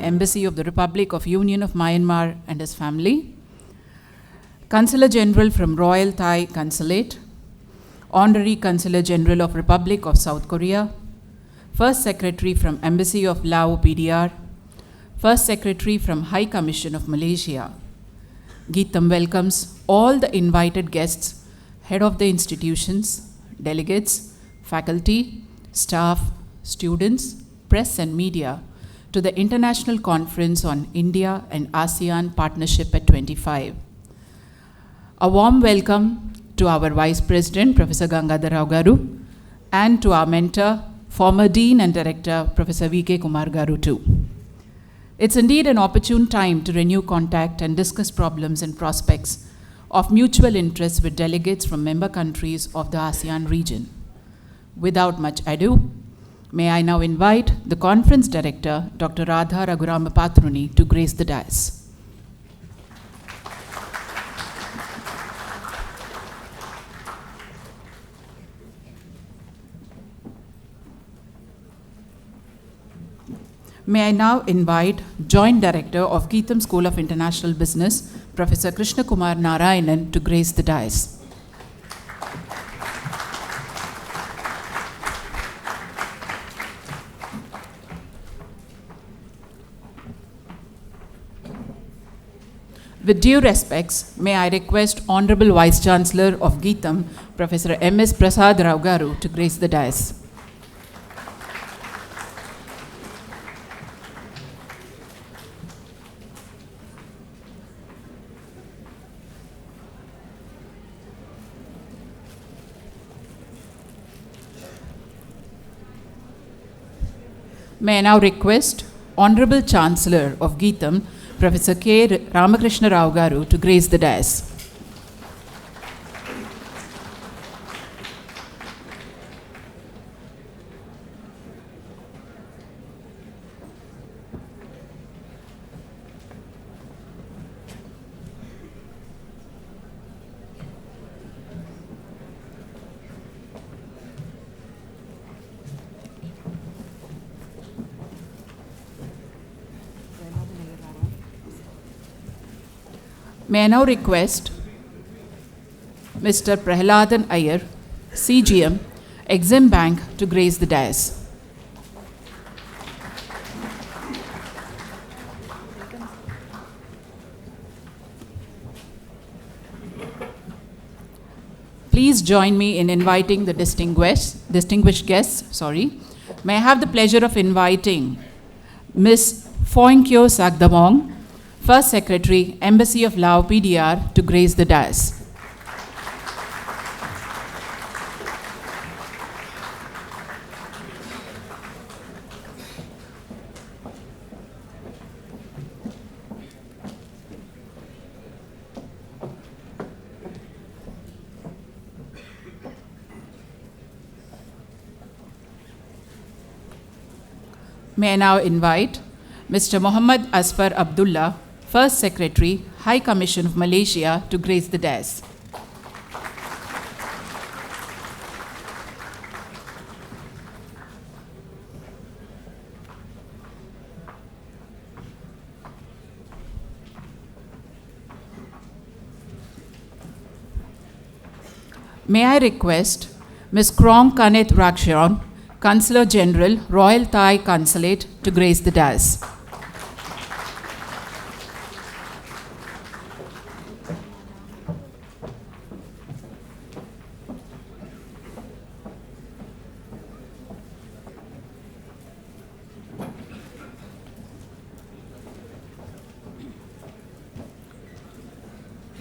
Embassy of the Republic of Union of Myanmar and his family, Consular General from Royal Thai Consulate, Honorary Consular General of Republic of South Korea, First Secretary from Embassy of Laos PDR, First Secretary from High Commission of Malaysia. Geetam welcomes all the invited guests, head of the institutions, delegates, faculty, staff, students, press and media to the International Conference on India and ASEAN Partnership at 25. A warm welcome to our Vice President, Professor Gangadhar Rao Garu, and to our mentor, former Dean and Director, Professor V.K. Kumar Garu too. It's indeed an opportune time to renew contact and discuss problems and prospects of mutual interest with delegates from member countries of the ASEAN region. Without much ado, may I now invite the Conference Director, Dr. Radha Raghurama Pathruni, to grace the dais. May I now invite Joint Director of Geetam School of International Business, Professor Krishna Kumar Narayanan, to grace the dais. With due respects, may I request Honorable Vice Chancellor of Geetam, Professor M.S. Prasad Rao Garu, to grace the dais. May I now request Honorable Chancellor of Geetam, Professor K. Ramakrishna Rao Garu, to grace the dais. May I now request Mr. Prahladan Iyer, CGM, Exim Bank, to grace the dais. Please join me in inviting the distinguished guests. May I have the pleasure of inviting Ms. Foinkyo Sakdamong, First Secretary, Embassy of Laos PDR, to grace the dais. May I now invite Mr. Muhammad Asfar Abdullah, First Secretary, High Commission of Malaysia, to grace the dais. May I request Ms. Krong Kanet Rakshon, Consular General, Royal Thai Consulate, to grace the dais.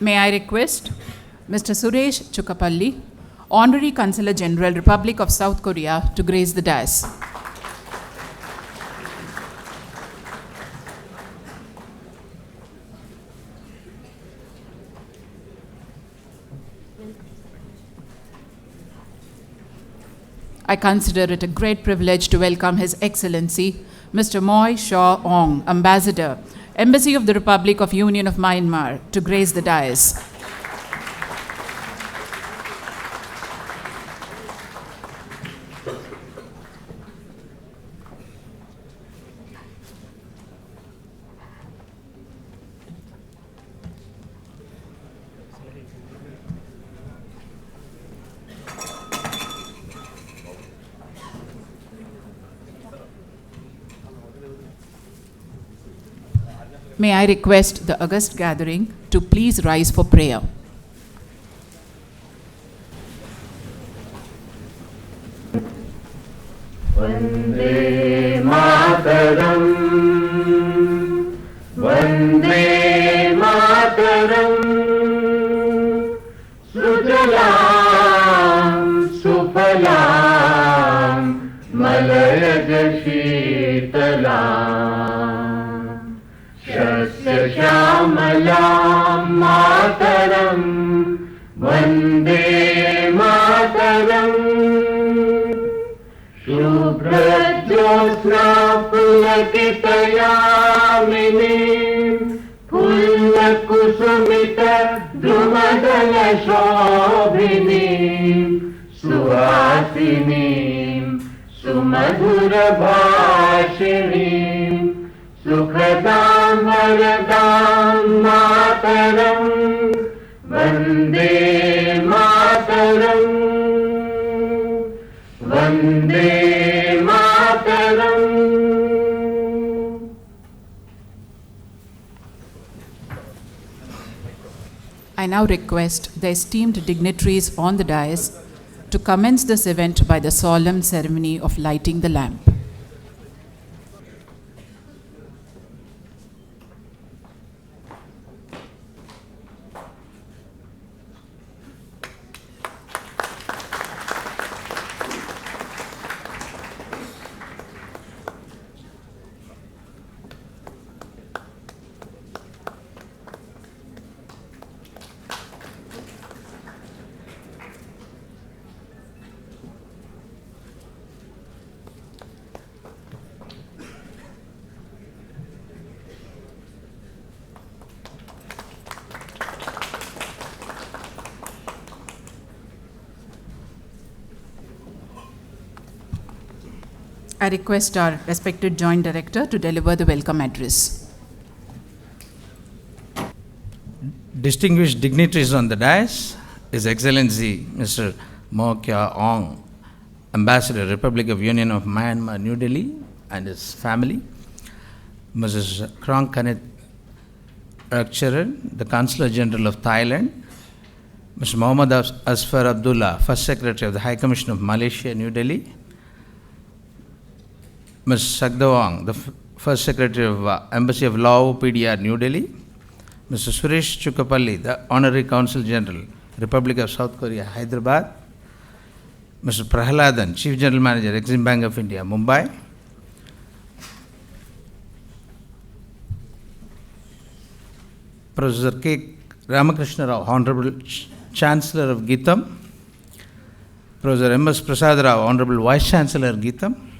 May I request Mr. Suresh Chukapalli, Honorary Consular General, Republic of South Korea, to grace the dais. I consider it a great privilege to welcome His Excellency, Mr. Moy Shaw Ong, Ambassador, Embassy of the Republic of Union of Myanmar, to grace the dais. May I request the august gathering to please rise for prayer. Vande Mataram, Vande Mataram, Sujalam, Sufalam, Malayaj Sheetalam, Shasya Shamalam Mataram, Vande Mataram, Shubhra-jyotsna pulakitayamini Phulla-kusumita drumadala-shobhini Suhasini sumadhura-bhashini Sukhadam varadam mataram Vande Mataram Vande Mataram. I now request the esteemed dignitaries on the dais to commence this event by the solemn ceremony of lighting the lamp. I request our respected Joint Director to deliver the welcome address. Distinguished dignitaries on the dais, His Excellency Mr. Mo Kya Ong, Ambassador, Republic of Union of Myanmar, New Delhi, and his family, Mrs. Krong Kanit Rakcharan, the Consular General of Thailand, Mr. Muhammad Asfar Abdullah, First Secretary of the High Commission of Malaysia, New Delhi, Ms. Sagdawang, the First Secretary of Embassy of Lao, PDR, New Delhi, Mr. Suresh Chukapalli, the Honorary Consul General, Republic of South Korea, Hyderabad, Mr. Prahaladan, Chief General Manager, Exim Bank of India, Mumbai, Professor K. Ramakrishna Rao, Honorable Chancellor of Geetam, Professor M.S. Prasad Rao, Honorable Vice Chancellor, Geetam,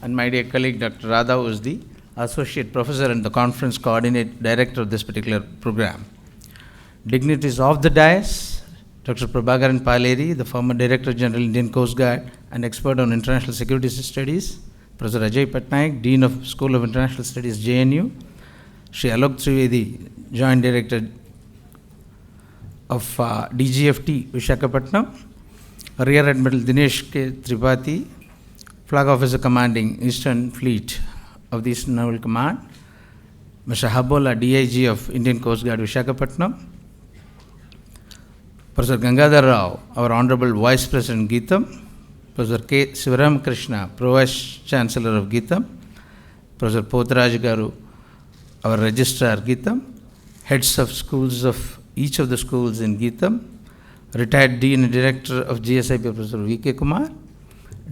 and my dear colleague Dr. Radha, who is the Associate Professor and the Conference Coordinate Director of this particular program. Dignitaries of the dais, Dr. Prabhakaran Paleri, the former Director General, Indian Coast Guard and expert on international security studies, Professor Ajay Patnaik, Dean of School of International Studies, JNU, Shri Alok Trivedi, Joint Director of DGFT, Visakhapatnam, Rear Admiral Dinesh K. Tripathi, Flag Officer Commanding Eastern Fleet of the Eastern Naval Command, Mr. Habola, DIG of Indian Coast Guard, Visakhapatnam, Professor Gangadhar Rao, our Honorable Vice President, Geetam, Professor K. Sivaram Krishna, Pro-Vice Chancellor of Geetam, Professor Pothraj Garu, our Registrar, Geetam, heads of schools of each of the schools in Geetam, retired Dean and Director of GSIP, Professor V.K. Kumar,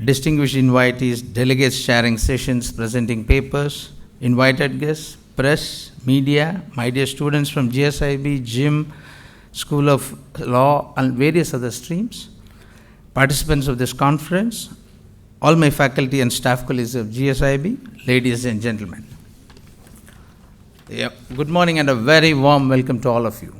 distinguished invitees, delegates sharing sessions, presenting papers, invited guests, press, media, my dear students from GSIB, GYM, School of Law, and various other streams, participants of this conference, all my faculty and staff colleagues of GSIB, ladies and gentlemen. Good morning and a very warm welcome to all of you.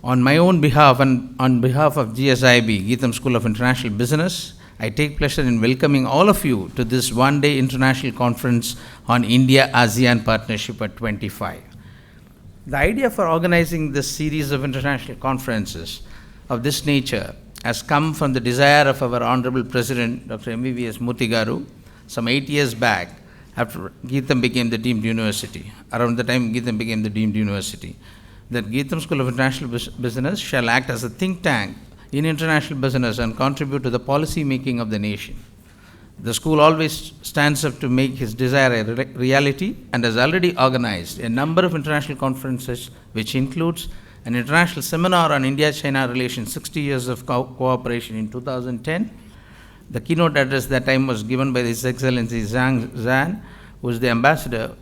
On my own behalf and on behalf of GSIB, Geetam School of International Business, I take pleasure in welcoming all of you to this one-day international conference on India-Asean Partnership at 25. The idea for organizing this series of international conferences of this nature has come from the desire of our Honorable President, Dr. M.V.V.S. Murthy Garu, some 8 years back, after Geetham became the deemed university, around the time Geetham became the deemed university, that Geetham School of International Business shall act as a think tank in international business and contribute to the policy making of the nation. The school always stands up to make his desire a reality and has already organized a number of international conferences, which includes an international seminar on India-China relations, 60 years of cooperation in 2010. The keynote address that time was given by His Excellency Zhang Zhan, who was the ambassador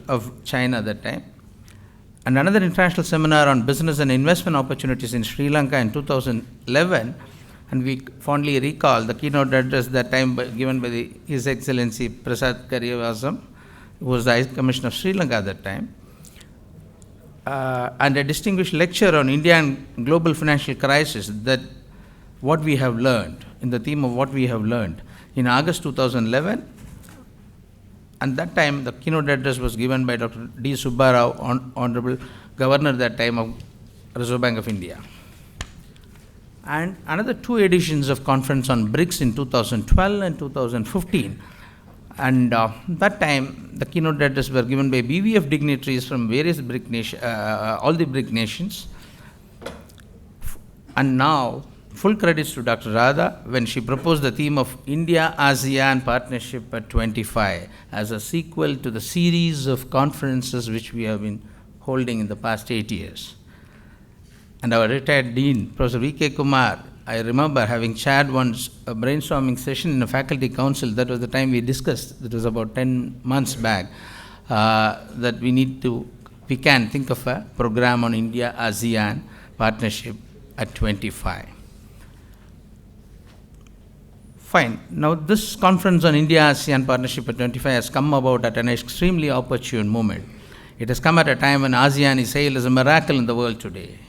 of China at that time. And another international seminar on business and investment opportunities in Sri Lanka in 2011. And we fondly recall the keynote address that time given by His Excellency Prasad Kariyavasam, who was the High Commissioner of Sri Lanka at that time, and a distinguished lecture on India and global financial crisis, that what we have learned, in the theme of what we have learned, in August 2011. And that time the keynote address was given by Dr. D. Subbarao, Honorable Governor at that time of Reserve Bank of India. And another 2 editions of conference on BRICS in 2012 and 2015. And that time, the keynote address were given by BVF dignitaries from various BRIC nations, all the BRIC nations. And now, full credits to Dr. Radha when she proposed the theme of India-Asean Partnership at 25 as a sequel to the series of conferences which we have been holding in the past 8 years. And our retired Dean, Professor V.K. Kumar, I remember having chaired once a brainstorming session in a faculty council. That was the time we discussed, it was about 10 months back, that we can think of a program on India-ASEAN Partnership at 25. Fine. Now this conference on India-ASEAN Partnership at 25 has come about at an extremely opportune moment. It has come at a time when ASEAN is hailed as a miracle in the world today.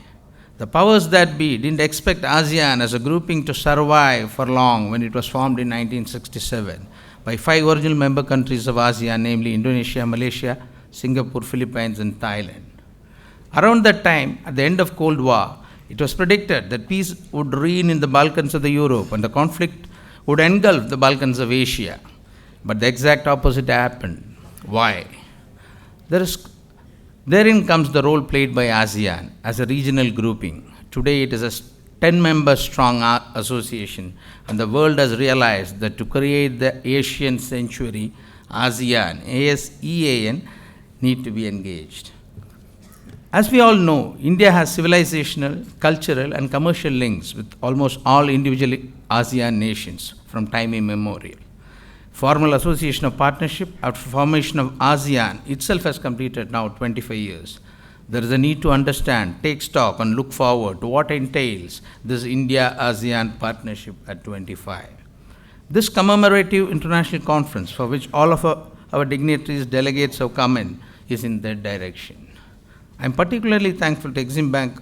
The powers that be didn't expect ASEAN as a grouping to survive for long when it was formed in 1967 by 5 original member countries of ASEAN, namely Indonesia, Malaysia, Singapore, Philippines, and Thailand. Around that time, at the end of Cold War, it was predicted that peace would reign in the Balkans of Europe and the conflict would engulf the Balkans of Asia. But the exact opposite happened. Why? Therein comes the role played by ASEAN as a regional grouping. Today it is a 10-member strong association, and the world has realized that to create the Asian century, ASEAN, ASEAN, need to be engaged. As we all know, India has civilizational, cultural, and commercial links with almost all individual ASEAN nations from time immemorial. Formal association of partnership after formation of ASEAN itself has completed now 25 years. There is a need to understand, take stock, and look forward to what entails this India-ASEAN Partnership at 25. This commemorative international conference, for which all of our dignitaries, delegates have come in, is in that direction. I am particularly thankful to Exim Bank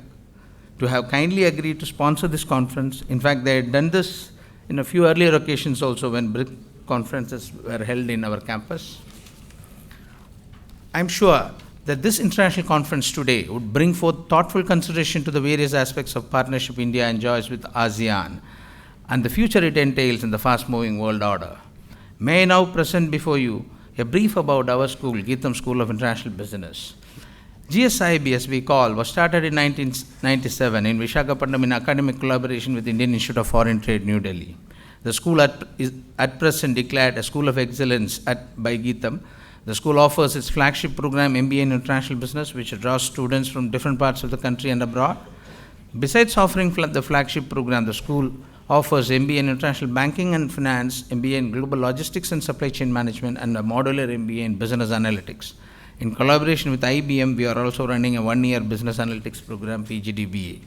to have kindly agreed to sponsor this conference. In fact, they had done this in a few earlier occasions also when BRIC conferences were held in our campus. I am sure that this international conference today would bring forth thoughtful consideration to the various aspects of partnership India enjoys with ASEAN and the future it entails in the fast-moving world order. May I now present before you a brief about our school, Geetham School of International Business. GSIB, as we call, was started in 1997 in Visakhapatnam in academic collaboration with Indian Institute of Foreign Trade, New Delhi. The school is at present declared a School of Excellence by Geetham. The school offers its flagship program, MBA in International Business, which draws students from different parts of the country and abroad. Besides offering the flagship program, the school offers MBA in International Banking and Finance, MBA in Global Logistics and Supply Chain Management, and a modular MBA in Business Analytics. In collaboration with IBM, we are also running a 1-year Business Analytics program, PGDBA.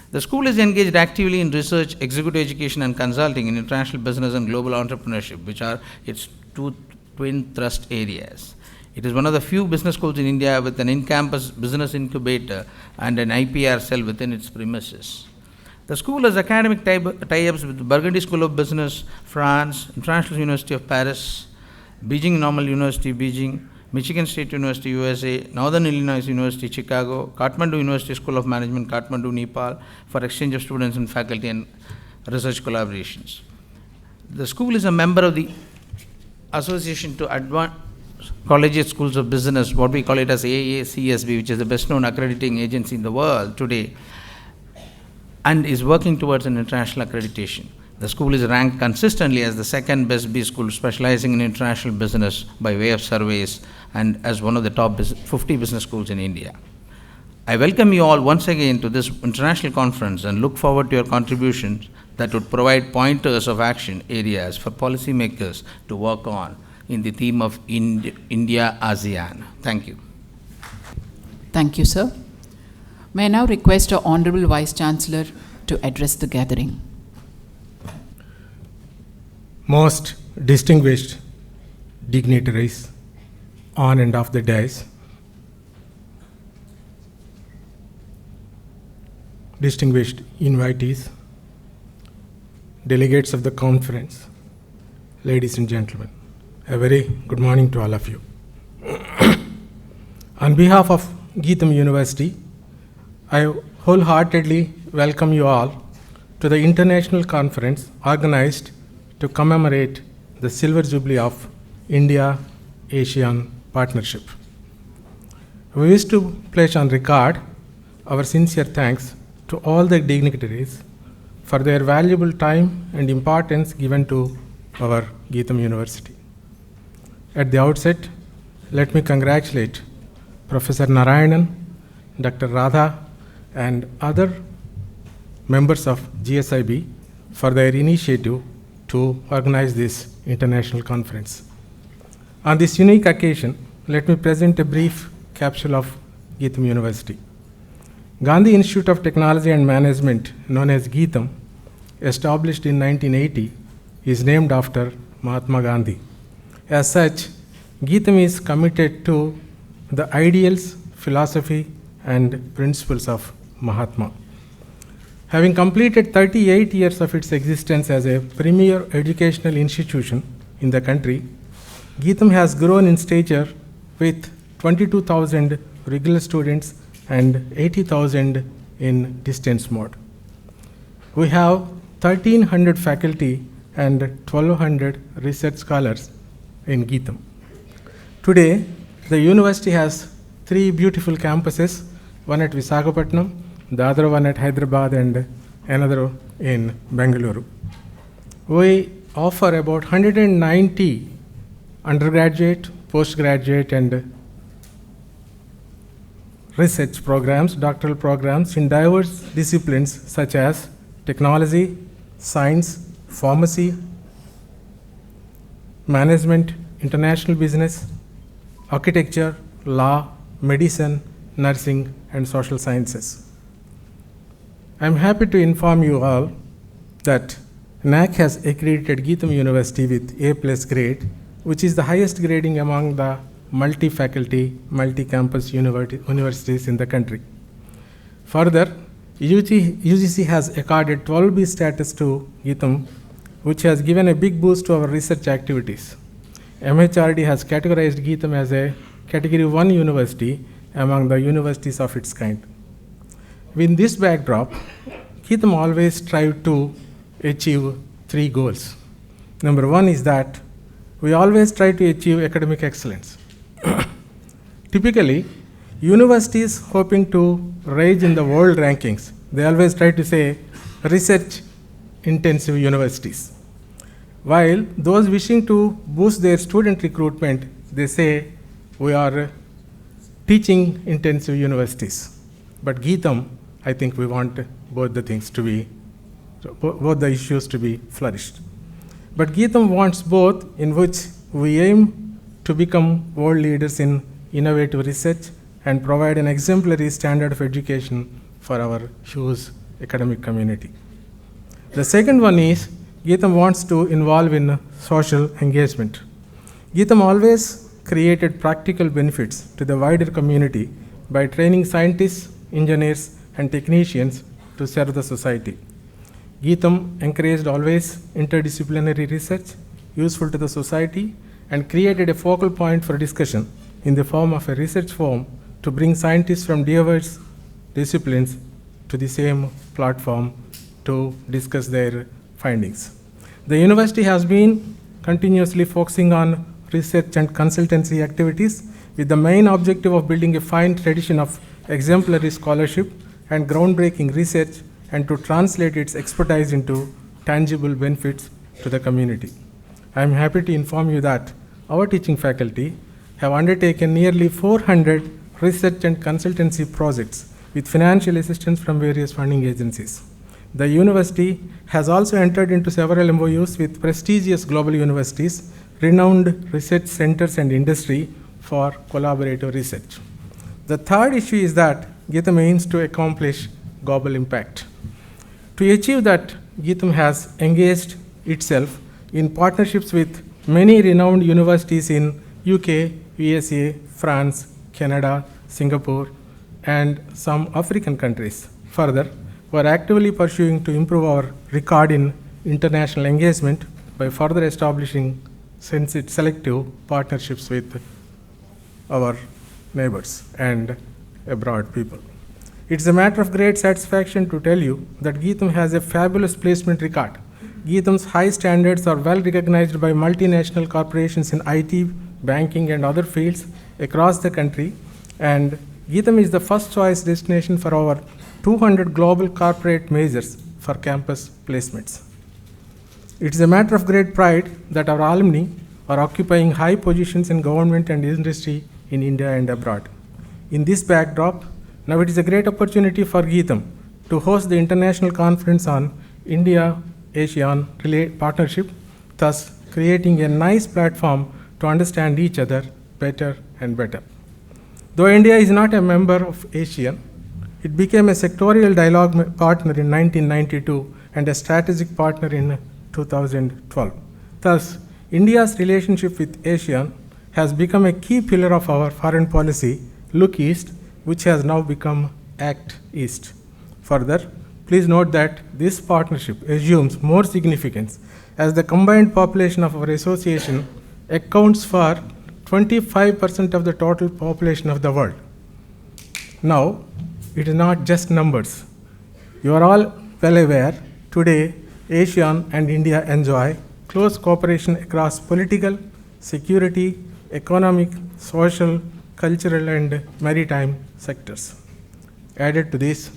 The school is engaged actively in research, executive education, and consulting in international business and global entrepreneurship, which are its 2 twin thrust areas. It is one of the few business schools in India with an in-campus business incubator and an IPR cell within its premises. The school has academic tie-ups with Burgundy School of Business, France, International University of Paris, Beijing Normal University, Beijing, Michigan State University, USA, Northern Illinois University, Chicago, Kathmandu University School of Management, Kathmandu, Nepal, for exchange of students and faculty and research collaborations. The school is a member of the Association to Advanced Collegiate Schools of Business, what we call it as AACSB, which is the best known accrediting agency in the world today, and is working towards an international accreditation. The school is ranked consistently as the second best B school specializing in international business by way of surveys and as one of the top 50 business schools in India. I welcome you all once again to this international conference and look forward to your contributions that would provide pointers of action areas for policymakers to work on in the theme of India-ASEAN. Thank you. Thank you, sir. May I now request our Honorable Vice Chancellor to address the gathering. Most distinguished dignitaries on and off the dais, distinguished invitees, delegates of the conference, ladies and gentlemen, a very good morning to all of you. On behalf of Geetham University, I wholeheartedly welcome you all to the international conference organized to commemorate the Silver Jubilee of India-Asean Partnership. We wish to place on record our sincere thanks to all the dignitaries for their valuable time and importance given to our Geetham University. At the outset, let me congratulate Professor Narayanan, Dr. Radha, and other members of GSIB for their initiative to organize this international conference. On this unique occasion, let me present a brief capsule of Geetham University. Gandhi Institute of Technology and Management, known as Geetham, established in 1980, is named after Mahatma Gandhi. As such, Geetham is committed to the ideals, philosophy, and principles of Mahatma. Having completed 38 years of its existence as a premier educational institution in the country, Geetham has grown in stature with 22,000 regular students and 80,000 in distance mode. We have 1,300 faculty and 1,200 research scholars in Geetham. Today, the university has 3 beautiful campuses, one at Visakhapatnam, the other one at Hyderabad, and another in Bengaluru. We offer about 190 undergraduate, postgraduate, and research programs, doctoral programs in diverse disciplines such as technology, science, pharmacy, management, international business, architecture, law, medicine, nursing, and social sciences. I am happy to inform you all that NAAC has accredited Geetham University with A+ grade, which is the highest grading among the multi-faculty, multi-campus universities in the country. Further, UGC has accorded 12B status to Geetham, which has given a big boost to our research activities. MHRD has categorized Geetham as a Category 1 university among the universities of its kind. With this backdrop, Geetham always strive to achieve 3 goals. Number 1 is that we always try to achieve academic excellence. Typically, universities hoping to rise in the world rankings, they always try to say research intensive universities. While those wishing to boost their student recruitment, they say we are teaching intensive universities. But Geetham, I think we want both the things to be, both the issues to be flourished. But Geetham wants both, in which we aim to become world leaders in innovative research and provide an exemplary standard of education for our huge academic community. The second one is Geetham wants to involve in social engagement. Geetham always created practical benefits to the wider community by training scientists, engineers, and technicians to serve the society. Geetham encouraged always interdisciplinary research useful to the society and created a focal point for discussion in the form of a research forum to bring scientists from diverse disciplines to the same platform to discuss their findings. The university has been continuously focusing on research and consultancy activities with the main objective of building a fine tradition of exemplary scholarship and groundbreaking research and to translate its expertise into tangible benefits to the community. I am happy to inform you that our teaching faculty have undertaken nearly 400 research and consultancy projects with financial assistance from various funding agencies. The university has also entered into several MOUs with prestigious global universities, renowned research centers and industry for collaborative research. The third issue is that Geetham aims to accomplish global impact. To achieve that, Geetham has engaged itself in partnerships with many renowned universities in UK, USA, France, Canada, Singapore, and some African countries. Further, we are actively pursuing to improve our record in international engagement by further establishing selective partnerships with our neighbors and abroad people. It's a matter of great satisfaction to tell you that Geetham has a fabulous placement record. Geetham's high standards are well recognized by multinational corporations in IT, banking, and other fields across the country, and Geetham is the first choice destination for over 200 global corporate majors for campus placements. It is a matter of great pride that our alumni are occupying high positions in government and industry in India and abroad. In this backdrop, now it is a great opportunity for Geetham to host the international conference on India-Asean Partnership, thus creating a nice platform to understand each other better and better. Though India is not a member of ASEAN, it became a sectorial dialogue partner in 1992 and a strategic partner in 2012. Thus, India's relationship with ASEAN has become a key pillar of our foreign policy, Look East, which has now become Act East. Further, please note that this partnership assumes more significance as the combined population of our association accounts for 25% of the total population of the world. Now, it is not just numbers. You are all well aware, today, ASEAN and India enjoy close cooperation across political, security, economic, social, cultural, and maritime sectors. Added to this,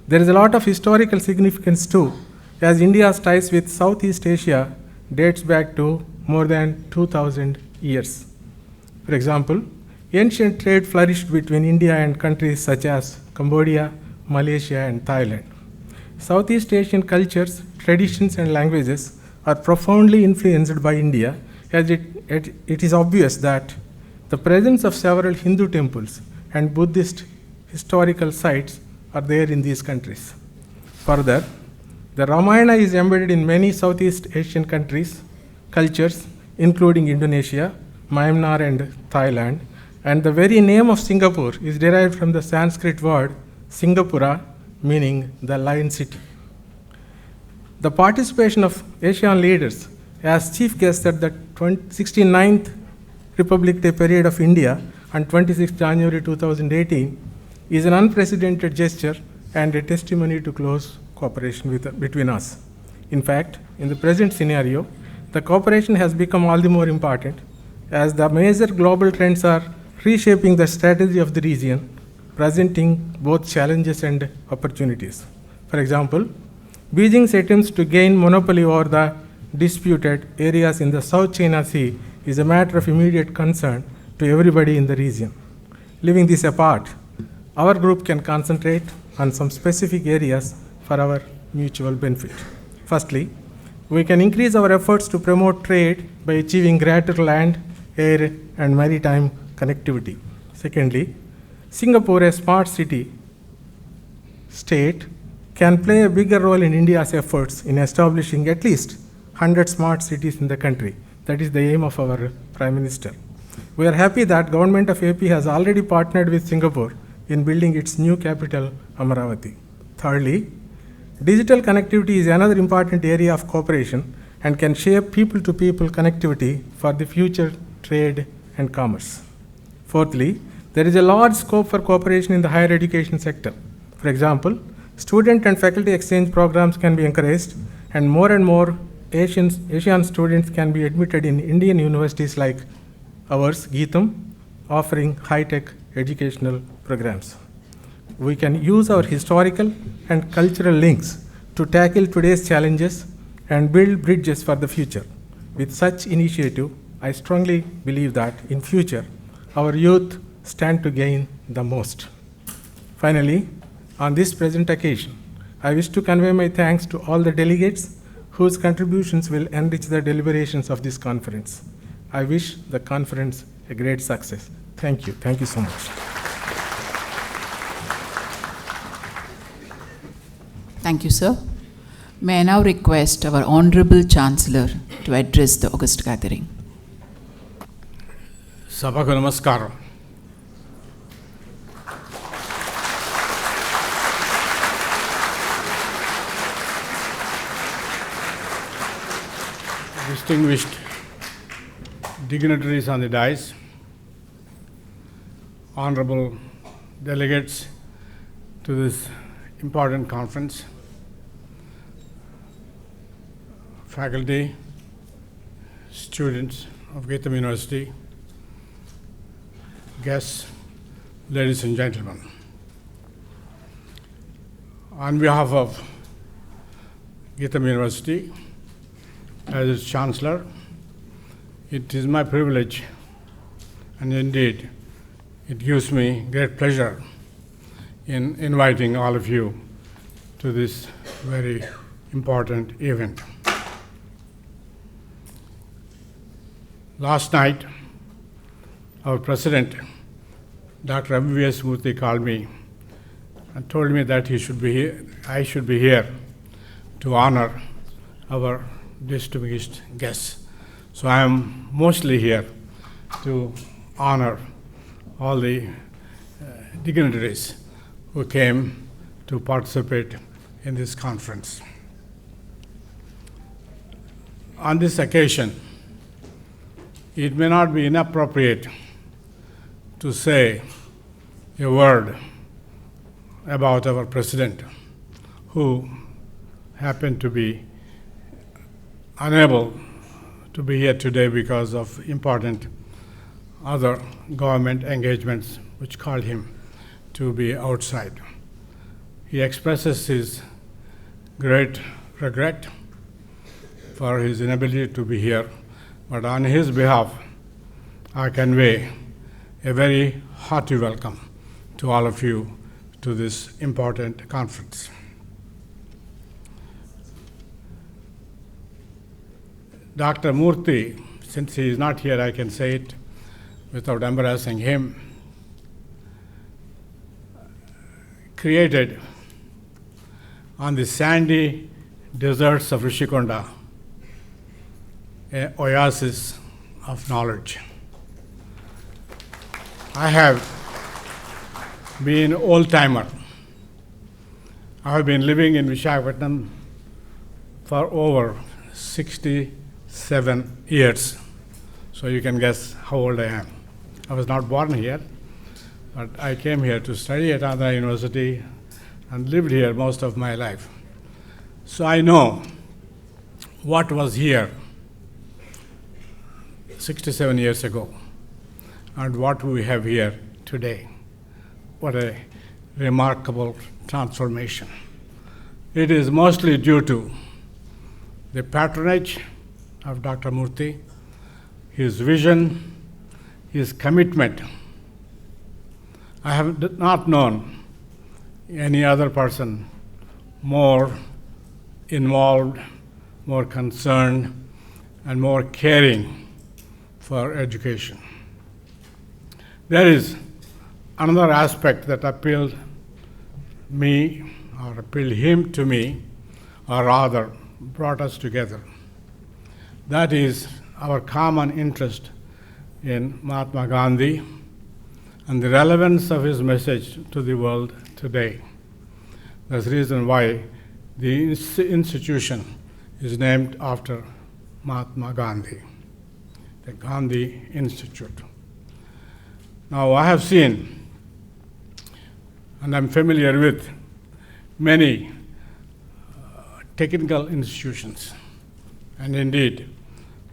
there is a lot of historical significance too, as India's ties with Southeast Asia dates back to more than 2,000 years. For example, ancient trade flourished between India and countries such as Cambodia, Malaysia, and Thailand. Southeast Asian cultures, traditions, and languages are profoundly influenced by India, as it is obvious that the presence of several Hindu temples and Buddhist historical sites are there in these countries. Further, the Ramayana is embedded in many Southeast Asian countries, cultures, including Indonesia, Myanmar, and Thailand, and the very name of Singapore is derived from the Sanskrit word Singapura, meaning the Lion City. The participation of Asian leaders as chief guests at the 69th Republic Day Parade of India on 26 January 2018 is an unprecedented gesture and a testimony to close cooperation between us. In fact, in the present scenario, the cooperation has become all the more important as the major global trends are reshaping the strategy of the region, presenting both challenges and opportunities. For example, Beijing's attempts to gain monopoly over the disputed areas in the South China Sea is a matter of immediate concern to everybody in the region. Leaving this apart, our group can concentrate on some specific areas for our mutual benefit. Firstly, we can increase our efforts to promote trade by achieving greater land, air, and maritime connectivity. Secondly, Singapore, a smart city state, can play a bigger role in India's efforts in establishing at least 100 smart cities in the country. That is the aim of our Prime Minister. We are happy that Government of AP has already partnered with Singapore in building its new capital, Amaravati. Thirdly, digital connectivity is another important area of cooperation and can shape people-to-people connectivity for the future trade and commerce. Fourthly, there is a large scope for cooperation in the higher education sector. For example, student and faculty exchange programs can be encouraged, and more Asian students can be admitted in Indian universities like ours, Geetham, offering high-tech educational programs. We can use our historical and cultural links to tackle today's challenges and build bridges for the future. With such initiative, I strongly believe that in future, our youth stand to gain the most. Finally, on this present occasion, I wish to convey my thanks to all the delegates whose contributions will enrich the deliberations of this conference. I wish the conference a great success. Thank you. Thank you so much. Thank you, sir. May I now request our Honorable Chancellor to address the August gathering. Sabhaku Namaskaram. Distinguished dignitaries on the dais, honorable delegates to this important conference, faculty, students of Geetham University, guests, ladies and gentlemen. On behalf of Geetham University, as its Chancellor, it is my privilege, and indeed it gives me great pleasure in inviting all of you to this very important event. Last night, our President, Dr. M.V.S. Murthy, called me and told me that I should be here to honor our distinguished guests. So I am mostly here to honor all the dignitaries who came to participate in this conference. On this occasion, it may not be inappropriate to say a word about our President, who happened to be unable to be here today because of important other government engagements which called him to be outside. He expresses his great regret for his inability to be here, but on his behalf, I convey a very hearty welcome to all of you to this important conference. Dr. Murthy, since he is not here, I can say it without embarrassing him, created on the sandy deserts of Rishikonda an oasis of knowledge. I have been an old-timer. I have been living in Visakhapatnam for over 67 years. So you can guess how old I am. I was not born here, but I came here to study at Andhra University and lived here most of my life. So I know what was here 67 years ago and what we have here today. What a remarkable transformation. It is mostly due to the patronage of Dr. Murthy, his vision, his commitment. I have not known any other person more involved, more concerned, and more caring for education. There is another aspect that appealed me, or appealed him to me, or rather brought us together. That is our common interest in Mahatma Gandhi and the relevance of his message to the world today. That's the reason why the institution is named after Mahatma Gandhi, the Gandhi Institute. Now, I have seen, and I'm familiar with, many technical institutions And indeed,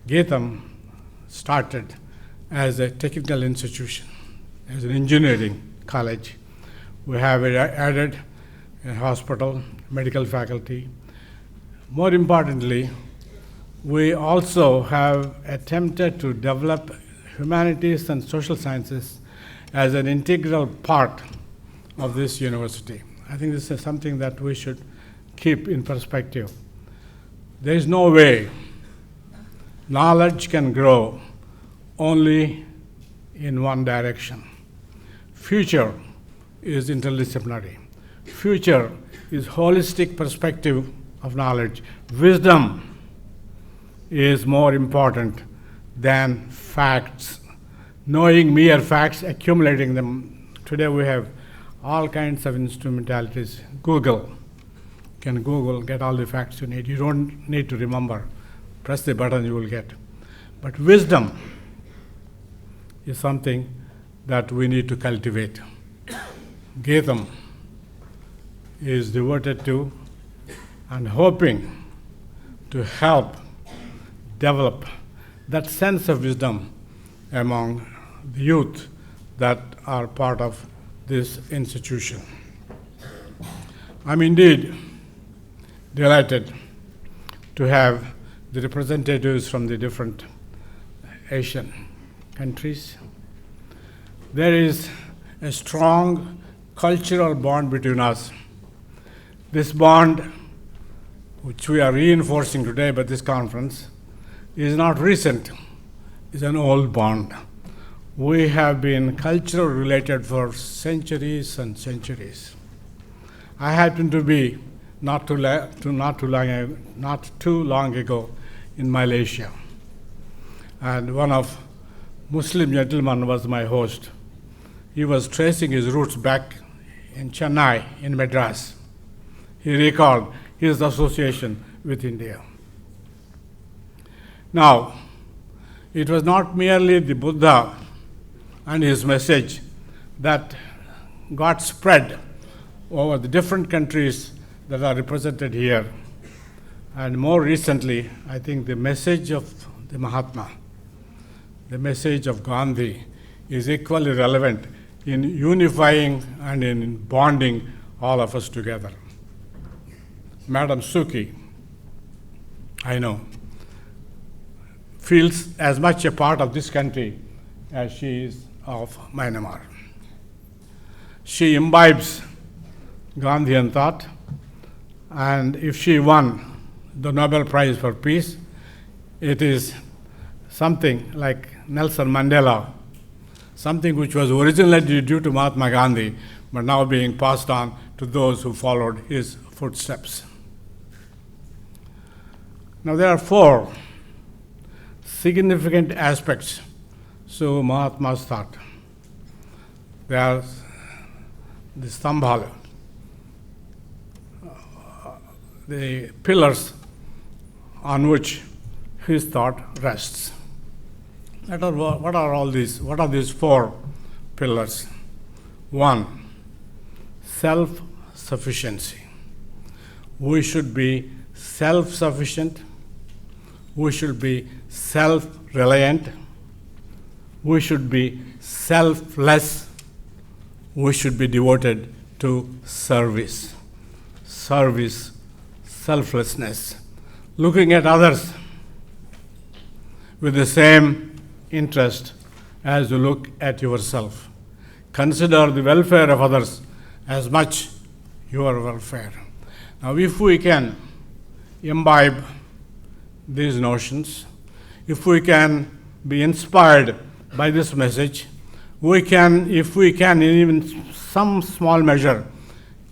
Geetham started as a technical institution, as an engineering college. We have added a hospital, medical faculty. More importantly, we also have attempted to develop humanities and social sciences as an integral part of this university. I think this is something that we should keep in perspective. There is no way knowledge can grow only in one direction. Future is interdisciplinary. Future is holistic perspective of knowledge. Wisdom is more important than facts. Knowing mere facts, accumulating them. Today we have all kinds of instrumentalities. Google. You can Google, get all the facts you need. You don't need to remember. Press the button, you will get. But wisdom is something that we need to cultivate. Geetham is devoted to and hoping to help develop that sense of wisdom among the youth that are part of this institution. I'm indeed delighted to have the representatives from the different Asian countries. There is a strong cultural bond between us. This bond, which we are reinforcing today by this conference, is not recent, it's an old bond. We have been culturally related for centuries and centuries. I happened to be not too long ago in Malaysia, and one of Muslim gentleman was my host. He was tracing his roots back in Chennai, in Madras. He recalled his association with India. Now, it was not merely the Buddha and his message that got spread over the different countries that are represented here. And more recently, I think the message of the Mahatma, the message of Gandhi, is equally relevant in unifying and in bonding all of us together. Madam Suki, I know, feels as much a part of this country as she is of Myanmar. She imbibes Gandhian thought, and if she won the Nobel Prize for Peace, it is something like Nelson Mandela, something which was originally due to Mahatma Gandhi, but now being passed on to those who followed his footsteps. Now there are 4 significant aspects to Mahatma's thought. There are the stambhala, the pillars on which his thought rests. What are all these? What are these 4 pillars? 1, self-sufficiency. We should be self-sufficient. We should be self-reliant. We should be selfless. We should be devoted to service. Service, selflessness. Looking at others with the same interest as you look at yourself. Consider the welfare of others as much your welfare. Now, if we can imbibe these notions, if we can be inspired by this message, we can, if we can in even some small measure,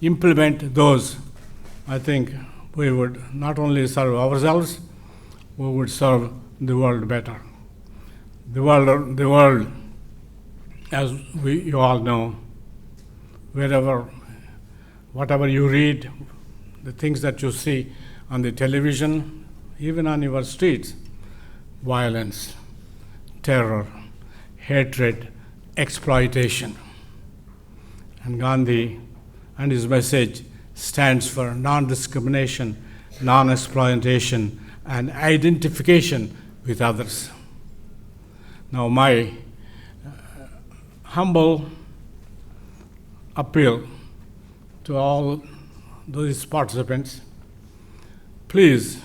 implement those, I think we would not only serve ourselves, we would serve the world better. The world, as you all know, whatever you read, the things that you see on the television, even on your streets, violence, terror, hatred, exploitation. And Gandhi and his message stands for non-discrimination, non-exploitation, and identification with others. Now, my humble appeal to all those participants, please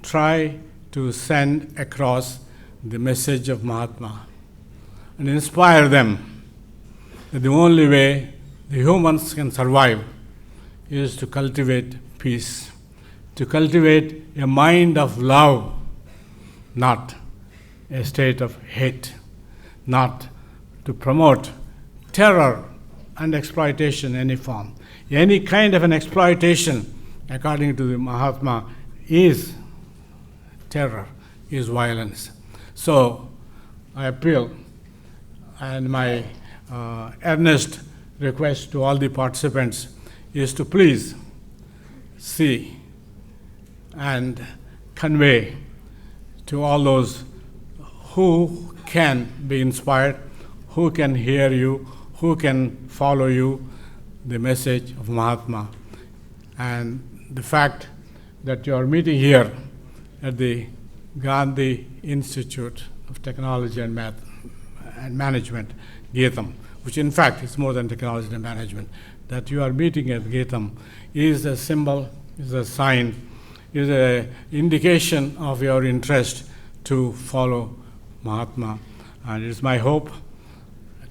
try to send across the message of Mahatma and inspire them that the only way the humans can survive is to cultivate peace, to cultivate a mind of love, not a state of hate, not to promote terror and exploitation in any form. Any kind of an exploitation, according to the Mahatma, is terror, is violence. So I appeal, and my earnest request to all the participants is to please see and convey to all those who can be inspired, who can hear you, who can follow you, the message of Mahatma. And the fact that you are meeting here at the Gandhi Institute of Technology and Management, Geetham, which in fact is more than technology and management, that you are meeting at Geetham is a symbol, is a sign, is an indication of your interest to follow Mahatma. And it is my hope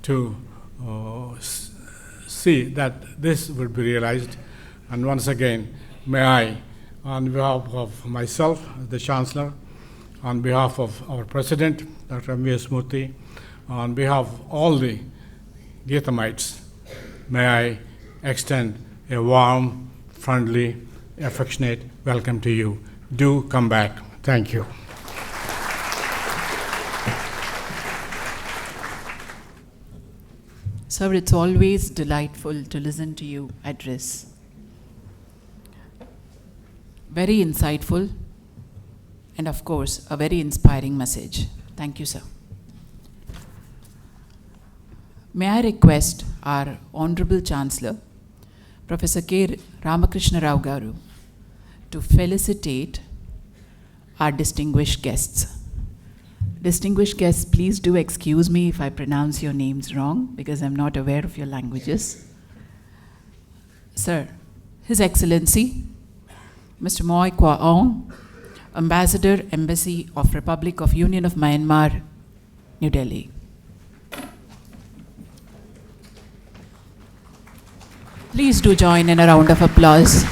to see that this will be realized. And once again, may I, on behalf of myself, the Chancellor, on behalf of our President, Dr. M.V.S. Murthy, on behalf of all the Geethamites, may I extend a warm, friendly, affectionate welcome to you. Do come back. Thank you. Sir, it's always delightful to listen to you address. Very insightful, and of course, a very inspiring message. Thank you, sir. May I request our Honorable Chancellor, Professor K. Ramakrishna Rao Garu, to felicitate our distinguished guests. Distinguished guests, please do excuse me if I pronounce your names wrong, because I'm not aware of your languages. Sir, His Excellency, Mr. Moy Kwa Aung, Ambassador, Embassy of Republic of Union of Myanmar, New Delhi. Please do join in a round of applause.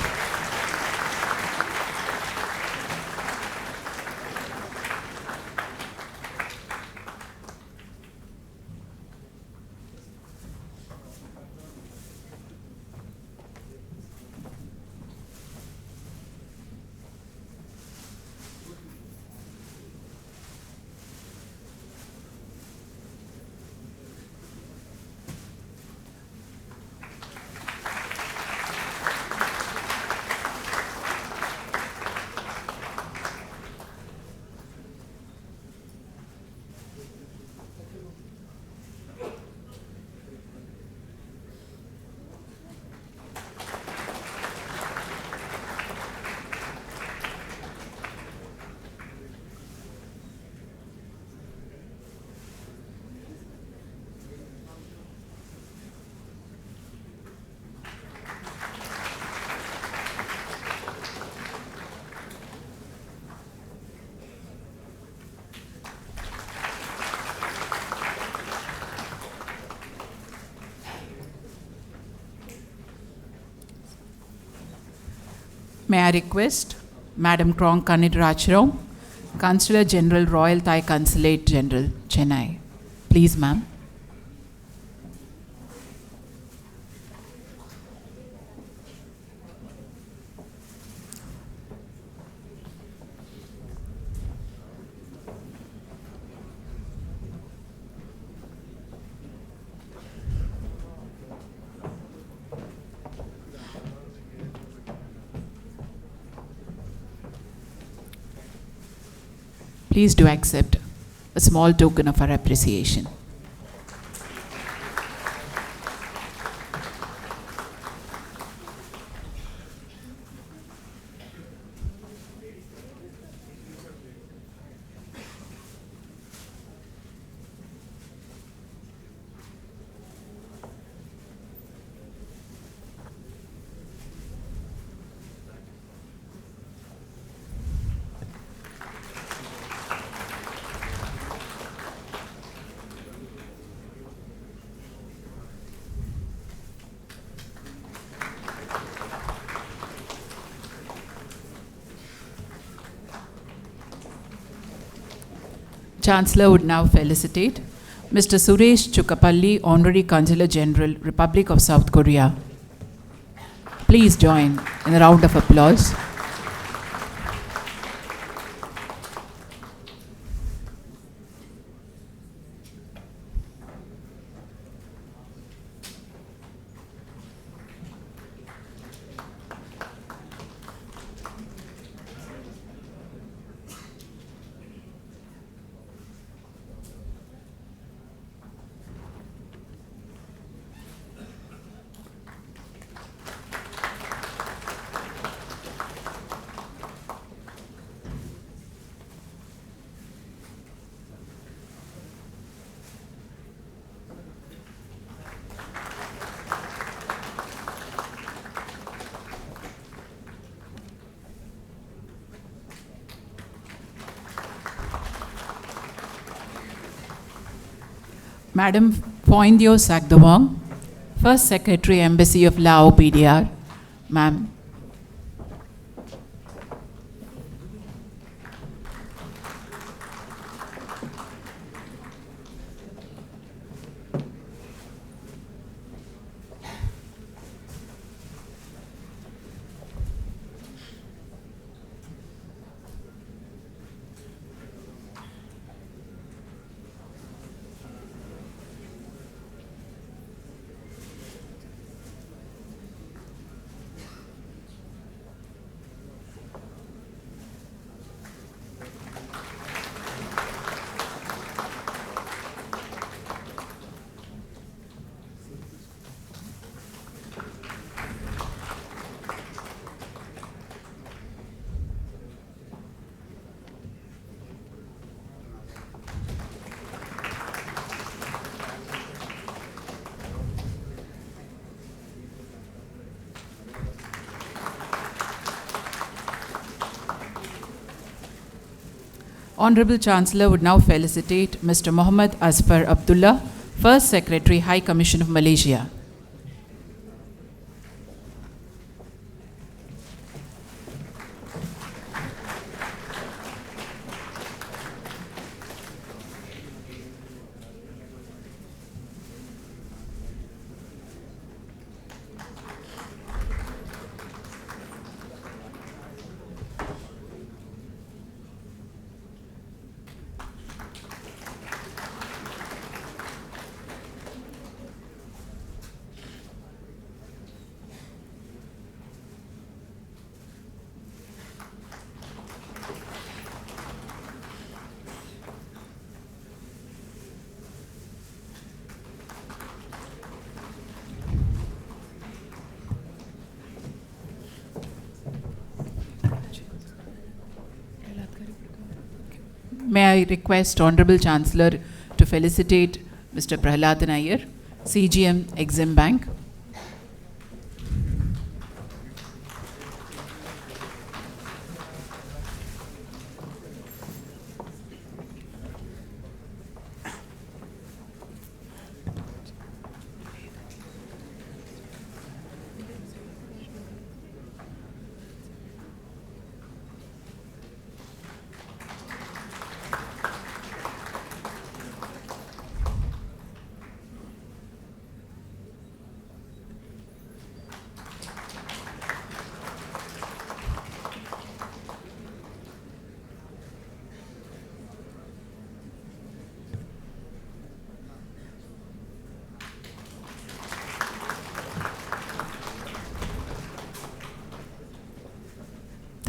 May I request Madam Krong Kanid Rachrong, Consular General, Royal Thai Consulate General, Chennai. Please, ma'am. Please do accept a small token of our appreciation. Chancellor would now felicitate Mr. Suresh Chukapalli, Honorary Consular General, Republic of South Korea. Please join in a round of applause. Madam Poindyo Sakdawang, First Secretary, Embassy of Lao, PDR. Ma'am. Honorable Chancellor would now felicitate Mr. Muhammad Asfar Abdullah, First Secretary, High Commission of Malaysia. May I request Honorable Chancellor to felicitate Mr. Prahlad Nair, CGM Exim Bank.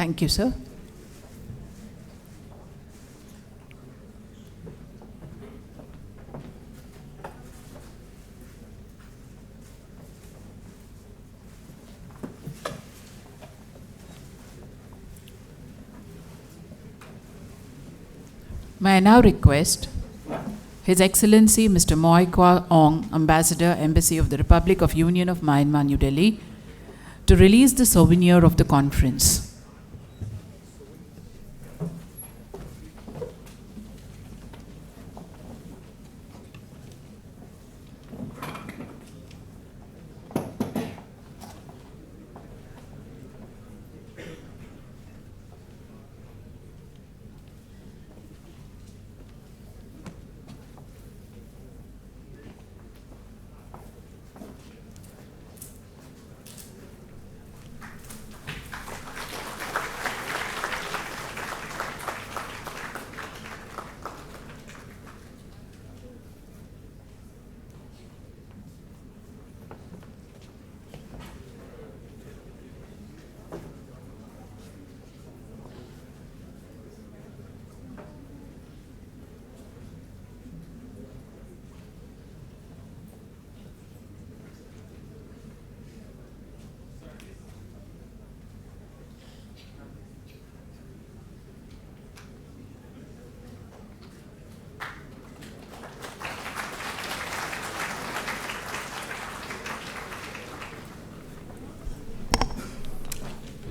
Thank you, sir. May I now request His Excellency Mr. Moy Kwa Ong, Ambassador, Embassy of the Republic of Union of Myanmar, New Delhi, to release the souvenir of the conference.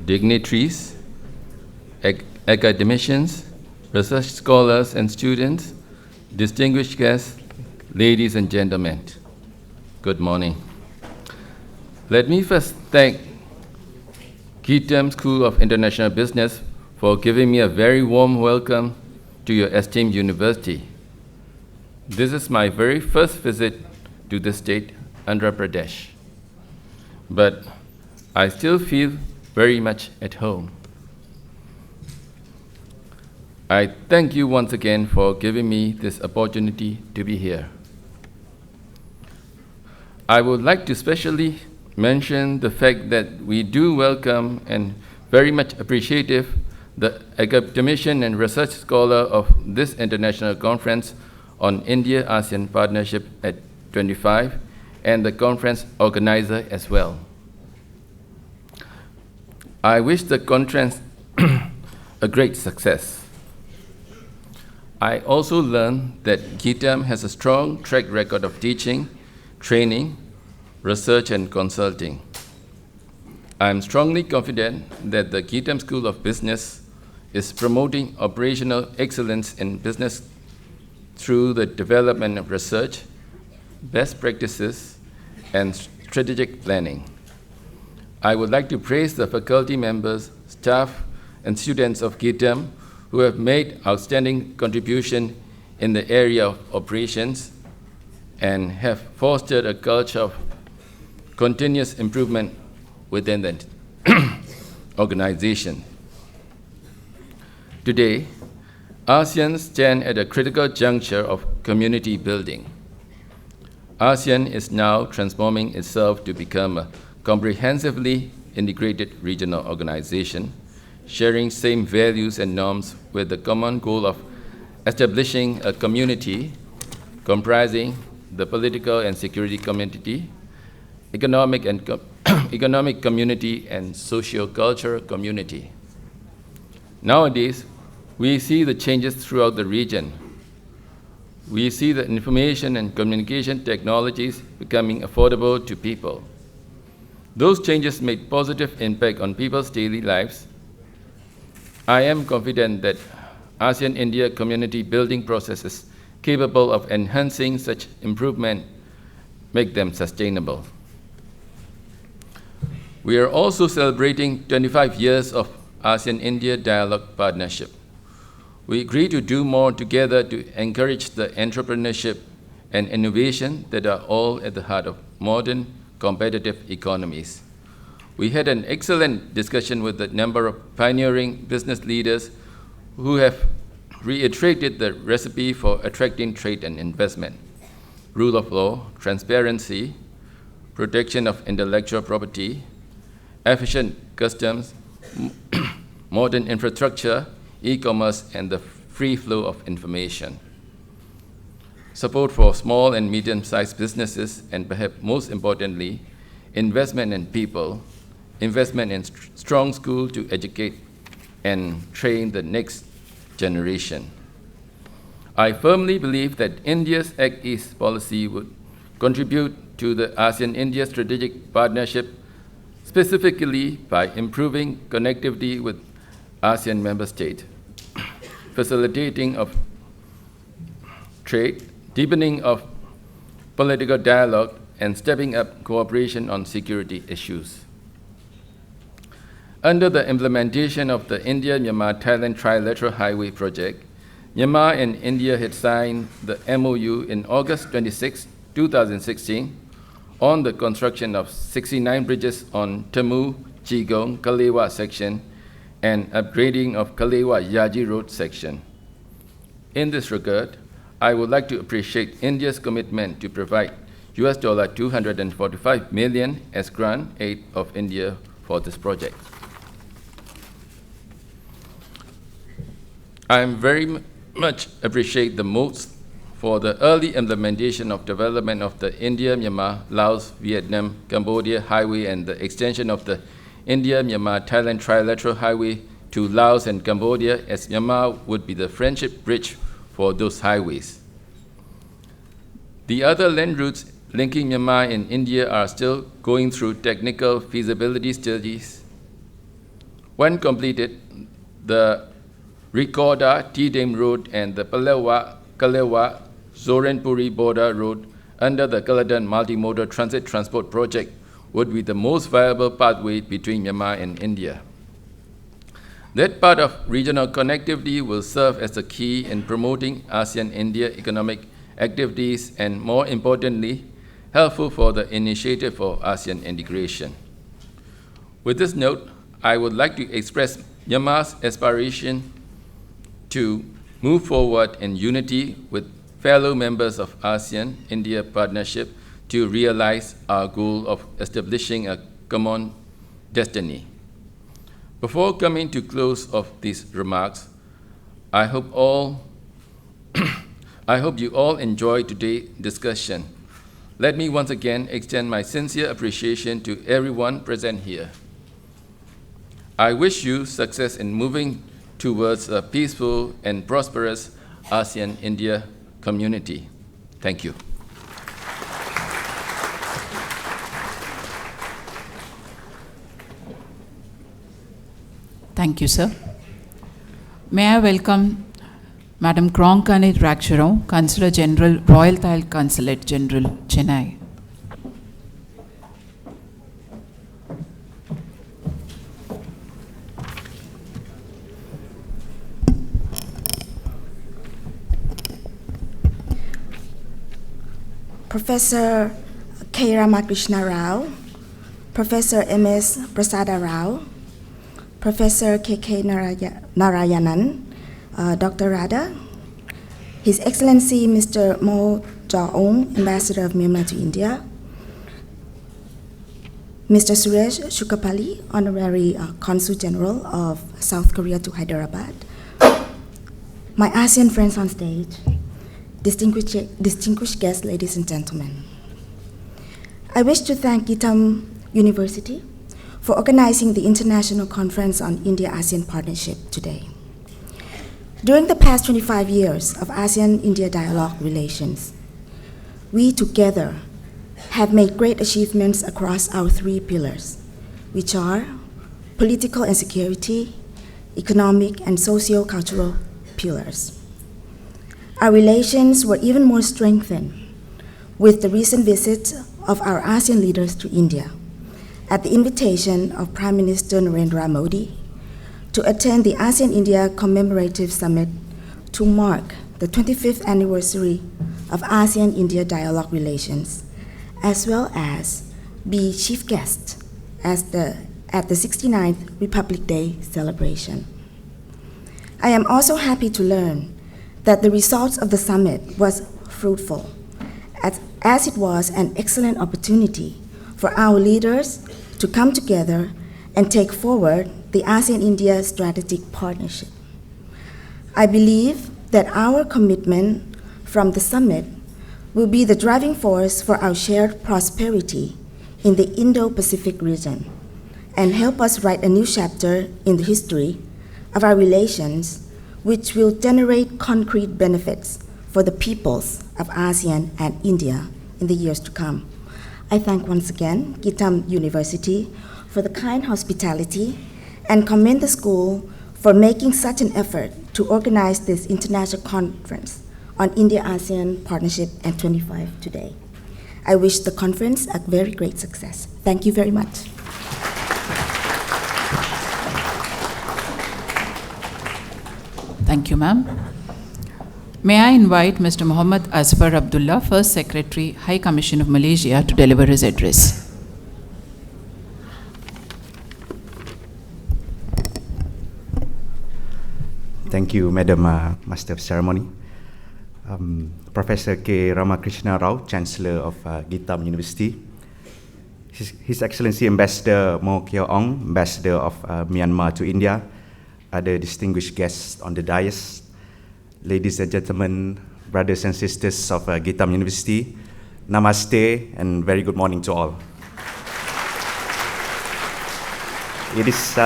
dignitaries, academicians, research scholars and students, distinguished guests, ladies and gentlemen, good morning. Let me first thank Gitam School of International Business for giving me a very warm welcome to your esteemed university. This is my very first visit to the state, Andhra Pradesh, but I still feel very much at home. I thank you once again for giving me this opportunity to be here. I would like to specially mention the fact that we do welcome and very much appreciative the academician and research scholar of this international conference on India-Asean Partnership at 25 and the conference organizer as well. I wish the conference a great success. I also learned that Gitam has a strong track record of teaching, training, research, and consulting. I am strongly confident that the Gitam School of Business is promoting operational excellence in business through the development of research, best practices, and strategic planning. I would like to praise the faculty members, staff, and students of Gitam who have made outstanding contribution in the area of operations and have fostered a culture of continuous improvement within the organization. Today, ASEAN stands at a critical juncture of community building. ASEAN is now transforming itself to become a comprehensively integrated regional organization, sharing same values and norms with the common goal of establishing a community comprising the political and security community, economic community, and socio-cultural community. Nowadays, we see the changes throughout the region. We see the information and communication technologies becoming affordable to people. Those changes made positive impact on people's daily lives. I am confident that ASEAN-India community building processes capable of enhancing such improvement make them sustainable. We are also celebrating 25 years of ASEAN-India Dialogue Partnership. We agree to do more together to encourage the entrepreneurship and innovation that are all at the heart of modern competitive economies. We had an excellent discussion with a number of pioneering business leaders who have reiterated the recipe for attracting trade and investment: rule of law, transparency, protection of intellectual property, efficient customs, modern infrastructure, e-commerce, and the free flow of information. Support for small and medium-sized businesses, and perhaps most importantly, investment in people, investment in strong schools to educate and train the next generation. I firmly believe that India's Act East policy would contribute to the ASEAN-India strategic partnership, specifically by improving connectivity with ASEAN member states, facilitating of trade, deepening of political dialogue, and stepping up cooperation on security issues. Under the implementation of the India-Myanmar-Thailand Trilateral Highway Project, Myanmar and India had signed the MOU in August 26, 2016 on the construction of 69 bridges on Tamu, Chigong, Kalewa section and upgrading of Kalewa-Yaji Road section. In this regard, I would like to appreciate India's commitment to provide US $245 million as grant aid of India for this project. I very much appreciate the most for the early implementation of development of the India-Myanmar, Laos, Vietnam, Cambodia highway and the extension of the India-Myanmar-Thailand Trilateral Highway to Laos and Cambodia, as Myanmar would be the friendship bridge for those highways. The other land routes linking Myanmar and India are still going through technical feasibility studies. When completed, the Rikoda Tidem Road and the Kalewa Zorenpuri border road under the Kaladan Multimodal Transit Transport Project would be the most viable pathway between Myanmar and India. That part of regional connectivity will serve as a key in promoting ASEAN-India economic activities and, more importantly, helpful for the initiative for ASEAN integration. With this note, I would like to express Myanmar's aspiration to move forward in unity with fellow members of ASEAN-India Partnership to realize our goal of establishing a common destiny. Before coming to close of these remarks, I hope you all enjoyed today's discussion. Let me once again extend my sincere appreciation to everyone present here. I wish you success in moving towards a peaceful and prosperous ASEAN-India community. Thank you. Thank you, sir. May I welcome Madam Krongkanit Raksharo, Consular General, Royal Thai Consulate General, Chennai. Professor K. Ramakrishna Rao, Professor M.S. Prasada Rao, Professor K.K. Narayanan, Dr. Radha, His Excellency Mr. Mo Jae-ong, Ambassador of Myanmar to India, Mr. Suresh Shukapali, Honorary Consul General of South Korea to Hyderabad, my ASEAN friends on stage, distinguished guests, ladies and gentlemen. I wish to thank Gitam University for organizing the International Conference on India-Asean Partnership today. During the past 25 years of ASEAN-India dialogue relations, we together have made great achievements across our three pillars, which are political and security, economic and socio-cultural pillars. Our relations were even more strengthened with the recent visit of our ASEAN leaders to India at the invitation of Prime Minister Narendra Modi to attend the ASEAN-India Commemorative Summit to mark the 25th anniversary of ASEAN-India dialogue relations, as well as be chief guest at the 69th Republic Day celebration. I am also happy to learn that the results of the summit was fruitful, as it was an excellent opportunity for our leaders to come together and take forward the ASEAN-India strategic partnership. I believe that our commitment from the summit will be the driving force for our shared prosperity in the Indo-Pacific region and help us write a new chapter in the history of our relations, which will generate concrete benefits for the peoples of ASEAN and India in the years to come. I thank once again Gitam University for the kind hospitality and commend the school for making such an effort to organize this international conference on India-ASEAN Partnership and 25 today. I wish the conference a very great success. Thank you very much. Thank you, ma'am. May I invite Mr. Muhammad Asfar Abdullah, First Secretary, High Commission of Malaysia, to deliver his address. Thank you, Madam Master of Ceremony. Professor K. Ramakrishna Rao, Chancellor of Gitam University. His Excellency Ambassador Mo Jae-ong, Ambassador of Myanmar to India. Other distinguished guests on the dais. Ladies and gentlemen, brothers and sisters of Gitam University, Namaste and very good morning to all. It is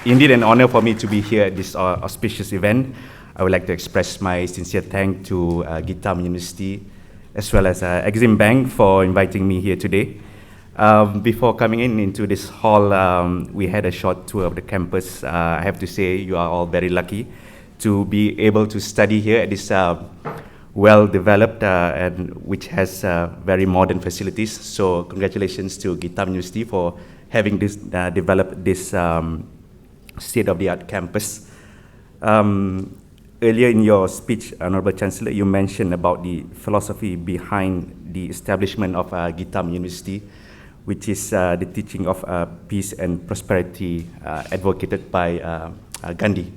indeed an honor for me to be here at this auspicious event. I would like to express my sincere thanks to Gitam University as well as Exim Bank for inviting me here today. Before coming into this hall, we had a short tour of the campus. I have to say you are all very lucky to be able to study here at this well-developed and which has very modern facilities. So congratulations to Gitam University for having this developed this state-of-the-art campus. Earlier in your speech, Honorable Chancellor, you mentioned about the philosophy behind the establishment of Gitam University, which is the teaching of peace and prosperity advocated by Gandhi.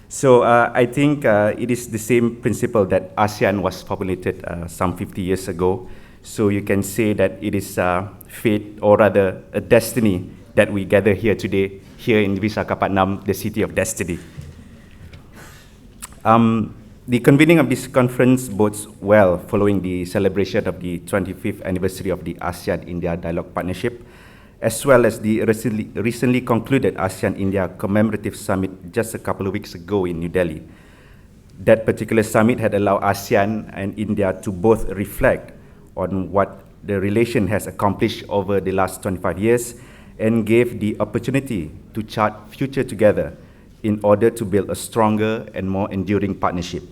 So I think it is the same principle that ASEAN was formulated some 50 years ago. So you can say that it is fate, or rather a destiny, that we gather here today, here in Visakhapatnam, the city of destiny. The convening of this conference bodes well following the celebration of the 25th anniversary of the ASEAN-India Dialogue Partnership, as well as the recently concluded ASEAN-India Commemorative Summit just a couple of weeks ago in New Delhi. That particular summit had allowed ASEAN and India to both reflect on what the relation has accomplished over the last 25 years and gave the opportunity to chart future together in order to build a stronger and more enduring partnership.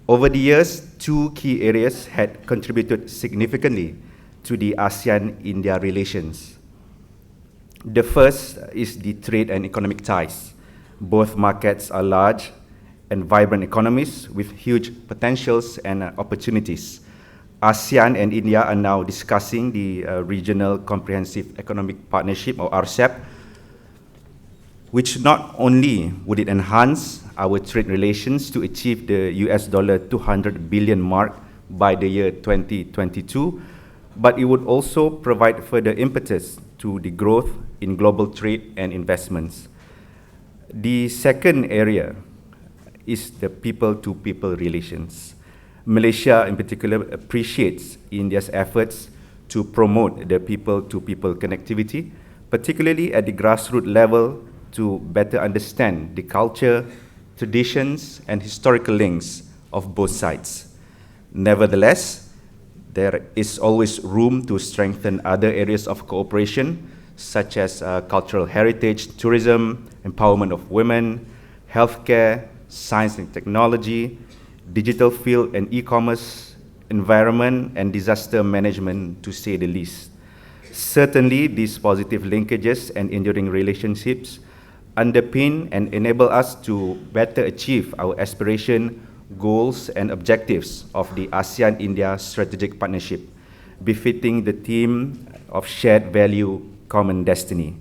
Over the years, two key areas had contributed significantly to the ASEAN-India relations. The first is the trade and economic ties. Both markets are large and vibrant economies with huge potentials and opportunities. ASEAN and India are now discussing the Regional Comprehensive Economic Partnership, or RCEP, which not only would it enhance our trade relations to achieve the US $200 billion mark by the year 2022, but it would also provide further impetus to the growth in global trade and investments. The second area is the people-to-people relations. Malaysia in particular appreciates India's efforts to promote the people-to-people connectivity, particularly at the grassroots level, to better understand the culture, traditions, and historical links of both sides. Nevertheless, there is always room to strengthen other areas of cooperation, such as cultural heritage, tourism, empowerment of women, healthcare, science and technology, digital field and e-commerce, environment, and disaster management, to say the least. Certainly, these positive linkages and enduring relationships underpin and enable us to better achieve our aspiration, goals, and objectives of the ASEAN-India Strategic Partnership, befitting the theme of shared value, common destiny.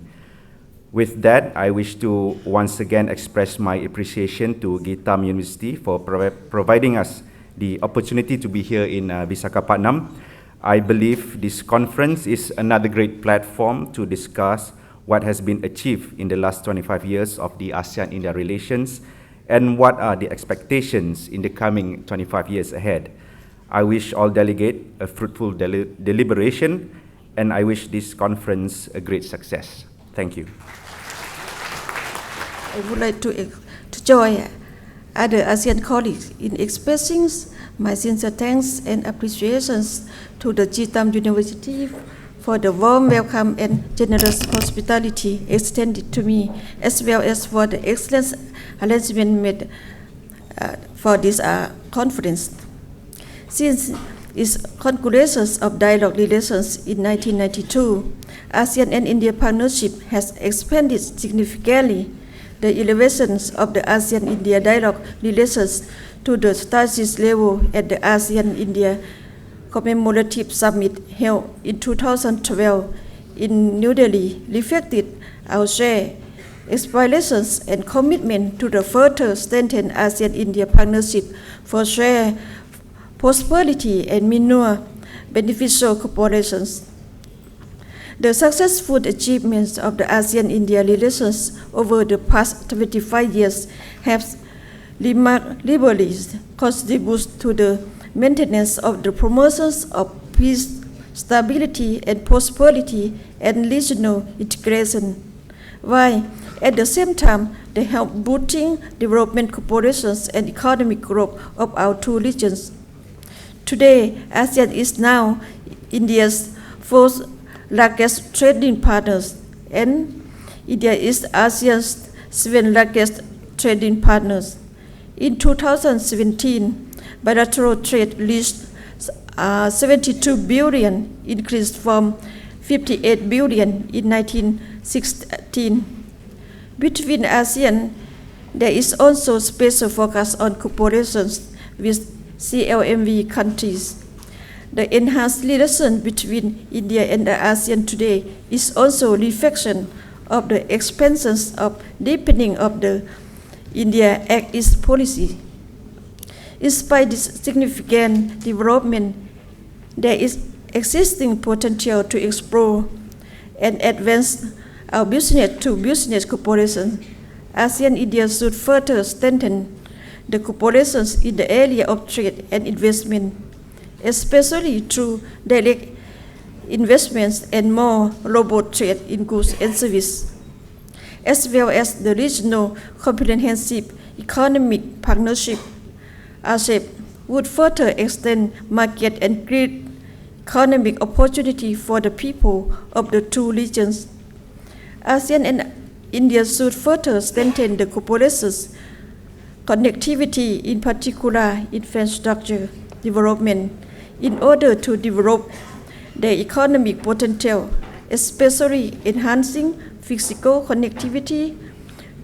With that, I wish to once again express my appreciation to Gitam University for providing us the opportunity to be here in Visakhapatnam. I believe this conference is another great platform to discuss what has been achieved in the last 25 years of the ASEAN-India relations and what are the expectations in the coming 25 years ahead. I wish all delegates a fruitful deliberation, and I wish this conference a great success. Thank you. I would like to join other ASEAN colleagues in expressing my sincere thanks and appreciations to the Gitam University for the warm welcome and generous hospitality extended to me, as well as for the excellent arrangement made for this conference. Since its conclusion of dialogue relations in 1992, ASEAN and India Partnership has expanded significantly. The elevation of the ASEAN-India dialogue relations to the status level at the ASEAN-India Commemorative Summit held in 2012 in New Delhi reflected our shared aspirations and commitment to the further strengthen ASEAN-India partnership for shared prosperity and mutual beneficial cooperations. The successful achievements of the ASEAN-India relations over the past 25 years have remarkably contributed to the maintenance of the promotions of peace, stability, and prosperity and regional integration, while at the same time they help boosting development cooperations and economic growth of our two regions. Today, ASEAN is now India's fourth largest trading partners, and India is ASEAN's seventh largest trading partners. In 2017, bilateral trade reached 72 billion, increased from 58 billion in 1916. Between ASEAN, there is also special focus on cooperations with CLMV countries. The enhanced relation between India and the ASEAN today is also a reflection of the expansions of deepening of the India Act East policy. Despite this significant development, there is existing potential to explore and advance our business-to-business cooperation. ASEAN-India should further strengthen the cooperations in the area of trade and investment, especially through direct investments and more robust trade in goods and services, as well as the regional comprehensive economic partnership. ASEP would further extend market and create economic opportunity for the people of the two regions. ASEAN and India should further strengthen the cooperations, connectivity, in particular infrastructure development, in order to develop their economic potential, especially enhancing physical connectivity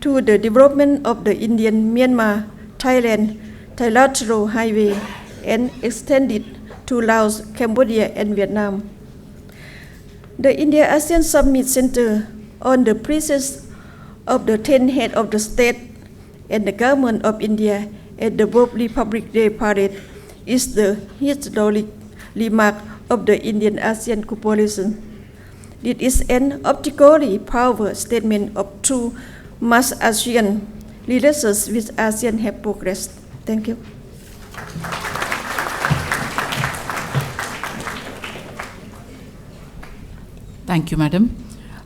to the development of the Indian-Myanmar-Thailand trilateral highway and extend it to Laos, Cambodia, and Vietnam. The India-ASEAN Summit Center on the presence of the 10 heads of the state and the government of India at the World Republic Day Parade is the historic landmark of the Indian-ASEAN cooperation. It is an optically powerful statement of true mass ASEAN relations with ASEAN have progressed. Thank you. Thank you, Madam.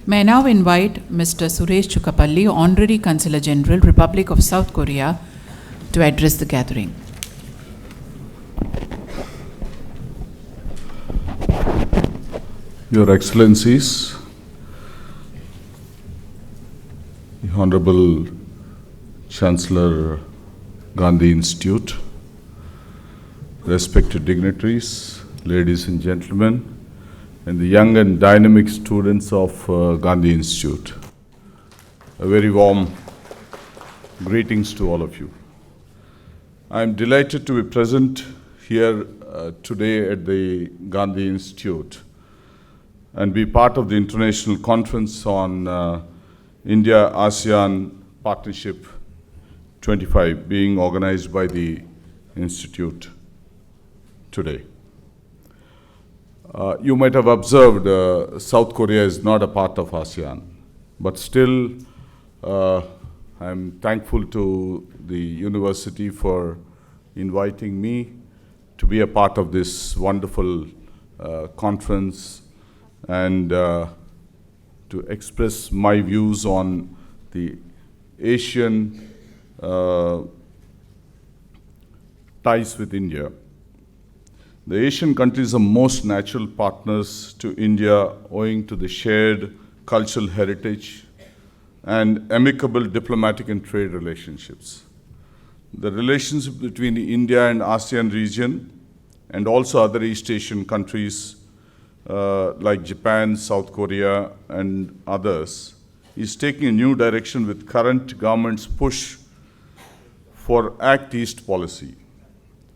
May I now invite Mr. Suresh Chukapalli, Honorary Consular General, Republic of South Korea, to address the gathering. Your Excellencies, the Honorable Chancellor Gandhi Institute, respected dignitaries, ladies and gentlemen, and the young and dynamic students of Gandhi Institute, a very warm greetings to all of you. I am delighted to be present here today at the Gandhi Institute and be part of the International Conference on India-Asean Partnership 25 being organized by the Institute today. You might have observed South Korea is not a part of ASEAN, but still I'm thankful to the university for inviting me to be a part of this wonderful conference and to express my views on the Asian ties with India. The Asian countries are most natural partners to India owing to the shared cultural heritage and amicable diplomatic and trade relationships. The relationship between India and ASEAN region and also other East Asian countries like Japan, South Korea, and others is taking a new direction with current government's push for Act East policy.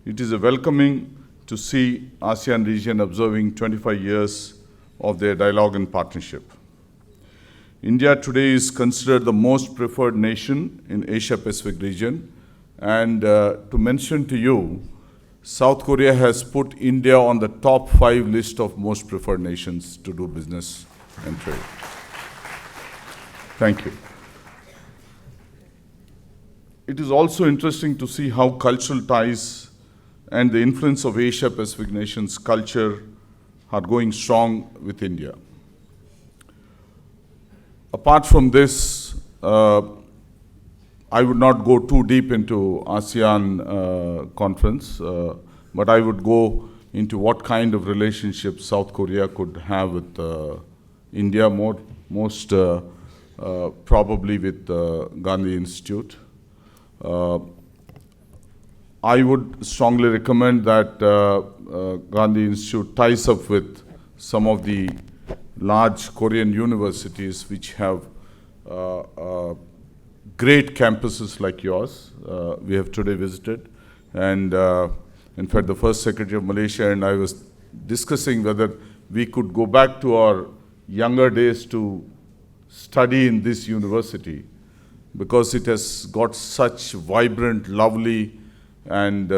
It is a welcoming to see ASEAN region observing 25 years of their dialogue and partnership. India today is considered the most preferred nation in Asia-Pacific region, and to mention to you, South Korea has put India on the top 5 list of most preferred nations to do business and trade. Thank you. It is also interesting to see how cultural ties and the influence of Asia-Pacific nations' culture are going strong with India. Apart from this, I would not go too deep into ASEAN conference, but I would go into what kind of relationship South Korea could have with India, most probably with Gandhi Institute. I would strongly recommend that Gandhi Institute ties up with some of the large Korean universities which have great campuses like yours. We have today visited, and in fact the First Secretary of Malaysia and I was discussing whether we could go back to our younger days to study in this university, because it has got such vibrant, lovely and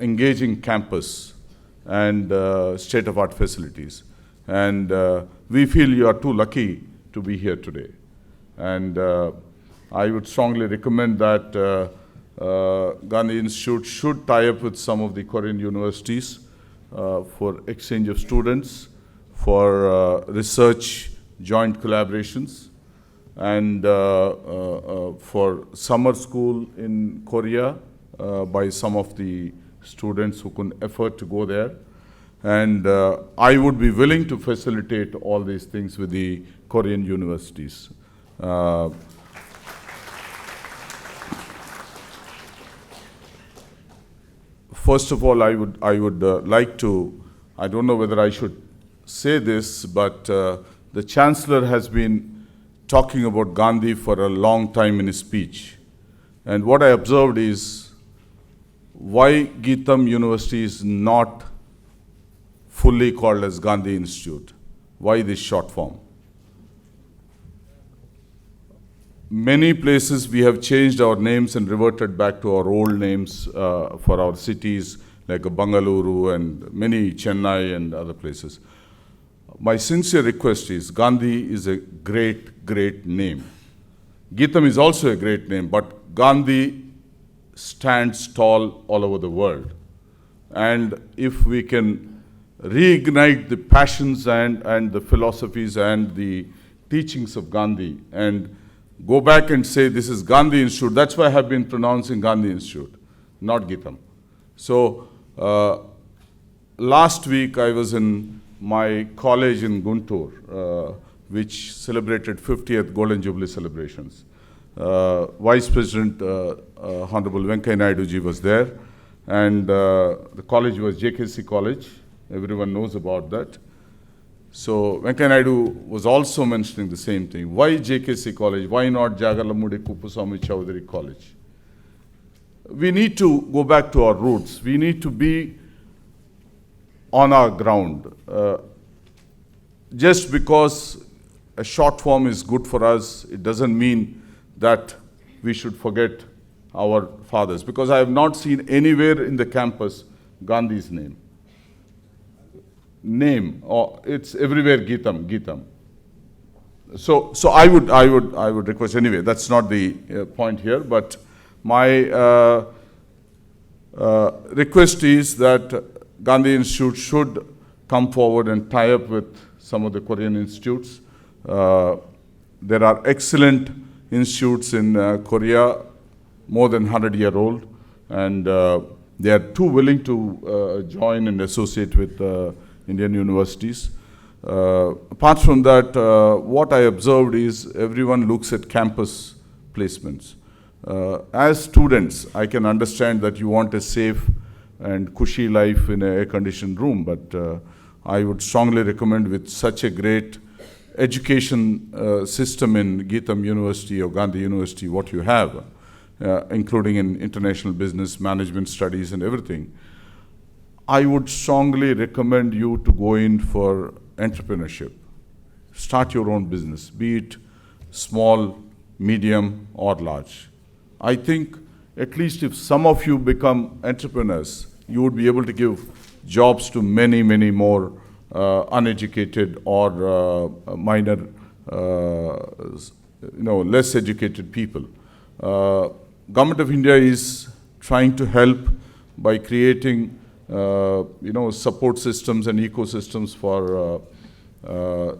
engaging campus and state-of-art facilities. And we feel you are too lucky to be here today. And I would strongly recommend that Gandhi Institute should tie up with some of the Korean universities for exchange of students, for research joint collaborations, and for summer school in Korea by some of the students who couldn't afford to go there. And I would be willing to facilitate all these things with the Korean universities. First of all, I would like to, I don't know whether I should say this, but the Chancellor has been talking about Gandhi for a long time in his speech. And what I observed is why Geetham University is not fully called as Gandhi Institute. Why this short form? Many places we have changed our names and reverted back to our old names for our cities, like Bangalore and many Chennai and other places. My sincere request is, Gandhi is a great, great name. Geetham is also a great name, but Gandhi stands tall all over the world. And if we can reignite the passions and the philosophies and the teachings of Gandhi and go back and say this is Gandhi Institute, that's why I have been pronouncing Gandhi Institute, not Geetham. So last week I was in my college in Guntur, which celebrated 50th Golden Jubilee celebrations. Vice President Honorable Venkaiah Naidu ji was there, and the college was JKC College. Everyone knows about that. So Venkaiah Naidu was also mentioning the same thing. Why JKC College? Why not Jagalamudi Kuppuswamy Chowdhury College? We need to go back to our roots. We need to be on our ground. Just because a short form is good for us, it doesn't mean that we should forget our fathers. Because I have not seen anywhere in the campus Gandhi's name. It's everywhere Geetham. So I would request, anyway, that's not the point here, but my request is that Gandhi Institute should come forward and tie up with some of the Korean institutes. There are excellent institutes in Korea, more than 100-year-old, and they are too willing to join and associate with Indian universities. Apart from that, what I observed is everyone looks at campus placements. As students, I can understand that you want a safe and cushy life in an air-conditioned room, but I would strongly recommend, with such a great education system in Geetham University or Gandhi University, what you have, including in international business, management studies and everything, I would strongly recommend you to go in for entrepreneurship. Start your own business, be it small, medium, or large. I think at least if some of you become entrepreneurs, you would be able to give jobs to many, many more uneducated or minor, less educated people. Government of India is trying to help by creating support systems and ecosystems for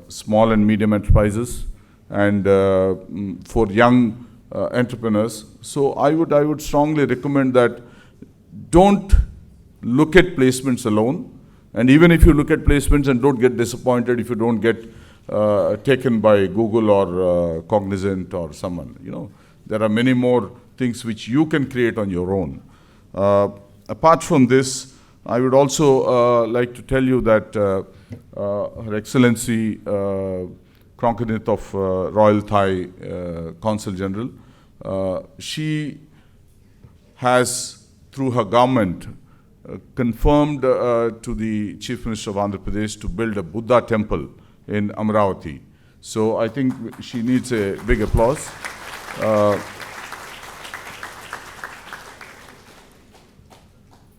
small and medium enterprises and for young entrepreneurs. So I would strongly recommend that don't look at placements alone. And even if you look at placements and don't get disappointed if you don't get taken by Google or Cognizant or someone. There are many more things which you can create on your own. Apart from this, I would also like to tell you that Her Excellency Kronkadith of Royal Thai Consul General, she has, through her government, confirmed to the Chief Minister of Andhra Pradesh to build a Buddha temple in Amravati. So I think she needs a big applause.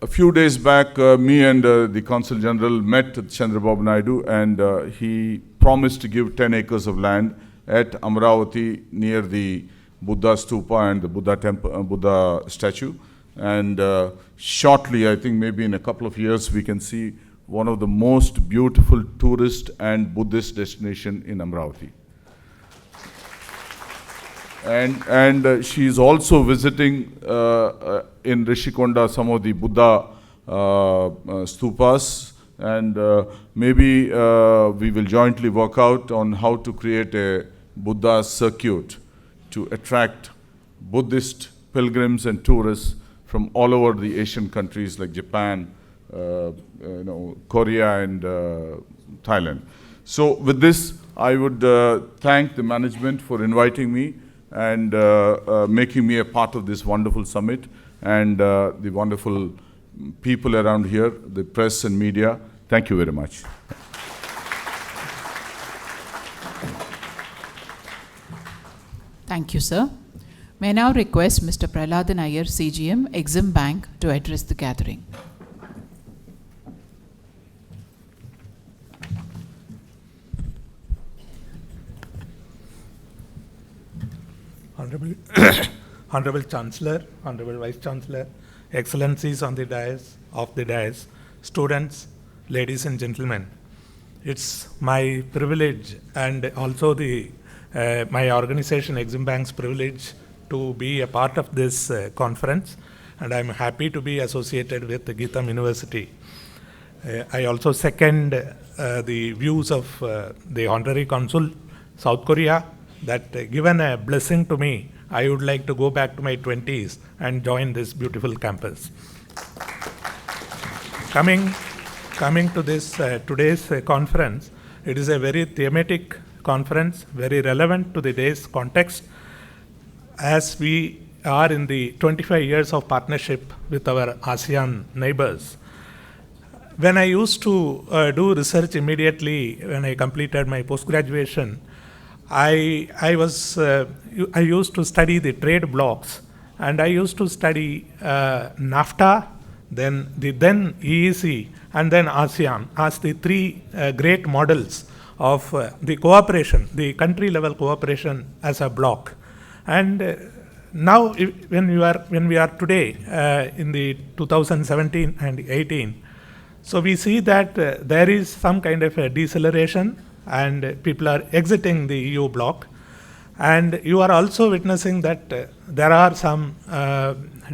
A few days back, me and the Consul General met Chandrababu Naidu, and he promised to give 10 acres of land at Amravati near the Buddha stupa and the Buddha temple, Buddha statue. And shortly, I think maybe in a couple of years, we can see one of the most beautiful tourist and Buddhist destination in Amravati. And she is also visiting in Rishikonda some of the Buddha stupas, and maybe we will jointly work out on how to create a Buddha circuit to attract Buddhist pilgrims and tourists from all over the Asian countries like Japan, Korea and Thailand. So with this, I would thank the management for inviting me and making me a part of this wonderful summit, and the wonderful people around here, the press and media. Thank you very much. Thank you, sir. May I now request Mr. Prahladan Iyer, CGM, Exim Bank, to address the gathering. Honorable Chancellor, Honorable Vice Chancellor, Excellencies on the dais, students, ladies and gentlemen. It's my privilege and also my organization Exim Bank's privilege to be a part of this conference, and I'm happy to be associated with the Geetham University. I also second the views of the Honorary Consul, South Korea, that given a blessing to me, I would like to go back to my 20s and join this beautiful campus. Coming to this today's conference, it is a very thematic conference, very relevant to the day's context, as we are in the 25 years of partnership with our ASEAN neighbors. When I used to do research immediately when I completed my post-graduation, I used to study the trade blocs, and I used to study NAFTA, then EEC, and then ASEAN as the three great models of the cooperation, the country-level cooperation as a bloc. And now, when we are today in the 2017 and 18, so we see that there is some kind of a deceleration, and people are exiting the EU bloc. And you are also witnessing that there are some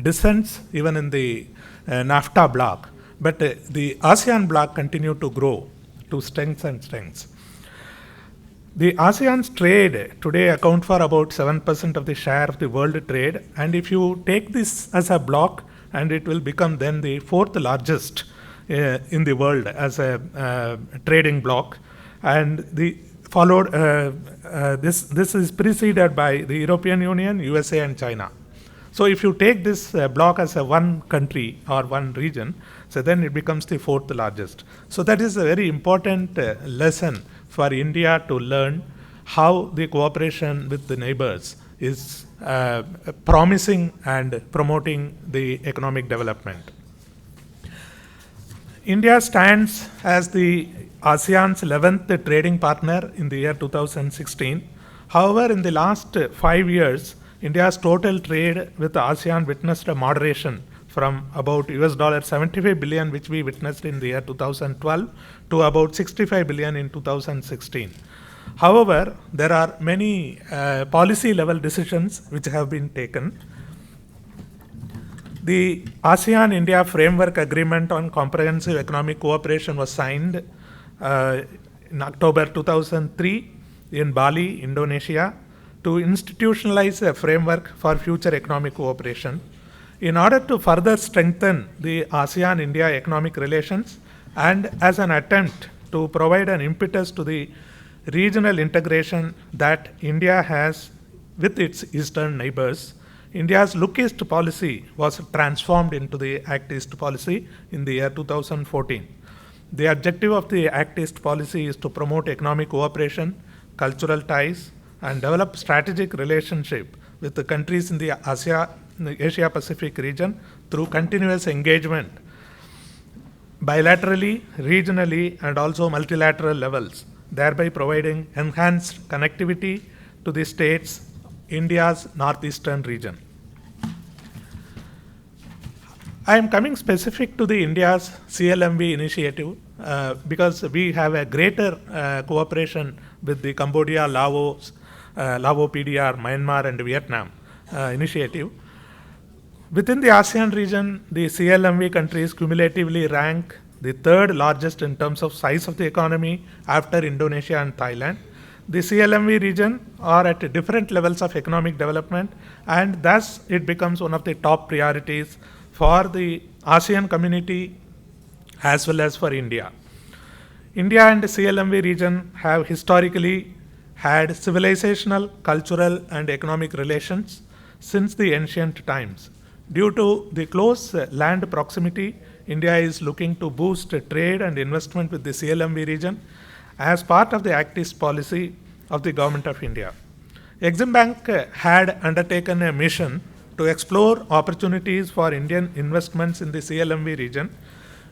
dissents even in the NAFTA bloc, but the ASEAN bloc continue to grow to strengths and strengths. The ASEAN's trade today account for about 7% of the share of the world trade, and if you take this as a bloc, and it will become then the fourth largest in the world as a trading bloc, and the followed this is preceded by the European Union, USA and China. So if you take this bloc as a one country or one region, so then it becomes the fourth largest. So that is a very important lesson for India to learn how the cooperation with the neighbors is promising and promoting the economic development. India stands as the ASEAN's 11th trading partner in the year 2016. However, in the last 5 years, India's total trade with ASEAN witnessed a moderation from about $75 billion, which we witnessed in the year 2012, to about $65 billion in 2016. However, there are many policy-level decisions which have been taken. The ASEAN-India Framework Agreement on Comprehensive Economic Cooperation was signed in October 2003 in Bali, Indonesia, to institutionalize a framework for future economic cooperation. In order to further strengthen the ASEAN-India economic relations and as an attempt to provide an impetus to the regional integration that India has with its eastern neighbors, India's Look East policy was transformed into the Act East policy in the year 2014. The objective of the Act East policy is to promote economic cooperation, cultural ties, and develop strategic relationship with the countries in the Asia-Pacific region through continuous engagement, bilaterally, regionally, and also multilateral levels, thereby providing enhanced connectivity to the states, India's northeastern region. I am coming specific to the India's CLMV initiative because we have a greater cooperation with the Cambodia, Laos, PDR, Myanmar, and Vietnam initiative. Within the ASEAN region, the CLMV countries cumulatively rank the third largest in terms of size of the economy after Indonesia and Thailand. The CLMV region are at different levels of economic development, and thus it becomes one of the top priorities for the ASEAN community as well as for India. India and the CLMV region have historically had civilizational, cultural, and economic relations since the ancient times. Due to the close land proximity, India is looking to boost trade and investment with the CLMV region as part of the Act East policy of the Government of India. Exim Bank had undertaken a mission to explore opportunities for Indian investments in the CLMV region.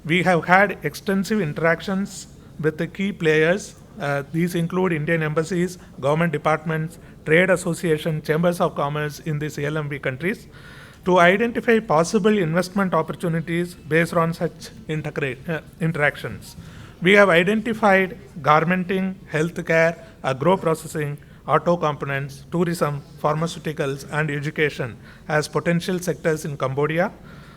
We have had extensive interactions with the key players. These include Indian embassies, government departments, trade associations, chambers of commerce in the CLMV countries to identify possible investment opportunities based on such interactions. We have identified garmenting, healthcare, agro-processing, auto components, tourism, pharmaceuticals, and education as potential sectors in Cambodia,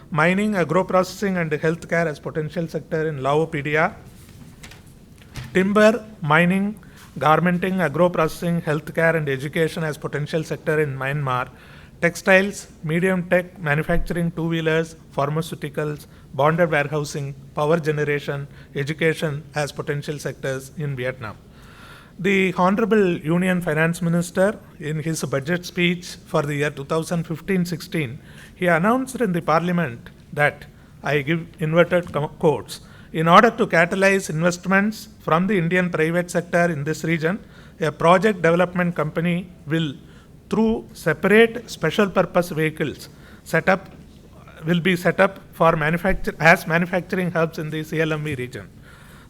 mining, agro-processing, and healthcare as potential sector in Laos, PDR, timber, mining, garmenting, agro-processing, healthcare, and education as potential sector in Myanmar, textiles, medium tech, manufacturing, two-wheelers, pharmaceuticals, bonded warehousing, power generation, education as potential sectors in Vietnam. The Honorable Union Finance Minister, in his budget speech for the year 2015-16, he announced in the Parliament that, I give inverted quotes, in order to catalyze investments from the Indian private sector in this region, a project development company will, through separate special purpose vehicles, will be set up for manufacturing hubs in the CLMV region.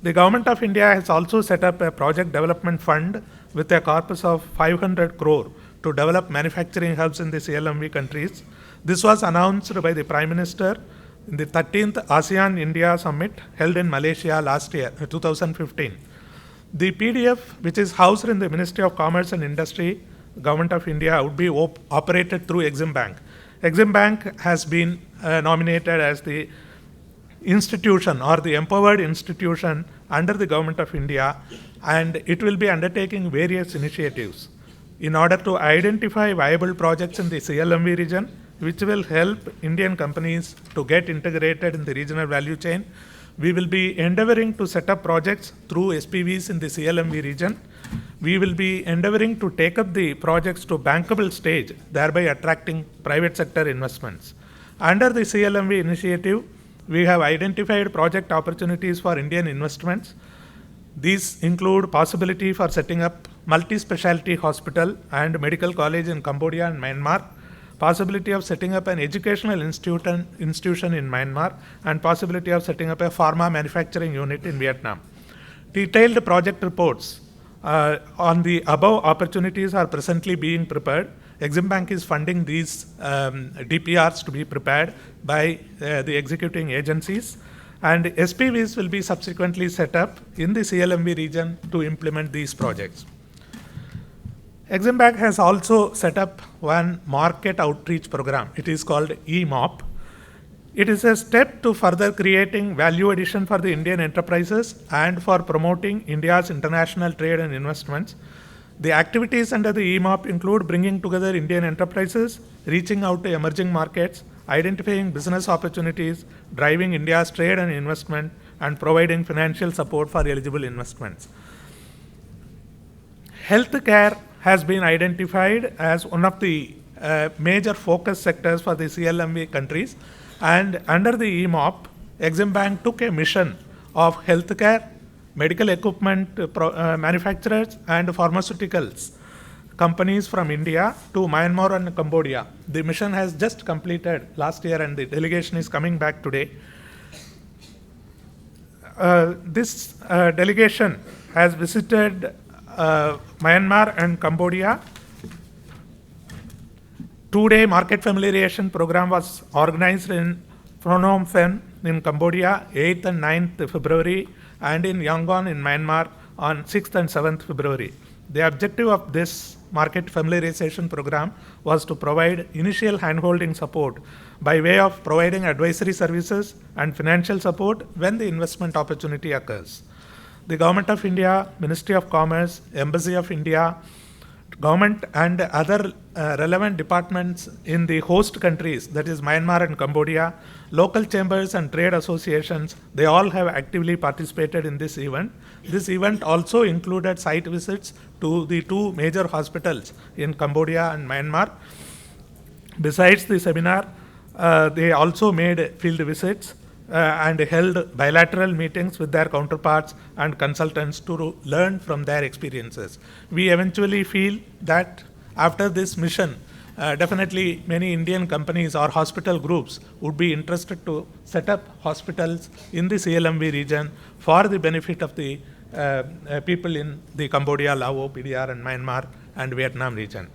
The Government of India has also set up a project development fund with a corpus of 500 crore to develop manufacturing hubs in the CLMV countries. This was announced by the Prime Minister in the 13th ASEAN-India Summit held in Malaysia last year, 2015. The PDF, which is housed in the Ministry of Commerce and Industry, Government of India, would be operated through Exim Bank. Exim Bank has been nominated as the institution or the empowered institution under the Government of India, and it will be undertaking various initiatives in order to identify viable projects in the CLMV region, which will help Indian companies to get integrated in the regional value chain. We will be endeavoring to set up projects through SPVs in the CLMV region. We will be endeavoring to take up the projects to bankable stage, thereby attracting private sector investments. Under the CLMV initiative, we have identified project opportunities for Indian investments. These include possibility for setting up multi-specialty hospital and medical college in Cambodia and Myanmar, possibility of setting up an educational institution in Myanmar, and possibility of setting up a pharma manufacturing unit in Vietnam. Detailed project reports on the above opportunities are presently being prepared. Exim Bank is funding these DPRs to be prepared by the executing agencies, and SPVs will be subsequently set up in the CLMV region to implement these projects. Exim Bank has also set up one market outreach program. It is called EMOP. It is a step to further creating value addition for the Indian enterprises and for promoting India's international trade and investments. The activities under the EMOP include bringing together Indian enterprises, reaching out to emerging markets, identifying business opportunities, driving India's trade and investment, and providing financial support for eligible investments. Healthcare has been identified as one of the major focus sectors for the CLMV countries, and under the EMOP, Exim Bank took a mission of healthcare, medical equipment manufacturers, and pharmaceuticals companies from India to Myanmar and Cambodia. The mission has just completed last year, and the delegation is coming back today. This delegation has visited Myanmar and Cambodia. 2-day market familiarization program was organized in Phnom Penh in Cambodia, 8th and 9th February, and in Yangon in Myanmar on 6th and 7th February. The objective of this market familiarization program was to provide initial handholding support by way of providing advisory services and financial support when the investment opportunity occurs. The Government of India, Ministry of Commerce, Embassy of India, government and other relevant departments in the host countries, that is Myanmar and Cambodia, local chambers and trade associations, they all have actively participated in this event. This event also included site visits to the 2 major hospitals in Cambodia and Myanmar. Besides the seminar, they also made field visits and held bilateral meetings with their counterparts and consultants to learn from their experiences. We eventually feel that after this mission, definitely many Indian companies or hospital groups would be interested to set up hospitals in the CLMV region for the benefit of the people in the Cambodia, Laos, PDR, and Myanmar and Vietnam region.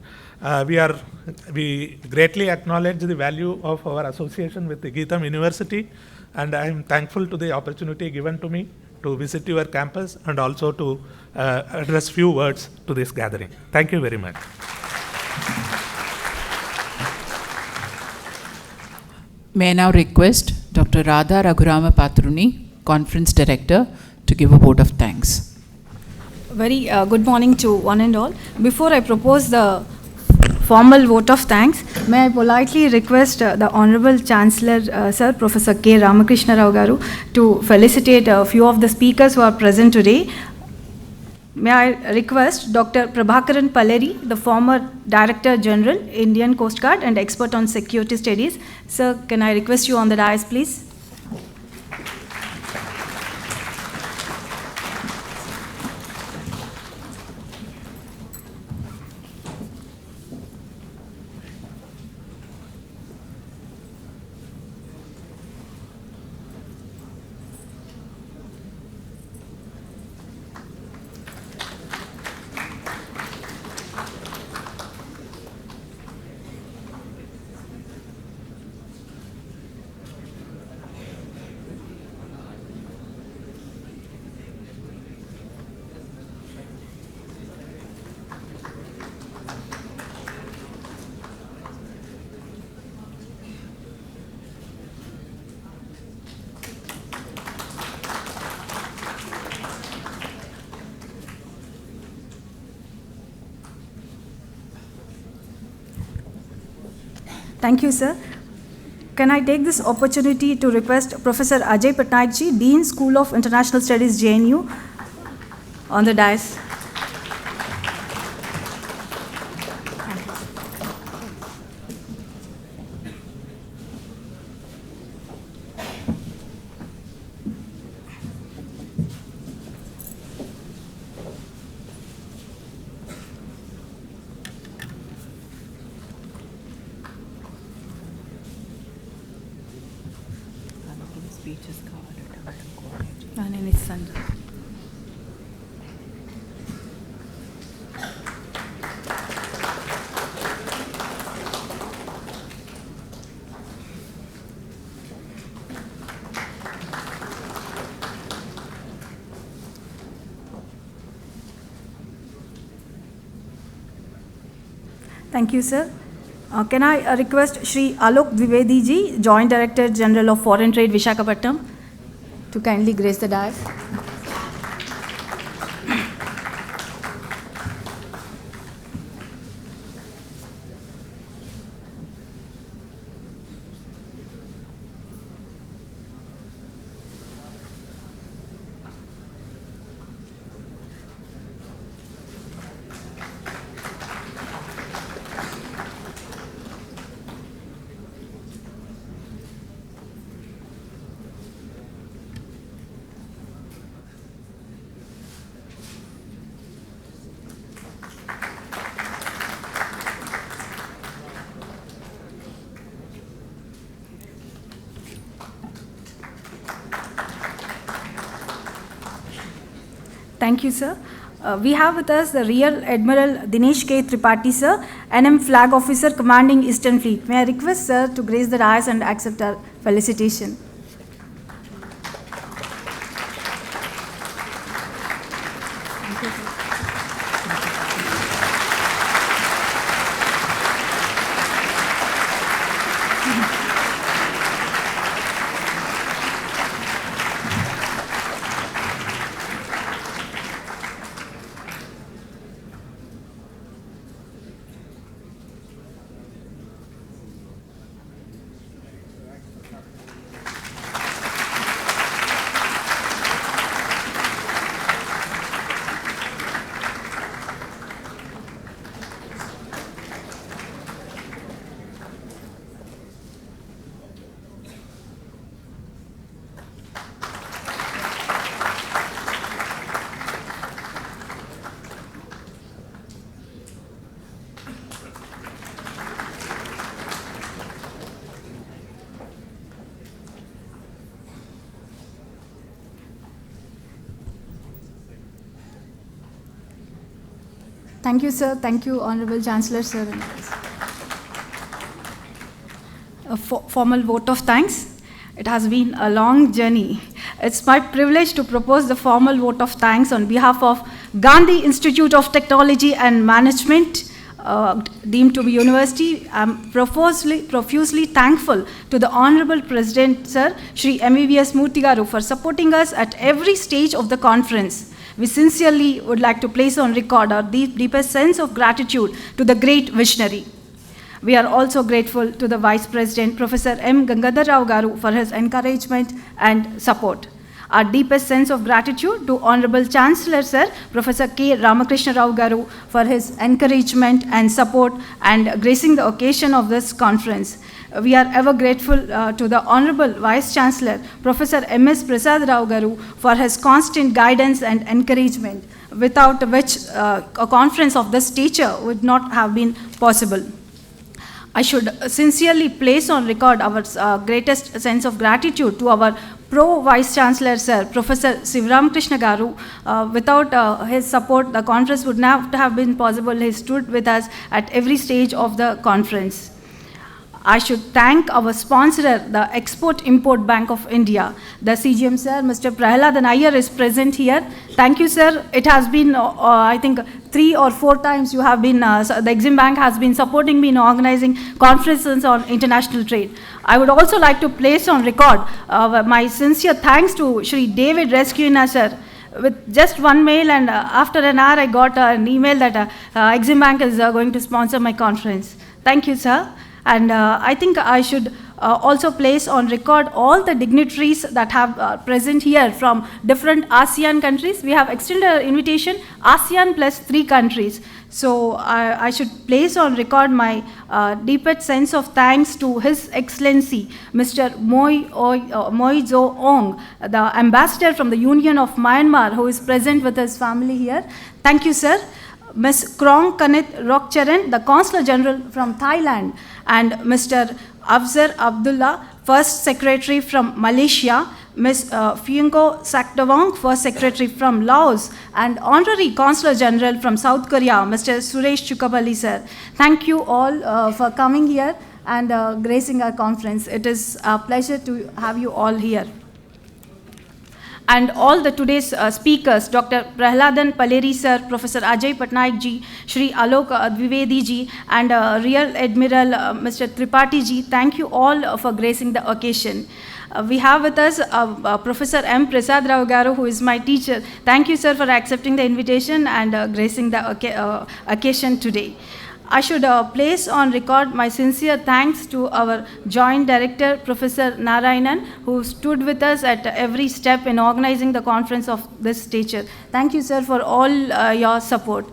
We greatly acknowledge the value of our association with the Geetham University, and I am thankful to the opportunity given to me to visit your campus and also to address few words to this gathering. Thank you very much. May I now request Dr. Radha Raghurama Patruni, Conference Director, to give a vote of thanks. Very good morning to one and all. Before I propose the formal vote of thanks, may I politely request the Honorable Chancellor, Sir Professor K. Ramakrishna Rao Garu, to felicitate a few of the speakers who are present today. May I request Dr. Prabhakaran Palleri, the former Director General, Indian Coast Guard and expert on security studies. Sir, can I request you on the dais, please? Thank you, sir. Can I take this opportunity to request Professor Ajay Patnaikji, Dean, School of International Studies, JNU, on the dais. My name is Sandra. Thank you, sir. Can I request Shri Alok Dwivedi ji, Joint Director General of Foreign Trade, Visakhapatnam, to kindly grace the dais. Thank you, sir. We have with us the Rear Admiral Dinesh K. Tripathi, sir, NM Flag Officer commanding Eastern Fleet. May I request, sir, to grace the dais and accept our felicitation. Thank you, sir. Thank you, sir. Thank you, Honorable Chancellor, sir. A formal vote of thanks. It has been a long journey. It's my privilege to propose the formal vote of thanks on behalf of Gandhi Institute of Technology and Management, deemed to be university. I'm profusely thankful to the Honorable President, sir, Shri MVVS Murthy Garu, for supporting us at every stage of the conference. We sincerely would like to place on record our deepest sense of gratitude to the great visionary. We are also grateful to the Vice President, Professor M. Gangadhar Rao Garu, for his encouragement and support. Our deepest sense of gratitude to Honorable Chancellor, sir, Professor K. Ramakrishna Rao Garu, for his encouragement and support and gracing the occasion of this conference. We are ever grateful to the Honorable Vice Chancellor, Professor M.S. Prasad Rao Garu, for his constant guidance and encouragement, without which a conference of this stature would not have been possible. I should sincerely place on record our greatest sense of gratitude to our Pro-Vice Chancellor, sir, Professor Sivaram Krishna Garu. Without his support, the conference would not have been possible. He stood with us at every stage of the conference. I should thank our sponsor, the Export-Import Bank of India. The CGM, sir, Mr. Prahalad Iyer is present here. Thank you, sir. It has been, I think, 3 or 4 times you have been, the Exim Bank has been supporting me in organizing conferences on international trade. I would also like to place on record my sincere thanks to Shri David Rescuina, sir. With just one mail, and after an hour I got an email that Exim Bank is going to sponsor my conference. Thank you, sir. And I think I should also place on record all the dignitaries that have present here from different ASEAN countries. We have extended an invitation, ASEAN plus 3 countries. So I should place on record my deepest sense of thanks to His Excellency, Mr. Moi Zo Ong, the ambassador from the Union of Myanmar, who is present with his family here. Thank you, sir. Ms. Krong Kanit Rokcharan, the Consul General from Thailand, and Mr. Afzar Abdullah, First Secretary from Malaysia, Ms. Phiongo Sakdawong, First Secretary from Laos, and Honorary Consul General from South Korea, Mr. Suresh Chukabali, sir. Thank you all for coming here and gracing our conference. It is a pleasure to have you all here. and all the today's speakers, Dr. Prahladan Paleri sir, Professor Ajay Patnaik ji, Shri Alok Dwivedi ji, and Rear Admiral Mr. Tripathi ji. Thank you all for gracing the occasion. We have with us Professor M. Prasad Rao Garu, who is my teacher. Thank you, sir, for accepting the invitation and gracing the occasion today. I should place on record my sincere thanks to our Joint Director, Professor Narayanan, who stood with us at every step in organizing the conference of this stature. Thank you, sir, for all your support.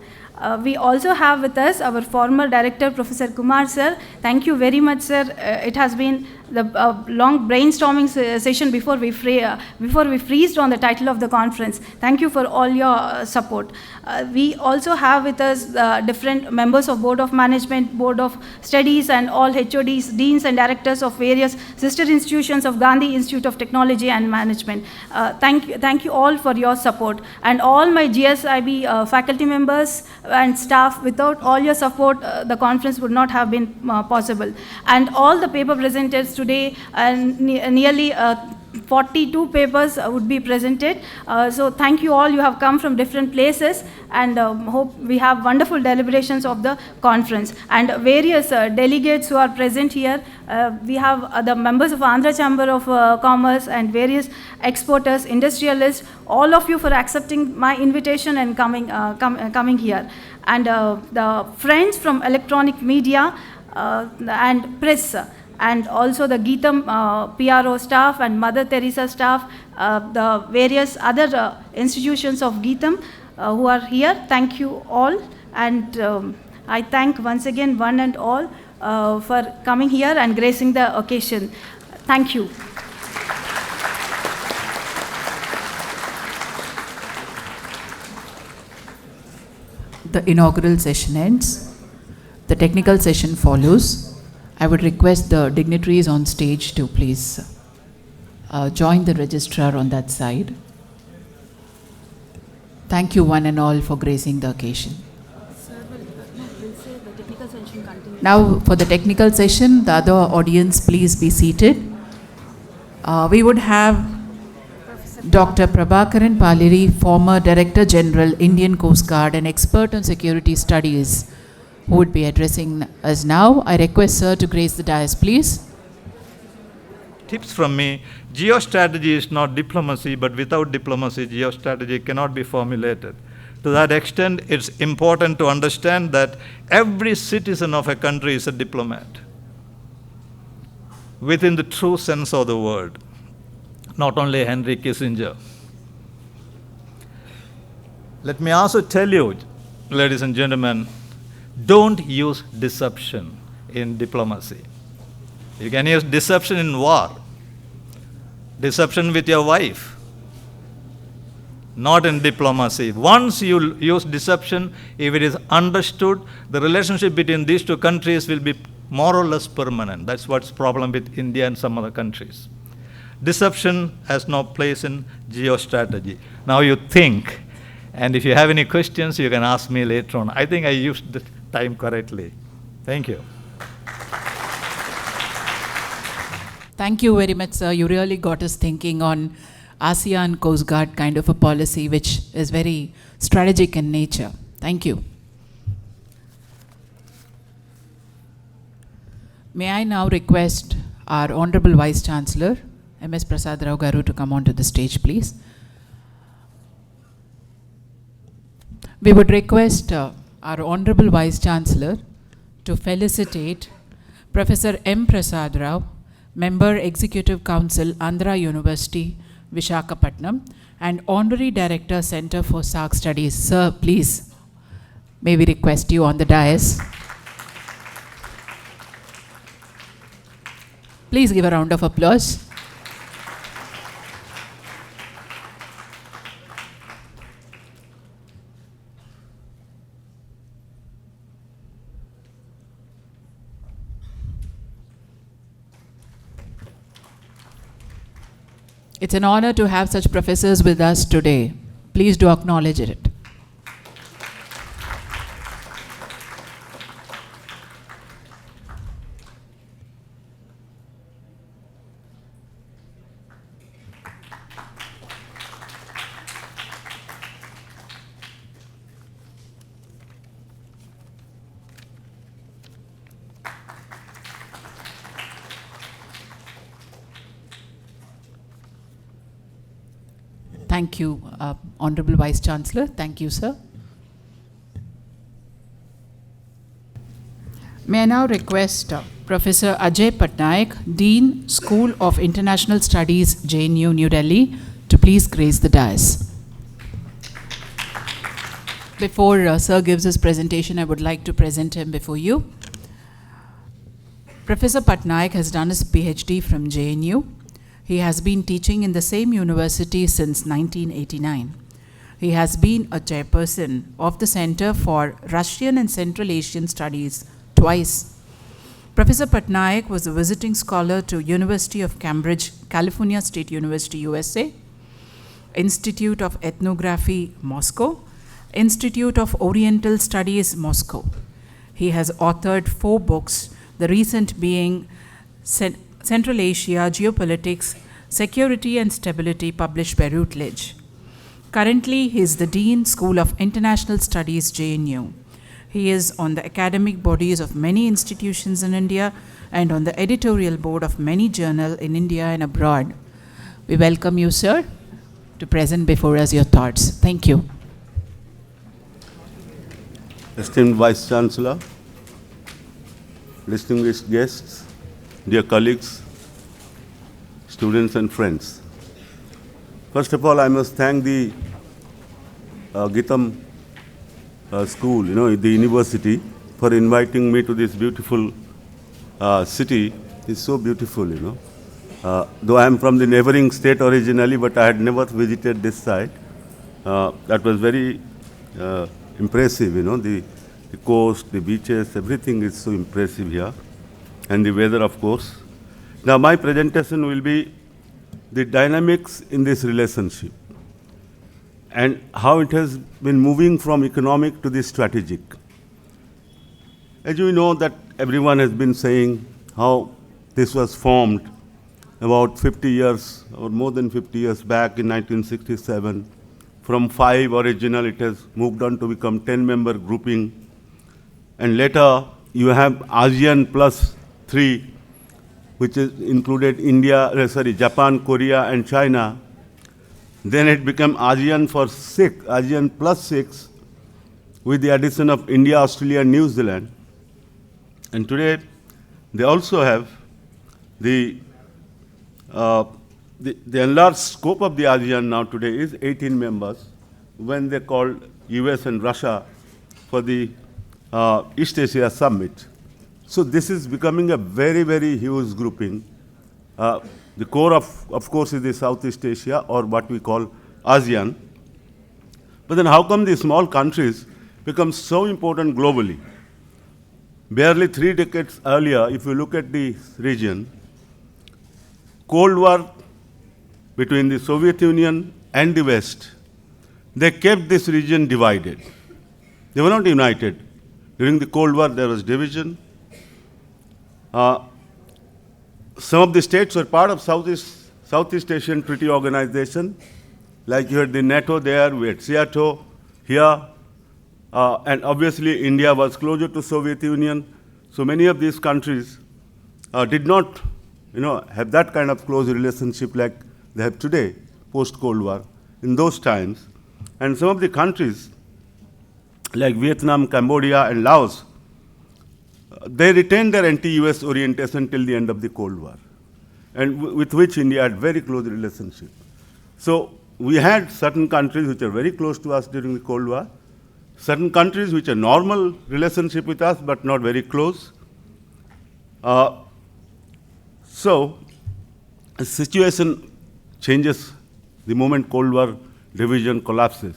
We also have with us our former Director, Professor Kumar, sir. Thank you very much, sir. It has been the long brainstorming session before we freezed on the title of the conference. Thank you for all your support. We also have with us different members of Board of Management, Board of Studies, and all HODs, Deans and Directors of various sister institutions of Gandhi Institute of Technology and Management. Thank you all for your support. And all my GSIB faculty members and staff, without all your support, the conference would not have been possible. And all the paper presenters today, nearly 42 papers would be presented. So thank you all. You have come from different places, and hope we have wonderful deliberations of the conference. And various delegates who are present here. We have the members of Andhra Chamber of Commerce and various exporters, industrialists, all of you for accepting my invitation and coming here. And the friends from electronic media and press, and also the Geetam PRO staff and Mother Teresa staff, the various other institutions of Geetam who are here. Thank you all, and I thank once again one and all for coming here and gracing the occasion. Thank you. The inaugural session ends. The technical session follows. I would request the dignitaries on stage to please join the registrar on that side. Thank you one and all for gracing the occasion. Now for the technical session, the other audience, please be seated. We would have Dr. Prabhakaran Paleri, former Director General, Indian Coast Guard and expert on security studies, who would be addressing us now. I request sir to grace the dais, please. Tips from me: geostrategy is not diplomacy, but without diplomacy, geostrategy cannot be formulated. To that extent, it's important to understand that every citizen of a country is a diplomat, within the true sense of the word, not only Henry Kissinger. Let me also tell you, ladies and gentlemen, don't use deception in diplomacy. You can use deception in war, deception with your wife, not in diplomacy. Once you use deception, if it is understood, the relationship between these two countries will be more or less permanent. That's what's the problem with India and some other countries. Deception has no place in geostrategy. Now you think, and if you have any questions, you can ask me later on. I think I used the time correctly. Thank you. Thank you very much, sir. You really got us thinking on ASEAN Coast Guard kind of a policy, which is very strategic in nature. Thank you. May I now request our Honorable Vice Chancellor, M.S. Prasad Rao Garu, to come onto the stage, please. We would request our Honorable Vice Chancellor to felicitate Professor M. Prasad Rao, Member Executive Council, Andhra University, Visakhapatnam, and Honorary Director, Center for SAARC Studies. Sir, please, may we request you on the dais. Please give a round of applause. It's an honor to have such professors with us today. Please do acknowledge it. Thank you, Honorable Vice Chancellor. Thank you, sir. May I now request Professor Ajay Patnaik, Dean, School of International Studies, JNU, New Delhi, to please grace the dais. Before Sir gives his presentation, I would like to present him before you. Professor Patnaik has done his PhD from JNU. He has been teaching in the same university since 1989. He has been a chairperson of the Center for Russian and Central Asian Studies twice. Professor Patnaik was a visiting scholar to University of Cambridge, California State University, USA, Institute of Ethnography, Moscow, Institute of Oriental Studies, Moscow. He has authored 4 books, the recent being Central Asia, Geopolitics, Security and Stability, published by Routledge. Currently, he is the Dean, School of International Studies, JNU. He is on the academic bodies of many institutions in India and on the editorial board of many journals in India and abroad. We welcome you, sir, to present before us your thoughts. Thank you. Esteemed Vice Chancellor, distinguished guests, dear colleagues, students and friends. First of all, I must thank the Gitam school, the university, for inviting me to this beautiful city. It's so beautiful, Though I am from the neighboring state originally, but I had never visited this site. That was very impressive, the coast, the beaches, everything is so impressive here. And the weather, of course. Now, my presentation will be the dynamics in this relationship and how it has been moving from economic to the strategic. As you know that everyone has been saying how this was formed about 50 years or more than 50 years back in 1967. From 5 original, it has moved on to become 10-member grouping. And later, you have ASEAN plus 3, which is included Japan, Korea, and China. Then it became ASEAN plus 6, with the addition of India, Australia, and New Zealand. And today, they also have the enlarged scope of the ASEAN now today is 18 members, when they called US and Russia for the East Asia Summit. So this is becoming a very, very huge grouping. The core of course, is the Southeast Asia, or what we call ASEAN. But then how come these small countries become so important globally? Barely 3 decades earlier, if you look at the region, Cold War between the Soviet Union and the West, they kept this region divided. They were not united. During the Cold War, there was division. Some of the states were part of Southeast Asian Treaty Organization, like you had the NATO there, we had SEATO here, and obviously India was closer to Soviet Union. So many of these countries did not, have that kind of close relationship like they have today, post-Cold War, in those times. And some of the countries, like Vietnam, Cambodia, and Laos, they retained their anti-US orientation till the end of the Cold War, and with which India had very close relationship. So we had certain countries which are very close to us during the Cold War, certain countries which are normal relationship with us but not very close. So the situation changes the moment Cold War division collapses.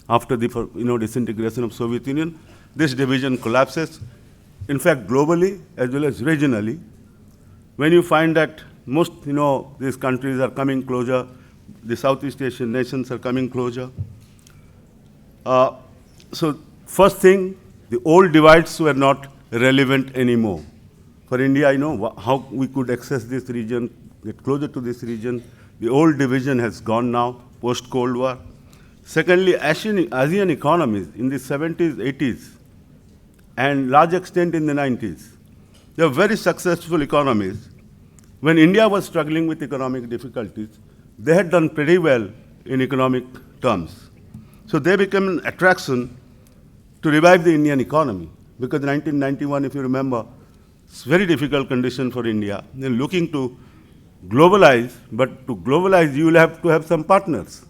After the disintegration of Soviet Union, this division collapses. In fact, globally as well as regionally, when you find that most these countries are coming closer, the Southeast Asian nations are coming closer. So first thing, the old divides were not relevant anymore. For India, how we could access this region, get closer to this region. The old division has gone now, post-Cold War. Secondly, ASEAN economies in the 70s, 80s, and large extent in the 90s, they were very successful economies. When India was struggling with economic difficulties, they had done pretty well in economic terms. So they became an attraction to revive the Indian economy, because in 1991, if you remember, it's very difficult condition for India. They're looking to globalize, but to globalize, you will have to have some partners.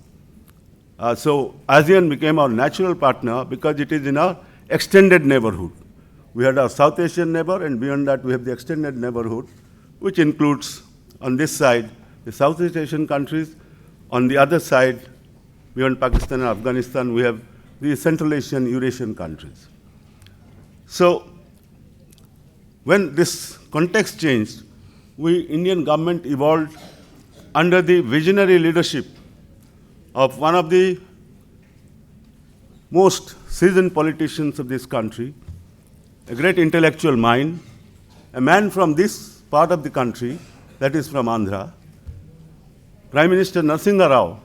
So ASEAN became our natural partner because it is in our extended neighborhood. We had our South Asian neighbor, and beyond that we have the extended neighborhood, which includes, on this side, the Southeast Asian countries. On the other side, beyond Pakistan and Afghanistan, we have the Central Asian, Eurasian countries. So when this context changed, Indian government evolved under the visionary leadership of one of the most seasoned politicians of this country, a great intellectual mind, a man from this part of the country, that is from Andhra, Prime Minister Narasimha Rao.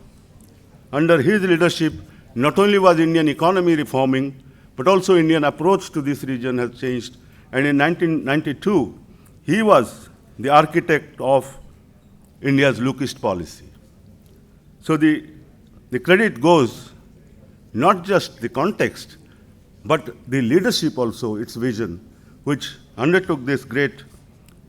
Under his leadership, not only was Indian economy reforming, but also Indian approach to this region has changed. And in 1992, he was the architect of India's Look East policy. So the credit goes not just the context, but the leadership also, its vision, which undertook this great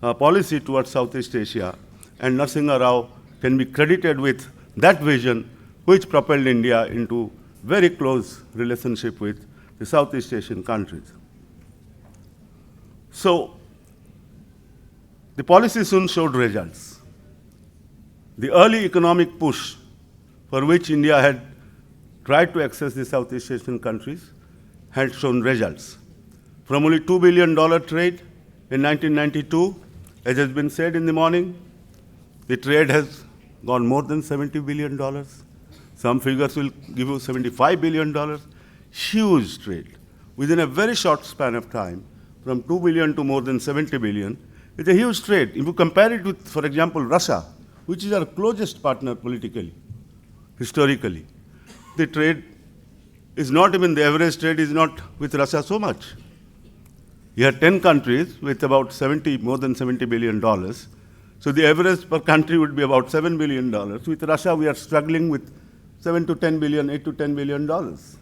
policy towards Southeast Asia. And Narasimha Rao can be credited with that vision, which propelled India into very close relationship with the Southeast Asian countries. So the policy soon showed results. The early economic push for which India had tried to access the Southeast Asian countries had shown results. From only $2 billion trade in 1992, as has been said in the morning, the trade has gone more than $70 billion. Some figures will give you $75 billion. Huge trade. Within a very short span of time, from 2 billion to more than 70 billion, it's a huge trade. If you compare it with, for example, Russia, which is our closest partner politically, historically, the trade is not even, the average trade is not with Russia so much. You have 10 countries with about more than $70 billion. So the average per country would be about $7 billion. With Russia, we are struggling with 7 to 10 billion, 8 to 10 billion dollars.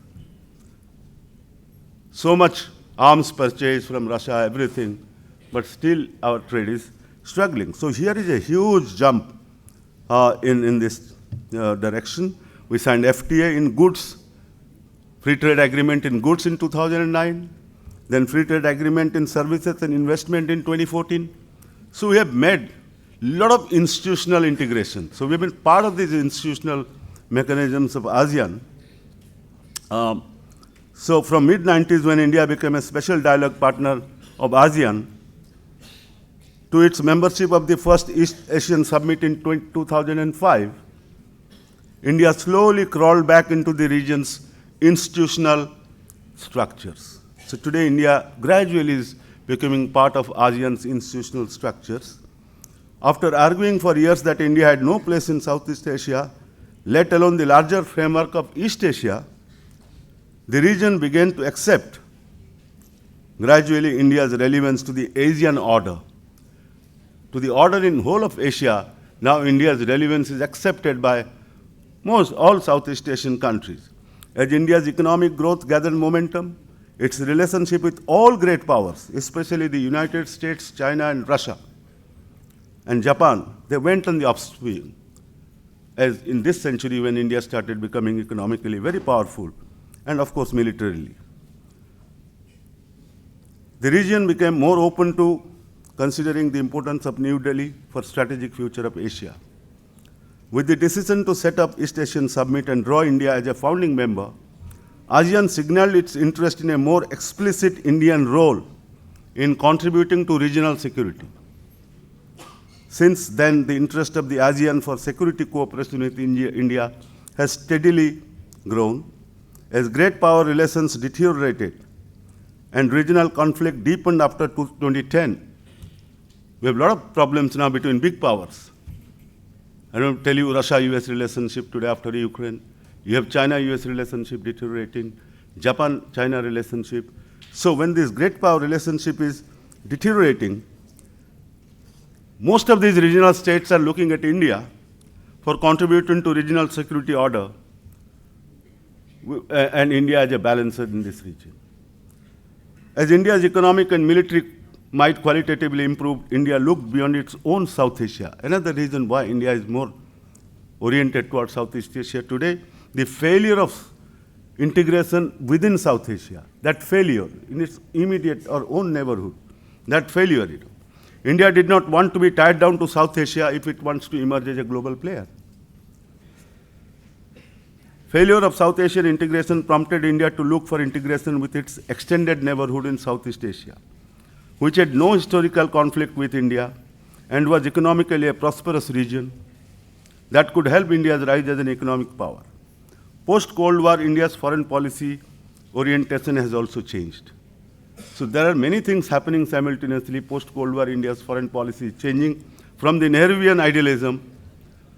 So much arms purchase from Russia, everything, but still our trade is struggling. So here is a huge jump in this direction. We signed FTA in goods, free trade agreement in goods in 2009, then free trade agreement in services and investment in 2014. So we have made a lot of institutional integration. So we have been part of these institutional mechanisms of ASEAN. So from mid-90s, when India became a special dialogue partner of ASEAN, to its membership of the first East Asian Summit in 2005, India slowly crawled back into the region's institutional structures. So today, India gradually is becoming part of ASEAN's institutional structures. After arguing for years that India had no place in Southeast Asia, let alone the larger framework of East Asia, the region began to accept gradually India's relevance to the Asian order. To the order in whole of Asia, now India's relevance is accepted by all Southeast Asian countries. As India's economic growth gathered momentum, its relationship with all great powers, especially the United States, China, and Russia, and Japan, they went on the upswing. As in this century, when India started becoming economically very powerful, and of course militarily. The region became more open to considering the importance of New Delhi for strategic future of Asia. With the decision to set up East Asian Summit and draw India as a founding member, ASEAN signaled its interest in a more explicit Indian role in contributing to regional security. Since then, the interest of the ASEAN for security cooperation with India has steadily grown. As great power relations deteriorated and regional conflict deepened after 2010, we have a lot of problems now between big powers. I don't tell you Russia-US relationship today after Ukraine. You have China-US relationship deteriorating, Japan-China relationship. So when this great power relationship is deteriorating, most of these regional states are looking at India for contributing to regional security order and India as a balancer in this region. As India's economic and military might qualitatively improve, India looked beyond its own South Asia. Another reason why India is more oriented towards Southeast Asia today, the failure of integration within South Asia, that failure in its immediate or own neighborhood, that failure. India did not want to be tied down to South Asia if it wants to emerge as a global player. Failure of South Asian integration prompted India to look for integration with its extended neighborhood in Southeast Asia, which had no historical conflict with India and was economically a prosperous region that could help India's rise as an economic power. Post-Cold War, India's foreign policy orientation has also changed. So there are many things happening simultaneously. Post-Cold War, India's foreign policy is changing from the Nehruvian idealism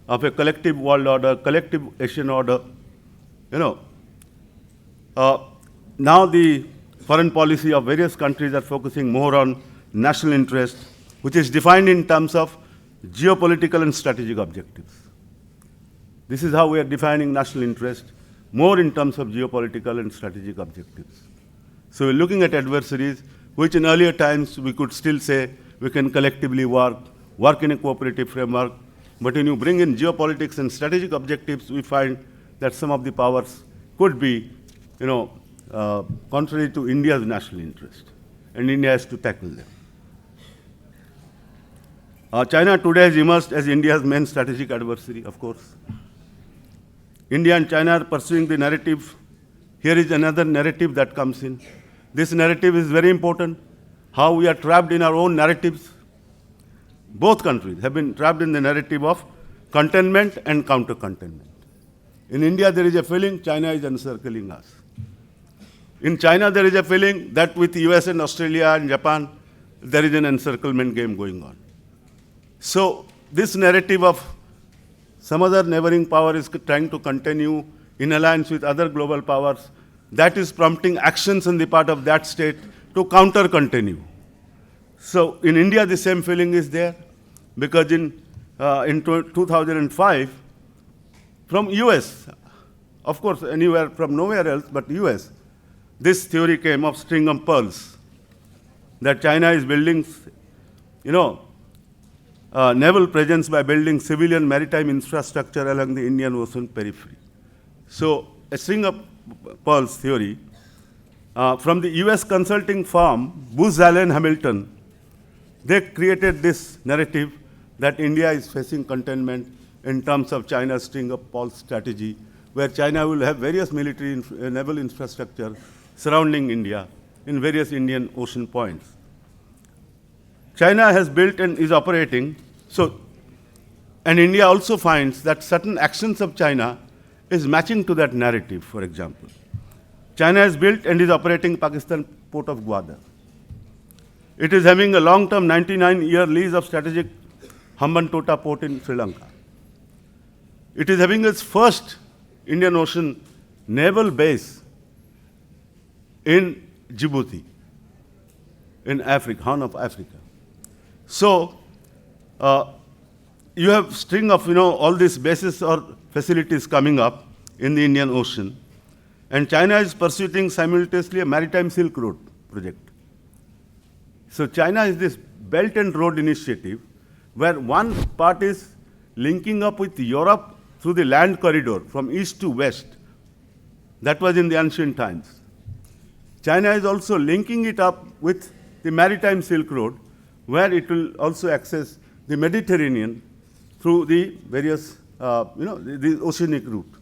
of a collective world order, collective Asian order. Now the foreign policy of various countries are focusing more on national interest, which is defined in terms of geopolitical and strategic objectives. This is how we are defining national interest, more in terms of geopolitical and strategic objectives. So we're looking at adversaries, which in earlier times we could still say we can collectively work in a cooperative framework, but when you bring in geopolitics and strategic objectives, we find that some of the powers could be, contrary to India's national interest, and India has to tackle them. China today has emerged as India's main strategic adversary, of course. India and China are pursuing the narrative. Here is another narrative that comes in. This narrative is very important, how we are trapped in our own narratives. Both countries have been trapped in the narrative of containment and counter-containment. In India, there is a feeling China is encircling us. In China, there is a feeling that with US and Australia and Japan, there is an encirclement game going on. So this narrative of some other neighboring power is trying to continue in alliance with other global powers, that is prompting actions on the part of that state to counter-continue. So in India, the same feeling is there, because in 2005, from US, of course, anywhere from nowhere else but US, this theory came of string of pearls, that China is building, naval presence by building civilian maritime infrastructure along the Indian Ocean periphery. So a string of pearls theory from the US consulting firm Booz Allen Hamilton, they created this narrative that India is facing containment in terms of China's string of pearls strategy, where China will have various military naval infrastructure surrounding India in various Indian Ocean points. China has built and is operating, and India also finds that certain actions of China is matching to that narrative, for example. China has built and is operating Pakistan port of Gwadar. It is having a long-term 99-year lease of strategic Hambantota port in Sri Lanka. It is having its first Indian Ocean naval base in Djibouti, in Africa, Horn of Africa. So you have string of all these bases or facilities coming up in the Indian Ocean, and China is pursuing simultaneously a maritime Silk Road project. So China is this Belt and Road Initiative, where one part is linking up with Europe through the land corridor from east to west. That was in the ancient times. China is also linking it up with the maritime Silk Road, where it will also access the Mediterranean through the various, the oceanic route.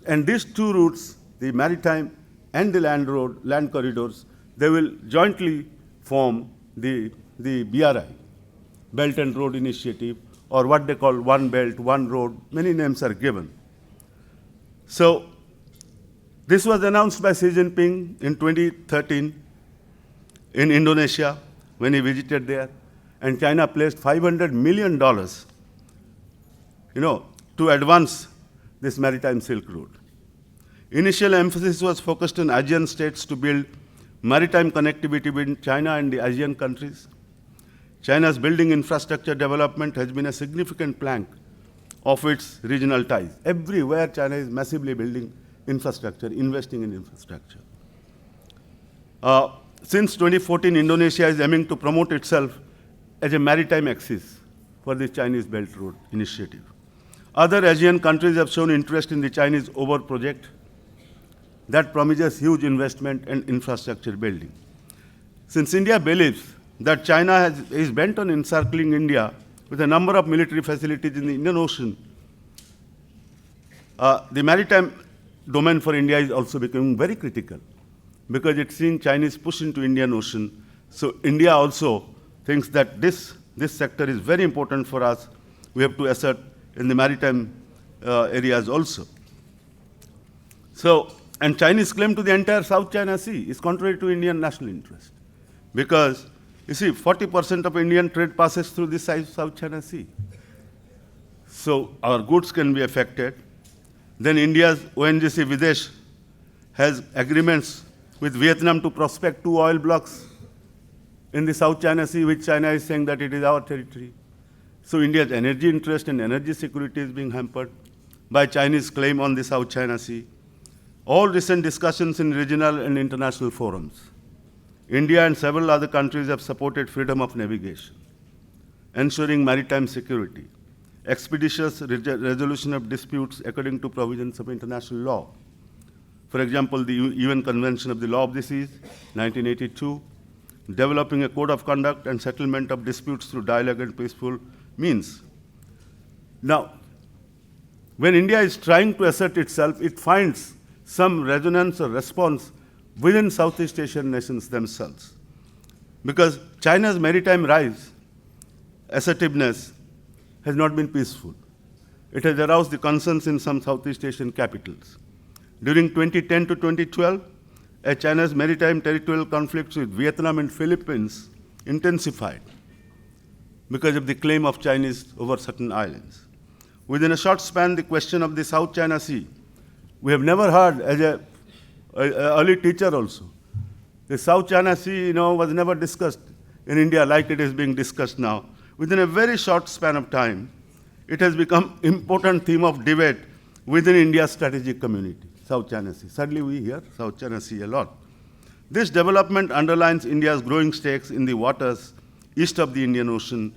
And these two routes, the maritime and the land corridors, they will jointly form the BRI, Belt and Road Initiative, or what they call One Belt, One Road. Many names are given. So this was announced by Xi Jinping in 2013 in Indonesia when he visited there, and China placed $500 million, to advance this maritime Silk Road. Initial emphasis was focused on ASEAN states to build maritime connectivity between China and the ASEAN countries. China's building infrastructure development has been a significant plank of its regional ties. Everywhere China is massively building infrastructure, investing in infrastructure. Since 2014, Indonesia is aiming to promote itself as a maritime axis for the Chinese Belt Road Initiative. Other Asian countries have shown interest in the Chinese OBOR project that promises huge investment and infrastructure building. Since India believes that China is bent on encircling India with a number of military facilities in the Indian Ocean, the maritime domain for India is also becoming very critical because it's seeing Chinese push into Indian Ocean. So India also thinks that this sector is very important for us. We have to assert in the maritime areas also. So, and Chinese claim to the entire South China Sea is contrary to Indian national interest because, you see, 40% of Indian trade passes through this South China Sea. So our goods can be affected. Then India's ONGC Videsh has agreements with Vietnam to prospect 2 oil blocks in the South China Sea, which China is saying that it is our territory. So India's energy interest and energy security is being hampered by Chinese claim on the South China Sea. All recent discussions in regional and international forums, India and several other countries have supported freedom of navigation, ensuring maritime security, expeditious resolution of disputes according to provisions of international law. For example, the UN Convention of the Law of the Seas, 1982, developing a code of conduct and settlement of disputes through dialogue and peaceful means. Now, when India is trying to assert itself, it finds some resonance or response within Southeast Asian nations themselves. Because China's maritime rise, assertiveness, has not been peaceful. It has aroused the concerns in some Southeast Asian capitals. During 2010 to 2012, China's maritime territorial conflicts with Vietnam and Philippines intensified because of the claim of Chinese over certain islands. Within a short span, the question of the South China Sea, we have never heard, as an early teacher also, the South China Sea, was never discussed in India like it is being discussed now. Within a very short span of time, it has become important theme of debate within India's strategic community, South China Sea. Sadly, we hear South China Sea a lot. This development underlines India's growing stakes in the waters east of the Indian Ocean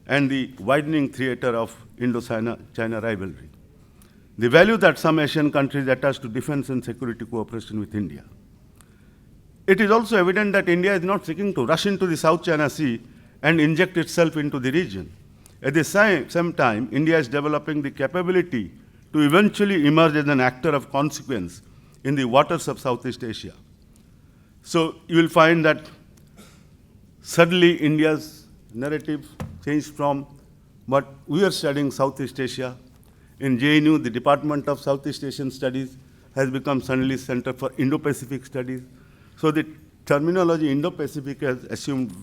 and the widening theater of Indo-China rivalry. The value that some Asian countries attach to defense and security cooperation with India. It is also evident that India is not seeking to rush into the South China Sea and inject itself into the region. At the same time, India is developing the capability to eventually emerge as an actor of consequence in the waters of Southeast Asia. So you will find that suddenly India's narrative changed from what we are studying Southeast Asia. In JNU, the Department of Southeast Asian Studies has become suddenly Center for Indo-Pacific Studies. So the terminology Indo-Pacific has assumed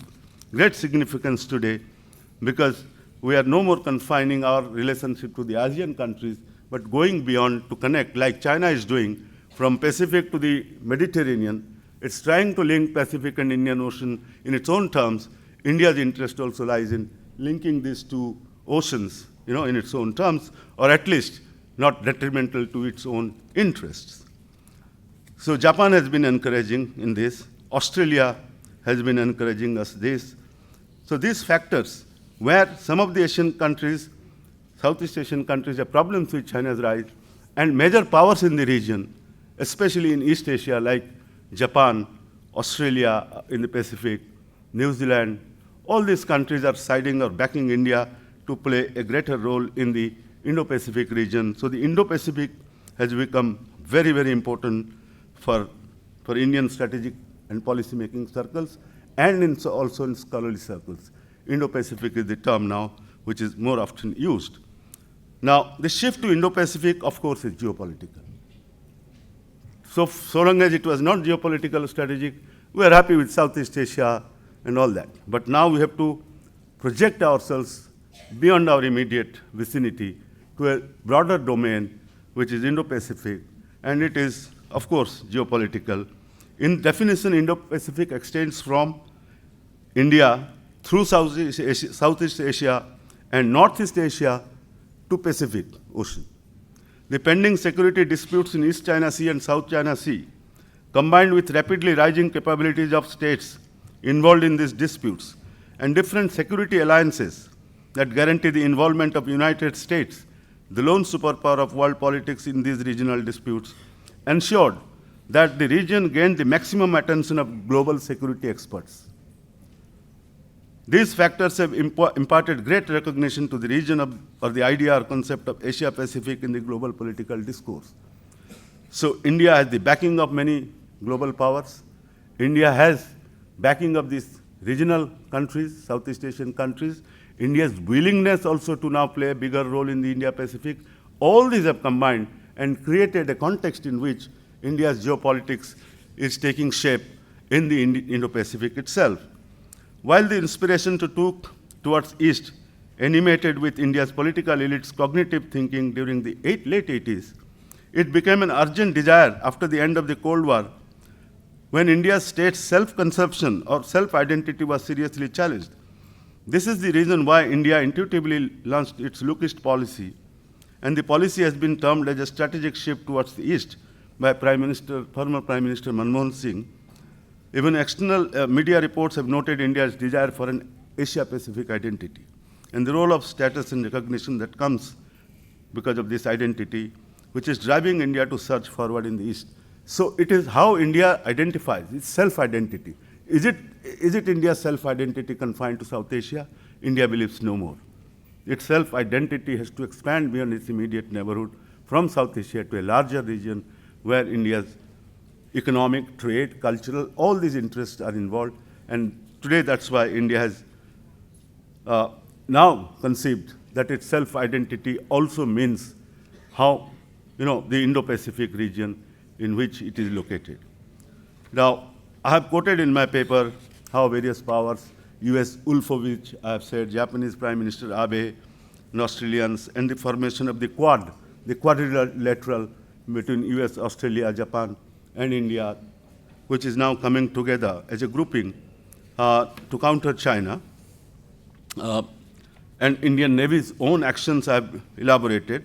great significance today because we are no more confining our relationship to the ASEAN countries, but going beyond to connect, like China is doing, from Pacific to the Mediterranean. It's trying to link Pacific and Indian Ocean in its own terms. India's interest also lies in linking these two oceans, in its own terms, or at least not detrimental to its own interests. So Japan has been encouraging in this. Australia has been encouraging us this. So these factors, where some of the Asian countries, Southeast Asian countries have problems with China's rise, and major powers in the region, especially in East Asia, like Japan, Australia in the Pacific, New Zealand, all these countries are siding or backing India to play a greater role in the Indo-Pacific region. So the Indo-Pacific has become very, very important for Indian strategic and policy-making circles, and also in scholarly circles. Indo-Pacific is the term now which is more often used. Now, the shift to Indo-Pacific, of course, is geopolitical. So long as it was not geopolitical strategic, we are happy with Southeast Asia and all that. But now we have to project ourselves beyond our immediate vicinity to a broader domain, which is Indo-Pacific, and it is, of course, geopolitical. In definition, Indo-Pacific extends from India through Southeast Asia and Northeast Asia to Pacific Ocean. The pending security disputes in East China Sea and South China Sea, combined with rapidly rising capabilities of states involved in these disputes and different security alliances that guarantee the involvement of United States, the lone superpower of world politics in these regional disputes, ensured that the region gained the maximum attention of global security experts. These factors have imparted great recognition to the region or the idea or concept of Asia-Pacific in the global political discourse. So India has the backing of many global powers. India has backing of these regional countries, Southeast Asian countries. India's willingness also to now play a bigger role in the India-Pacific. All these have combined and created a context in which India's geopolitics is taking shape in the Indo-Pacific itself. While the inspiration towards East animated with India's political elite's cognitive thinking during the late 80s, it became an urgent desire after the end of the Cold War, when India's state's self-conception or self-identity was seriously challenged. This is the reason why India intuitively launched its Look East policy, and the policy has been termed as a strategic shift towards the East by former Prime Minister Manmohan Singh. Even external media reports have noted India's desire for an Asia-Pacific identity and the role of status and recognition that comes because of this identity, which is driving India to surge forward in the East. So it is how India identifies, its self-identity. Is it India's self-identity confined to South Asia? India believes no more. Its self-identity has to expand beyond its immediate neighborhood from South Asia to a larger region where India's economic, trade, cultural, all these interests are involved. And today that's why India has now conceived that its self-identity also means how, the Indo-Pacific region in which it is located. Now, I have quoted in my paper how various powers, US Ulfovich, I have said, Japanese Prime Minister Abe, and Australians, and the formation of the Quad, the quadrilateral between US, Australia, Japan, and India, which is now coming together as a grouping to counter China. And Indian Navy's own actions I have elaborated,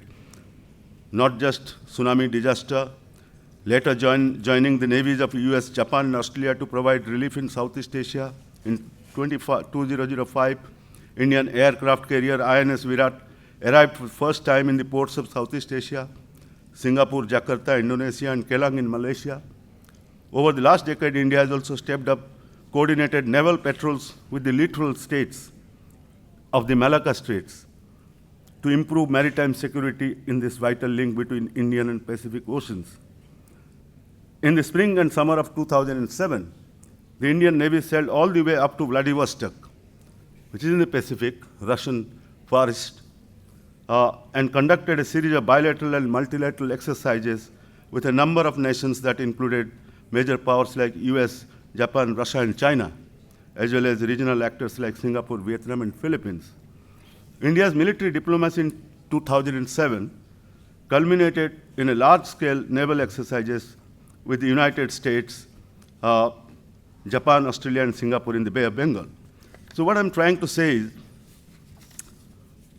not just tsunami disaster, later joining the navies of US, Japan, and Australia to provide relief in Southeast Asia. In 2005, Indian aircraft carrier INS Virat arrived for the first time in the ports of Southeast Asia, Singapore, Jakarta, Indonesia, and Kelang in Malaysia. Over the last decade, India has also stepped up coordinated naval patrols with the littoral states of the Malacca Straits to improve maritime security in this vital link between Indian and Pacific Oceans. In the spring and summer of 2007, the Indian Navy sailed all the way up to Vladivostok, which is in the Pacific, Russian forest, and conducted a series of bilateral and multilateral exercises with a number of nations that included major powers like US, Japan, Russia, and China, as well as regional actors like Singapore, Vietnam, and Philippines. India's military diplomacy in 2007 culminated in a large-scale naval exercises with the United States, Japan, Australia, and Singapore in the Bay of Bengal. So what I'm trying to say is,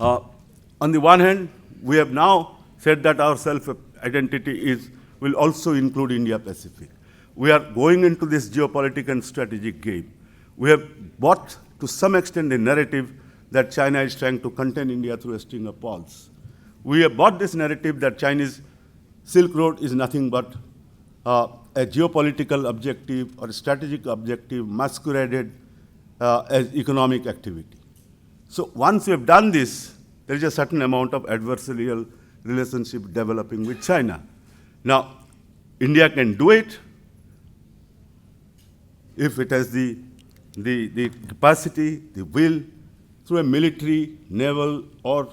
on the one hand, we have now said that our self-identity will also include India-Pacific. We are going into this geopolitical and strategic game. We have bought, to some extent, a narrative that China is trying to contain India through a string of pearls. We have bought this narrative that Chinese Silk Road is nothing but a geopolitical objective or a strategic objective masqueraded as economic activity. So once we have done this, there is a certain amount of adversarial relationship developing with China. Now, India can do it if it has the capacity, the will, through a military, naval, or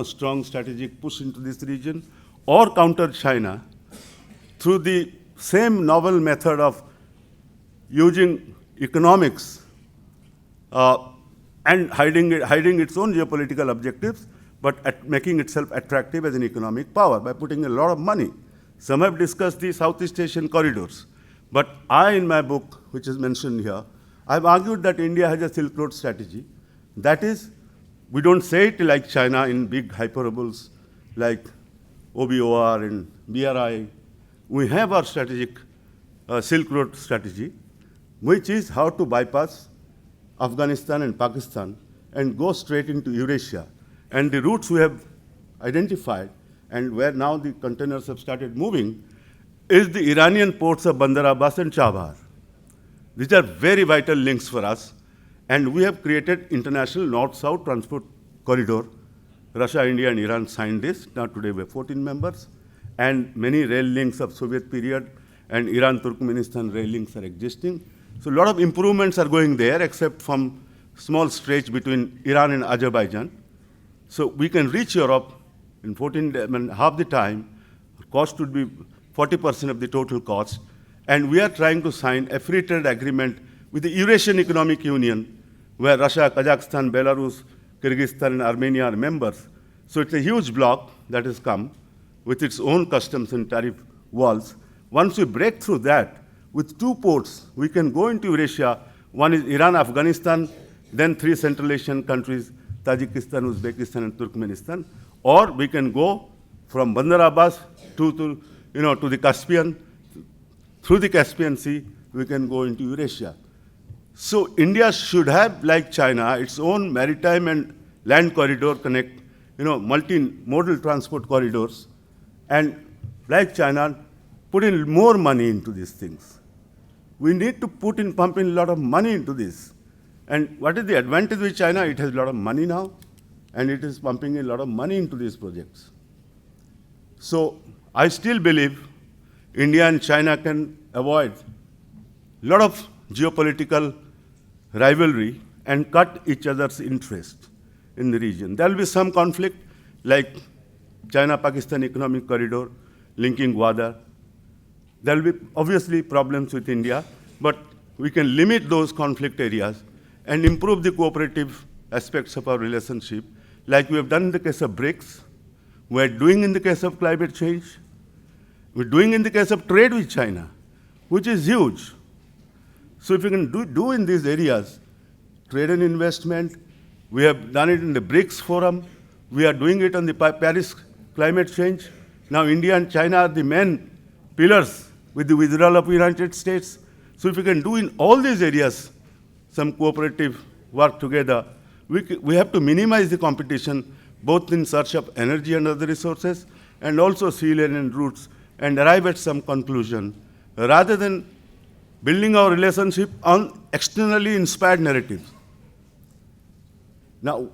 strong strategic push into this region, or counter China through the same novel method of using economics and hiding its own geopolitical objectives, but making itself attractive as an economic power by putting a lot of money. Some have discussed the Southeast Asian corridors, but in my book, which is mentioned here, I've argued that India has a Silk Road strategy. That is We don't say it like China in big hyperboles like OBOR and BRI. We have our strategic Silk Road strategy, which is how to bypass Afghanistan and Pakistan and go straight into Eurasia. And the routes we have identified and where now the containers have started moving is the Iranian ports of Bandar Abbas and Chabahar. These are very vital links for us. And we have created international north-south transport corridor. Russia, India, and Iran signed this. Now today we have 14 members. And many rail links of Soviet period and Iran-Turkmenistan rail links are existing. So a lot of improvements are going there, except from small stretch between Iran and Azerbaijan. So we can reach Europe in 14 days, half the time. Cost would be 40% of the total cost. And we are trying to sign a free trade agreement with the Eurasian Economic Union, where Russia, Kazakhstan, Belarus, Kyrgyzstan, and Armenia are members. So it's a huge bloc that has come with its own customs and tariff walls. Once we break through that, with 2 ports, we can go into Eurasia. One is Iran, Afghanistan, then 3 Central Asian countries, Tajikistan, Uzbekistan, and Turkmenistan. Or we can go from Bandar Abbas to the Caspian. Through the Caspian Sea, we can go into Eurasia. So India should have, like China, its own maritime and land corridor connect, multimodal transport corridors. And like China, put in more money into these things. We need to pump in a lot of money into this. And what is the advantage with China? It has a lot of money now, and it is pumping in a lot of money into these projects. So I still believe India and China can avoid a lot of geopolitical rivalry and cut each other's interest in the region. There will be some conflict, like China-Pakistan economic corridor linking Gwadar. There will be obviously problems with India, but we can limit those conflict areas and improve the cooperative aspects of our relationship, like we have done in the case of BRICS, we're doing in the case of climate change, we're doing in the case of trade with China, which is huge. So if we can do in these areas, trade and investment, we have done it in the BRICS forum, we are doing it on the Paris climate change. Now India and China are the main pillars with the withdrawal of the United States. So if we can do in all these areas some cooperative work together, we have to minimize the competition, both in search of energy and other resources, and also sea lane and routes, and arrive at some conclusion, rather than building our relationship on externally inspired narratives. Now,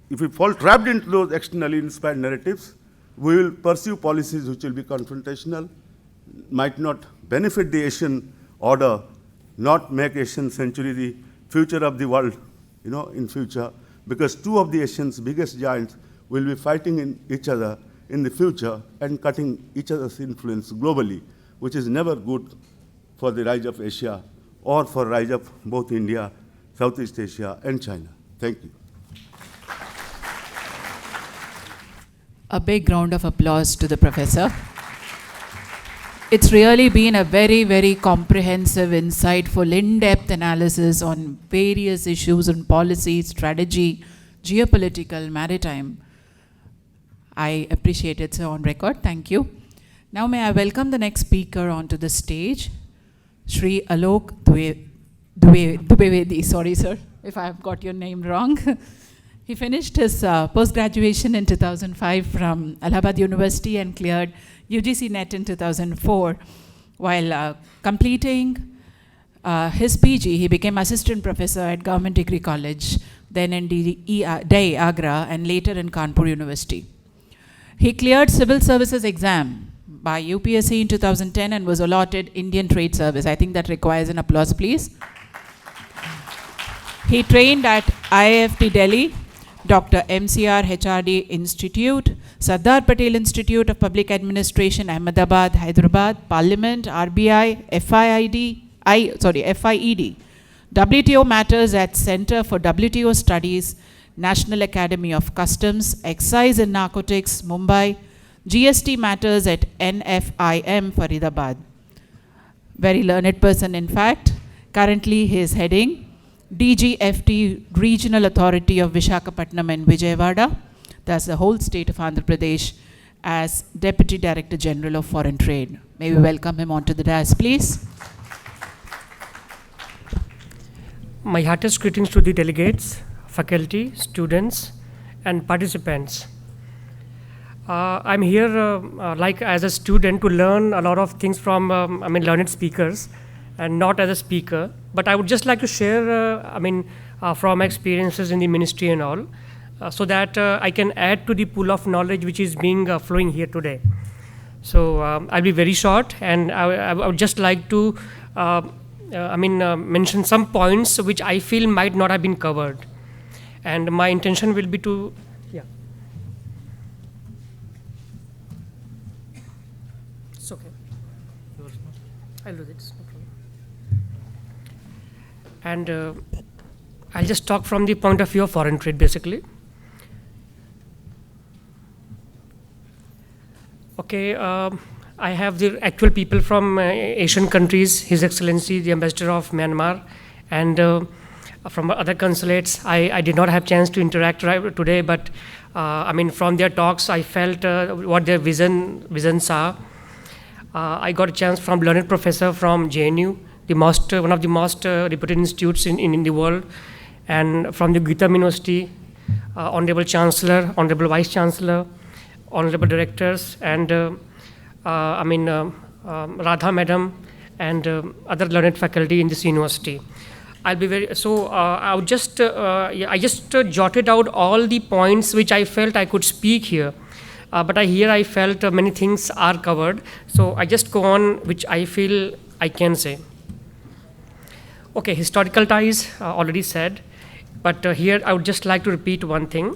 if we fall trapped into those externally inspired narratives, we will pursue policies which will be confrontational, might not benefit the Asian order, not make Asian century the future of the world, in future, because 2 of the Asian's biggest giants will be fighting in each other in the future and cutting each other's influence globally, which is never good for the rise of Asia or for rise of both India, Southeast Asia, and China. Thank you. A big round of applause to the professor. It's really been a very, very comprehensive, insightful, in-depth analysis on various issues on policy, strategy, geopolitical, maritime. I appreciate it, sir, on record. Thank you. Now may I welcome the next speaker onto the stage, Shri Alok Dubevedi. Sorry, sir, if I have got your name wrong. He finished his post-graduation in 2005 from Allahabad University and cleared UGC NET in 2004. While completing his PG, he became assistant professor at Government Degree College, then in Delhi, Agra, and later in Kanpur University. He cleared civil services exam by UPSC in 2010 and was allotted Indian Trade Service. I think that requires an applause, please. He trained at IIFT Delhi, Dr. MCR HRD Institute, Sardar Patel Institute of Public Administration, Ahmedabad, Hyderabad, Parliament, RBI, FIED, WTO Matters at Center for WTO Studies, National Academy of Customs, Excise and Narcotics, Mumbai, GST Matters at NFIM, Faridabad. Very learned person, in fact. Currently, he is heading DGFT Regional Authority of Visakhapatnam and Vijayawada, that's the whole state of Andhra Pradesh, as Deputy Director General of Foreign Trade. May we welcome him onto the dais, please. My heartiest greetings to the delegates, faculty, students, and participants. I'm here like as a student to learn a lot of things from learned speakers, and not as a speaker. But I would just like to share from my experiences in the ministry and all, so that I can add to the pool of knowledge which is being flowing here today. So I'll be very short, and I would just like to mention some points which I feel might not have been covered. And my intention will be to, it's okay. I'll do this, no problem. And I'll just talk from the point of view of foreign trade, basically. Okay, I have the actual people from Asian countries, His Excellency, the Ambassador of Myanmar, and from other consulates. I did not have chance to interact today, but from their talks, I felt what their visions are. I got a chance from learned professor from JNU, one of the most reputed institutes in the world, and from the Gitam University, Honorable Chancellor, Honorable Vice Chancellor, Honorable Directors, and Radha Madam, and other learned faculty in this university. I'll be very, so I would just, I just jotted out all the points which I felt I could speak here. But I felt many things are covered. So I just go on which I feel I can say. Okay, historical ties, already said. But here I would just like to repeat one thing.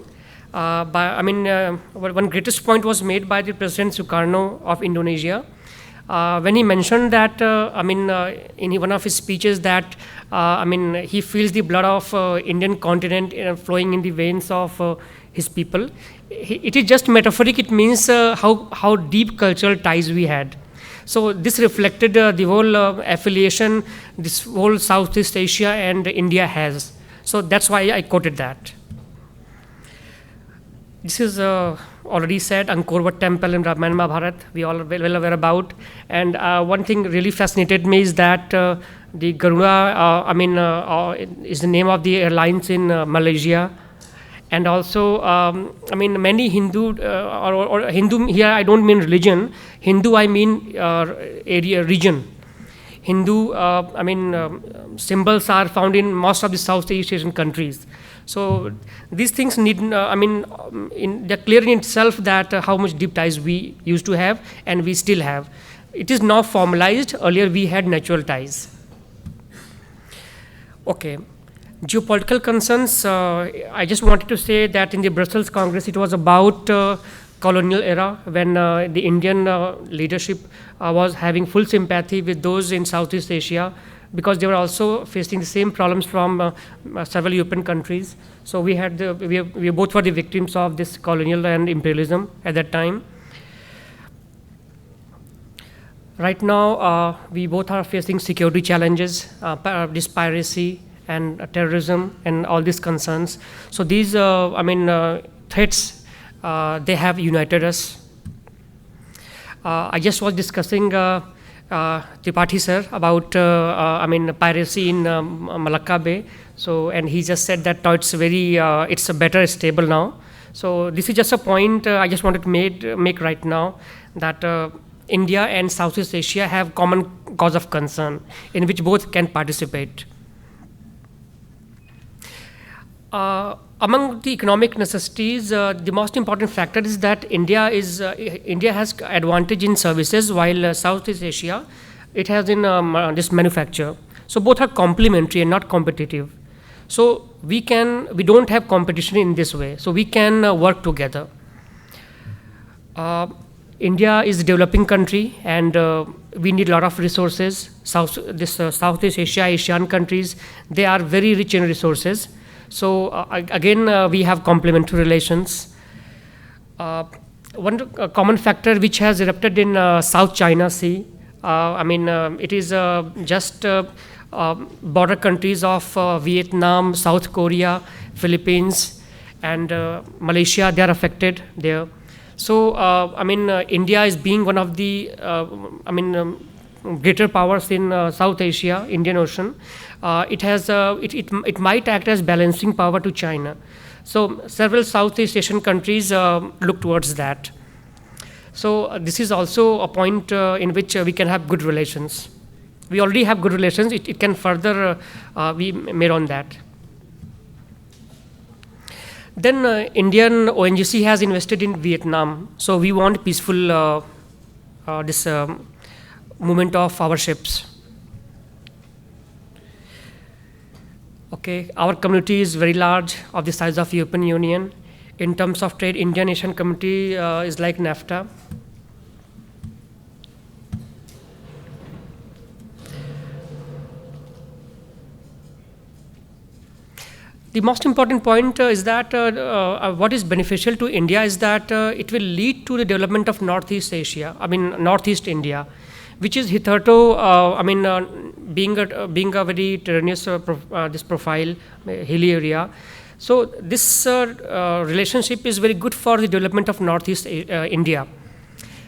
One greatest point was made by the President Sukarno of Indonesia, when he mentioned that, in one of his speeches that, he feels the blood of Indian continent flowing in the veins of his people. It is just metaphoric. It means how deep cultural ties we had. So this reflected the whole affiliation this whole Southeast Asia and India has. So that's why I quoted that. This is already said, Angkor Wat Temple in Ramayana Mahabharat, we all well aware about. And one thing really fascinated me is that the Garuda, is the name of the airlines in Malaysia. And also, many Hindu, or Hindu here, I don't mean religion. Hindu, I mean area, region. Hindu, symbols are found in most of the Southeast Asian countries. So these things need, they're clear in itself that how much deep ties we used to have and we still have. It is now formalized. Earlier we had natural ties. Okay. Geopolitical concerns, I just wanted to say that in the Brussels Congress, it was about colonial era when the Indian leadership was having full sympathy with those in Southeast Asia, because they were also facing the same problems from several European countries. So we had we both were the victims of this colonial and imperialism at that time. Right now, we both are facing security challenges, this piracy and terrorism and all these concerns. So these, threats, they have united us. I just was discussing Tripathi sir about piracy in Malacca Bay. So, and he just said that now it's it's better, stable now. So this is just a point I just wanted to make right now, that India and Southeast Asia have common cause of concern in which both can participate. Among the economic necessities, the most important factor is that India has advantage in services, while Southeast Asia, it has in this manufacture. So both are complementary and not competitive. So we don't have competition in this way. So we can work together. India is a developing country, and we need a lot of resources. Southeast Asia, Asian countries, they are very rich in resources. So again, we have complementary relations. One common factor which has erupted in South China Sea, It is just border countries of Vietnam, South Korea, Philippines, and Malaysia. They are affected there. So, India is being one of the greater powers in South Asia, Indian Ocean. It might act as balancing power to China. So several Southeast Asian countries look towards that. So this is also a point in which we can have good relations. We already have good relations. It can further be made on that. Then Indian ONGC has invested in Vietnam. So we want peaceful this movement of our ships. Okay, our community is very large, of the size of European Union. In terms of trade, Indian-Asian community is like NAFTA. The most important point is that what is beneficial to India is that it will lead to the development of Northeast Asia, Northeast India, which is hitherto, being a very terraneous this profile, hilly area. So this relationship is very good for the development of Northeast India.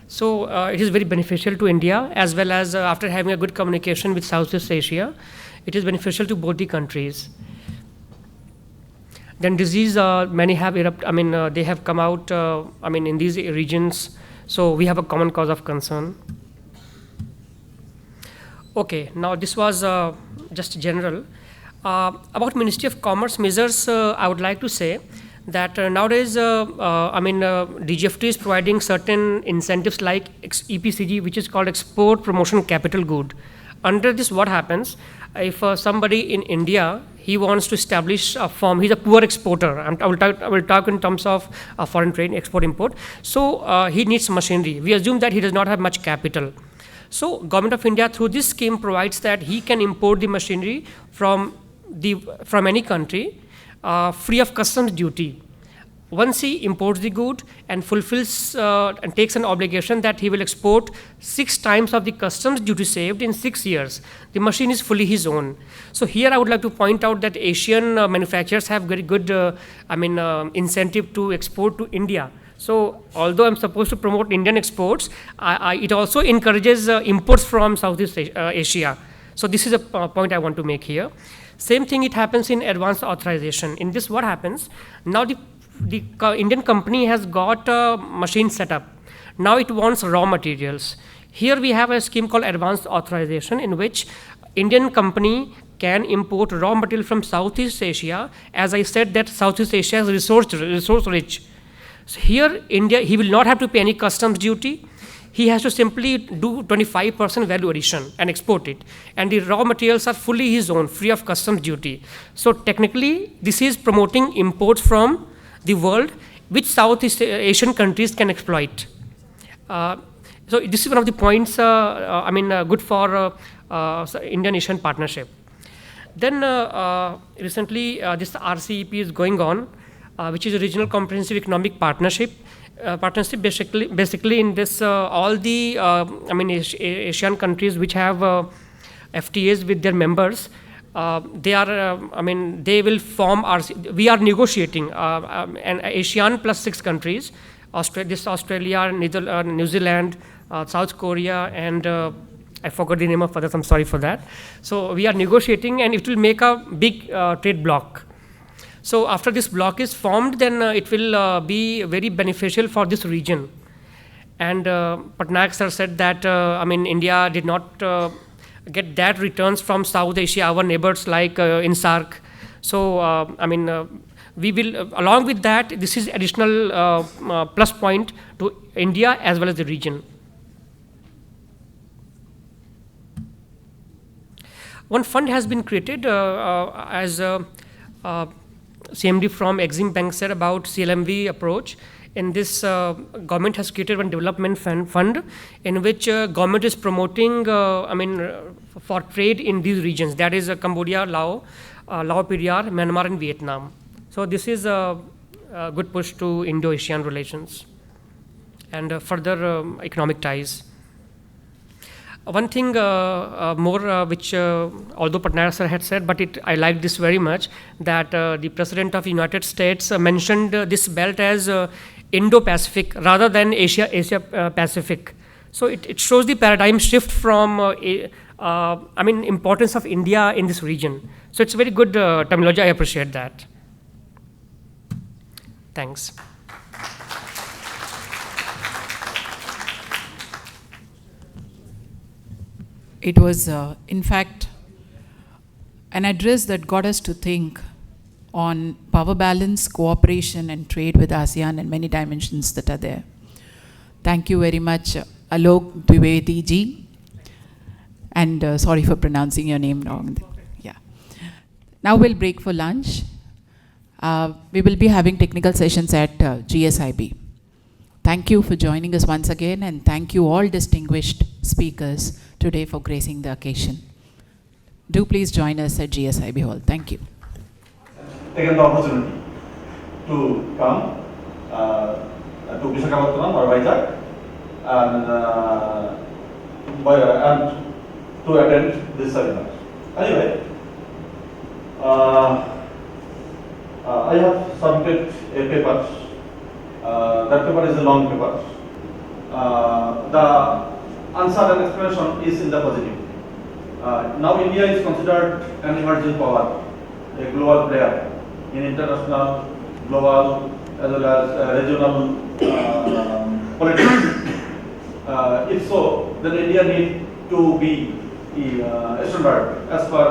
So it is very beneficial to India, as well as after having a good communication with Southeast Asia, it is beneficial to both the countries. Then disease, many have erupted, they have come out, in these regions, so we have a common cause of concern. Okay, now this was just general. About Ministry of Commerce measures, I would like to say that nowadays, DGFT is providing certain incentives like EPCG, which is called Export Promotion Capital Good. Under this, what happens, if somebody in India, he wants to establish a firm, he's a poor exporter, I will talk in terms of foreign trade, export-import, so he needs machinery. We assume that he does not have much capital. So Government of India through this scheme provides that he can import the machinery from any country free of customs duty. Once he imports the good and fulfills and takes an obligation that he will export 6 times of the customs duty saved in 6 years, the machine is fully his own. So here I would like to point out that Asian manufacturers have very good incentive to export to India. So although I'm supposed to promote Indian exports, it also encourages imports from Southeast Asia. So this is a point I want to make here. Same thing, it happens in advanced authorization. In this, what happens? Now the Indian company has got a machine set up. Now it wants raw materials. Here we have a scheme called advanced authorization, in which Indian company can import raw material from Southeast Asia. As I said, that Southeast Asia is resource rich. So here, India, he will not have to pay any customs duty. He has to simply do 25% value addition and export it. And the raw materials are fully his own, free of customs duty. So technically, this is promoting imports from the world, which Southeast Asian countries can exploit. So this is one of the points, good for Indian-Asian Partnership. Then recently, this RCEP is going on, which is a Regional Comprehensive Economic Partnership. Partnership basically in this, all the Asian countries which have FTAs with their members, they are, they will form we are negotiating an ASEAN plus 6 countries, Australia, New Zealand, South Korea, and I forgot the name of others, I'm sorry for that. So we are negotiating, and it will make a big trade bloc. So after this bloc is formed, then it will be very beneficial for this region. And Patnaik sir said that, India did not get that returns from South Asia, our neighbors like in SAARC. So, we will, along with that, this is additional plus point to India as well as the region. One fund has been created as CMD from Exim Bank said about CLMV approach. In this, government has created one development fund in which government is promoting, for trade in these regions. That is Cambodia, Laos, PDR, Myanmar, and Vietnam. So this is a good push to Indo-Asian relations and further economic ties. one thing more, which although Patnaik sir had said, but I like this very much, that the President of United States mentioned this belt as Indo-Pacific rather than Asia-Pacific. So it shows the paradigm shift from importance of India in this region. So it's very good terminology. I appreciate that. Thanks. It was, in fact, an address that got us to think on power balance, cooperation, and trade with ASEAN and many dimensions that are there. Thank you very much, Alok Dwivedi ji. And sorry for pronouncing your name wrong. Yeah. Now we'll break for lunch. We will be having technical sessions at GSIB. Thank you for joining us once again, and thank you all distinguished speakers today for gracing the occasion. Do please join us at GSIB Hall. Thank you. Taken the opportunity to come to Visakhapatnam or Vizag and to attend this seminar. Anyway, I have submitted a paper. That paper is a long paper. The answer and explanation is in the positive. Now India is considered an emerging power, a global player in international, global, as well as regional politics. If so, then India needs to be a standard as per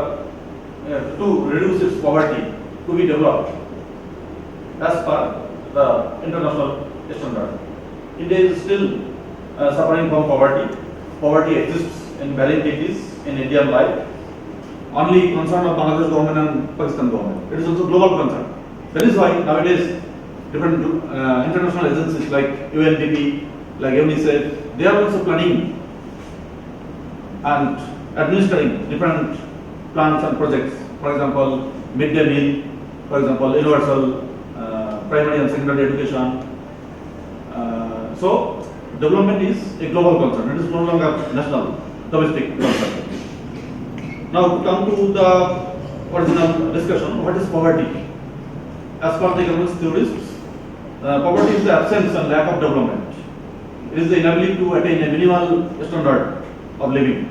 to reduce its poverty, to be developed as per the international standard. India is still suffering from poverty. Poverty exists in varying degrees in Indian life. Only concern of Bangladesh government and Pakistan government. It is also global concern. That is why nowadays different international agencies like UNDP, like UNICEF, they are also planning and administering different plans and projects. For example, midday meal, for example, universal primary and secondary education. So development is a global concern. It is no longer national, domestic concern. Now to come to the original discussion, what is poverty? As per the economics theorists, poverty is the absence and lack of development. It is the inability to attain a minimal standard of living.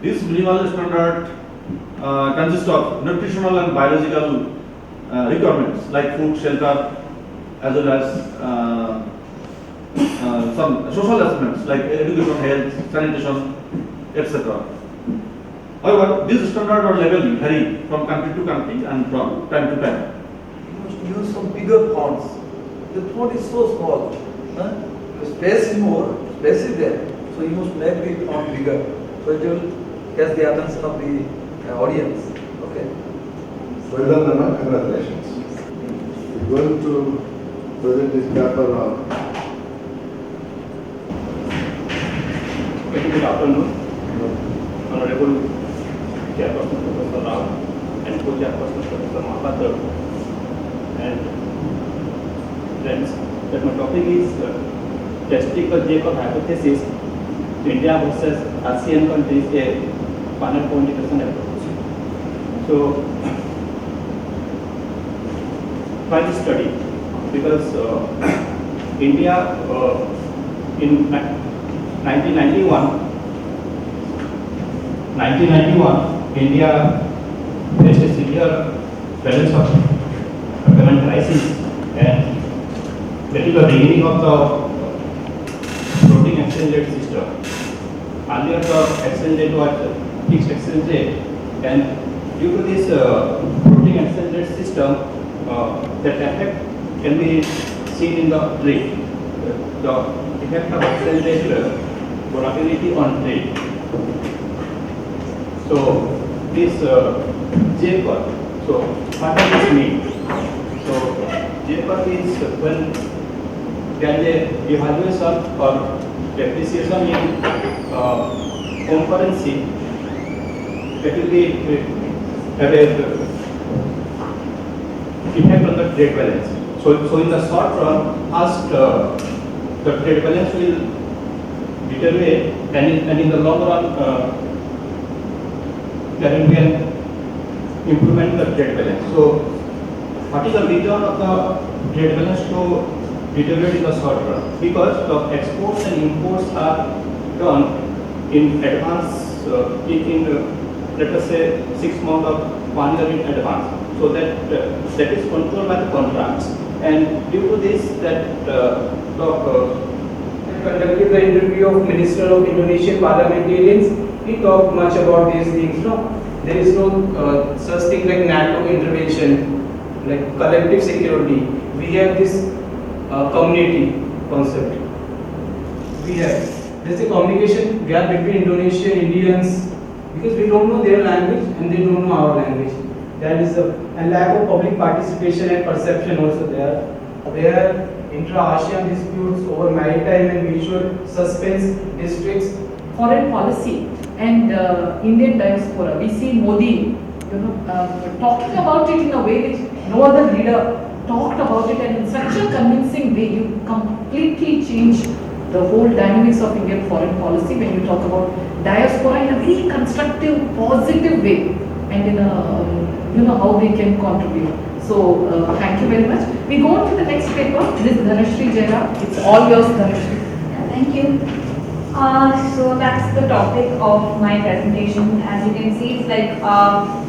This minimal standard consists of nutritional and biological requirements like food, shelter, as well as some social aspects like education, health, sanitation, etc. However, these standards or level vary from country to country and from time to time. You must use some bigger ponds. The pond is so small. The space is more, space is there. So you must make the pond bigger. So it will catch the attention of the audience. Okay. Well done, Nana. Congratulations. We're going to present this paper on. Very good afternoon, Honorable Chairperson Professor Rao and Co-Chairperson Professor Mahapatra, and friends. That my topic is statistical Jacob hypothesis, India versus ASEAN countries, a panel communication approach. So, why this study? Because India in 1991, India faced a severe balance of payment crisis, and that is the beginning of the floating exchange rate system. Earlier, the exchange rate was fixed exchange rate, and due to this floating exchange rate system, that effect can be seen in the trade. The effect of exchange rate volatility on trade. So this J curve. So what does this mean? So J curve is when there is a devaluation or depreciation in home currency, that will be have a effect on the trade balance. So in the short run, first the trade balance will deteriorate, and in the long run, there will be an improvement in the trade balance. So, what is the reason of the trade balance to deteriorate in the short run? Because the exports and imports are done in advance, let us say 6 months or 1 year in advance. So that is controlled by the contracts. And due to this, conducted the interview of Minister of Indonesian parliamentarians. He talked much about these things. No, there is no such thing like NATO intervention, like collective security. We have this community concept. There's a communication gap between Indonesian Indians because we don't know their language and they don't know our language. That is and lack of public participation and perception also there. There intra-ASEAN disputes over maritime and mutual suspense districts. Foreign policy and Indian diaspora. We see Modi, talking about it in a way which no other leader talked about it, and in such a convincing way, you completely change the whole dynamics of Indian foreign policy when you talk about diaspora in a very constructive, positive way, and in a how they can contribute. So thank you very much. We go on to the next paper. This is Dhanashri Jaira. It's all yours, Dhanashri. Thank you. So that's the topic of my presentation. As you can see, it's like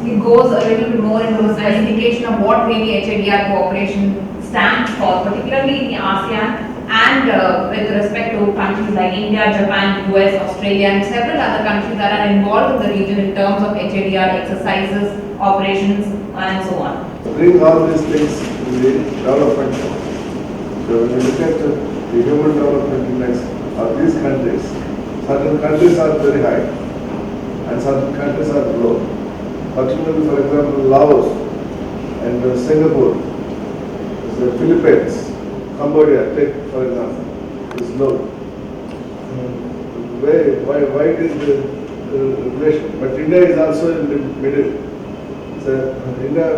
it goes a little bit more into an indication of what really HADR cooperation stands for, particularly in the ASEAN and with respect to countries like India, Japan, US, Australia, and several other countries that are involved in the region in terms of HADR exercises, operations, and so on. Bring all these things in the development. So when you look at the human development index of these countries, certain countries are very high and certain countries are low. Particularly, for example, Laos and Singapore, the Philippines, Cambodia, take for example, is low. Why is the relation? But India is also in the middle. So India,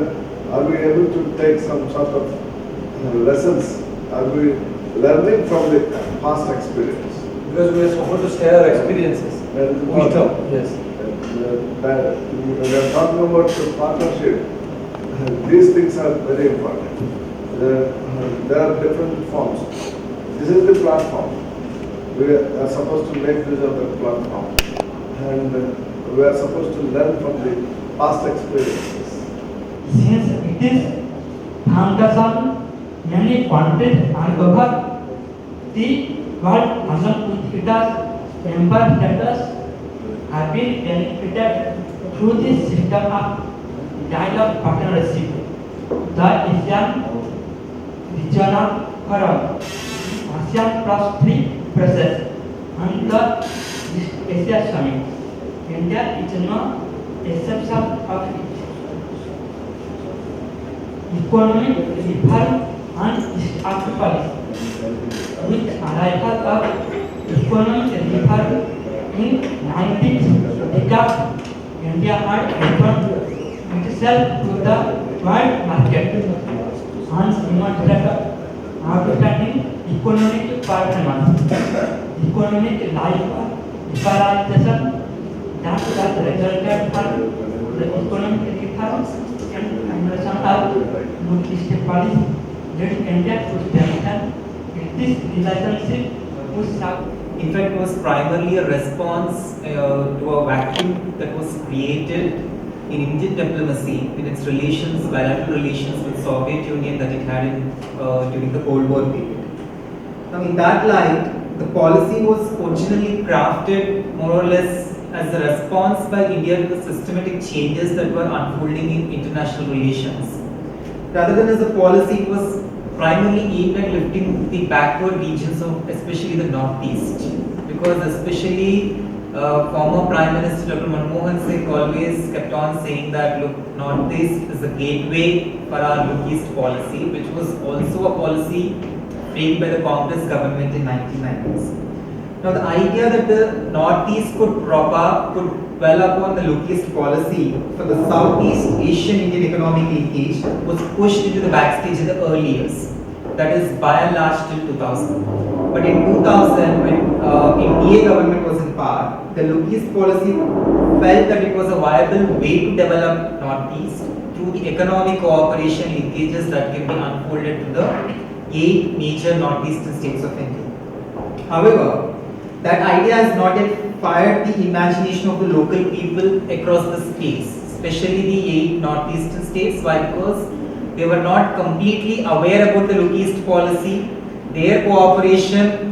are we able to take some sort of lessons? Are we learning from the past experience? Because we are supposed to share our experiences. Yes. When we are talking about the partnership, these things are very important. There are different forms. This is the platform. We are supposed to make use of the platform. And we are supposed to learn from the past experiences. Since it is foundation, many countries are covered. The World Economic member status have been benefited through this system of dialogue partnership. The ASEAN Regional Forum, ASEAN Plus 3 process, and the East Asia Summit. India is no exception of it. Economic reform and East Africa policy. With arrival of economic reform in 19th decade, India had opened itself to the world market and demonstrated outstanding economic performance, economic life liberalization that has resulted from the economic reforms and conversion of multi-state policy led India to strengthen this relationship with South. In fact, it was primarily a response to a vacuum that was created in Indian diplomacy in its relations, bilateral relations with Soviet Union that it had during the Cold War period. Now, in that light, the policy was originally crafted more or less as a response by India to the systematic changes that were unfolding in international relations. Rather than as a policy, it was primarily aimed at lifting the backward regions of especially the Northeast, because especially former Prime Minister Dr. Manmohan Singh always kept on saying that look, Northeast is a gateway for our Look East policy, which was also a policy framed by the Congress government in 1990s. Now the idea that the Northeast could prop up, could dwell upon the Look East policy for the Southeast Asian Indian economic linkage was pushed into the backstage in the early years. That is by and large till 2000. But in 2000, when NDA government was in power, the Look East policy felt that it was a viable way to develop Northeast through the economic cooperation linkages that can be unfolded to the 8 major Northeastern states of India. However, that idea has not yet fired the imagination of the local people across the states, especially the 8 Northeastern states. Why? Because they were not completely aware about the Look East policy, their cooperation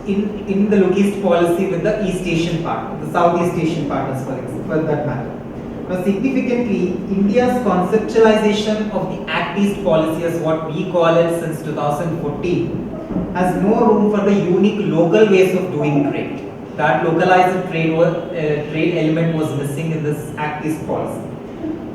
in the Look East policy with the East Asian partners, the Southeast Asian partners for that matter. Now significantly, India's conceptualization of the Act East policy as what we call it since 2014 has no room for the unique local ways of doing trade. That localized trade element was missing in this Act East policy.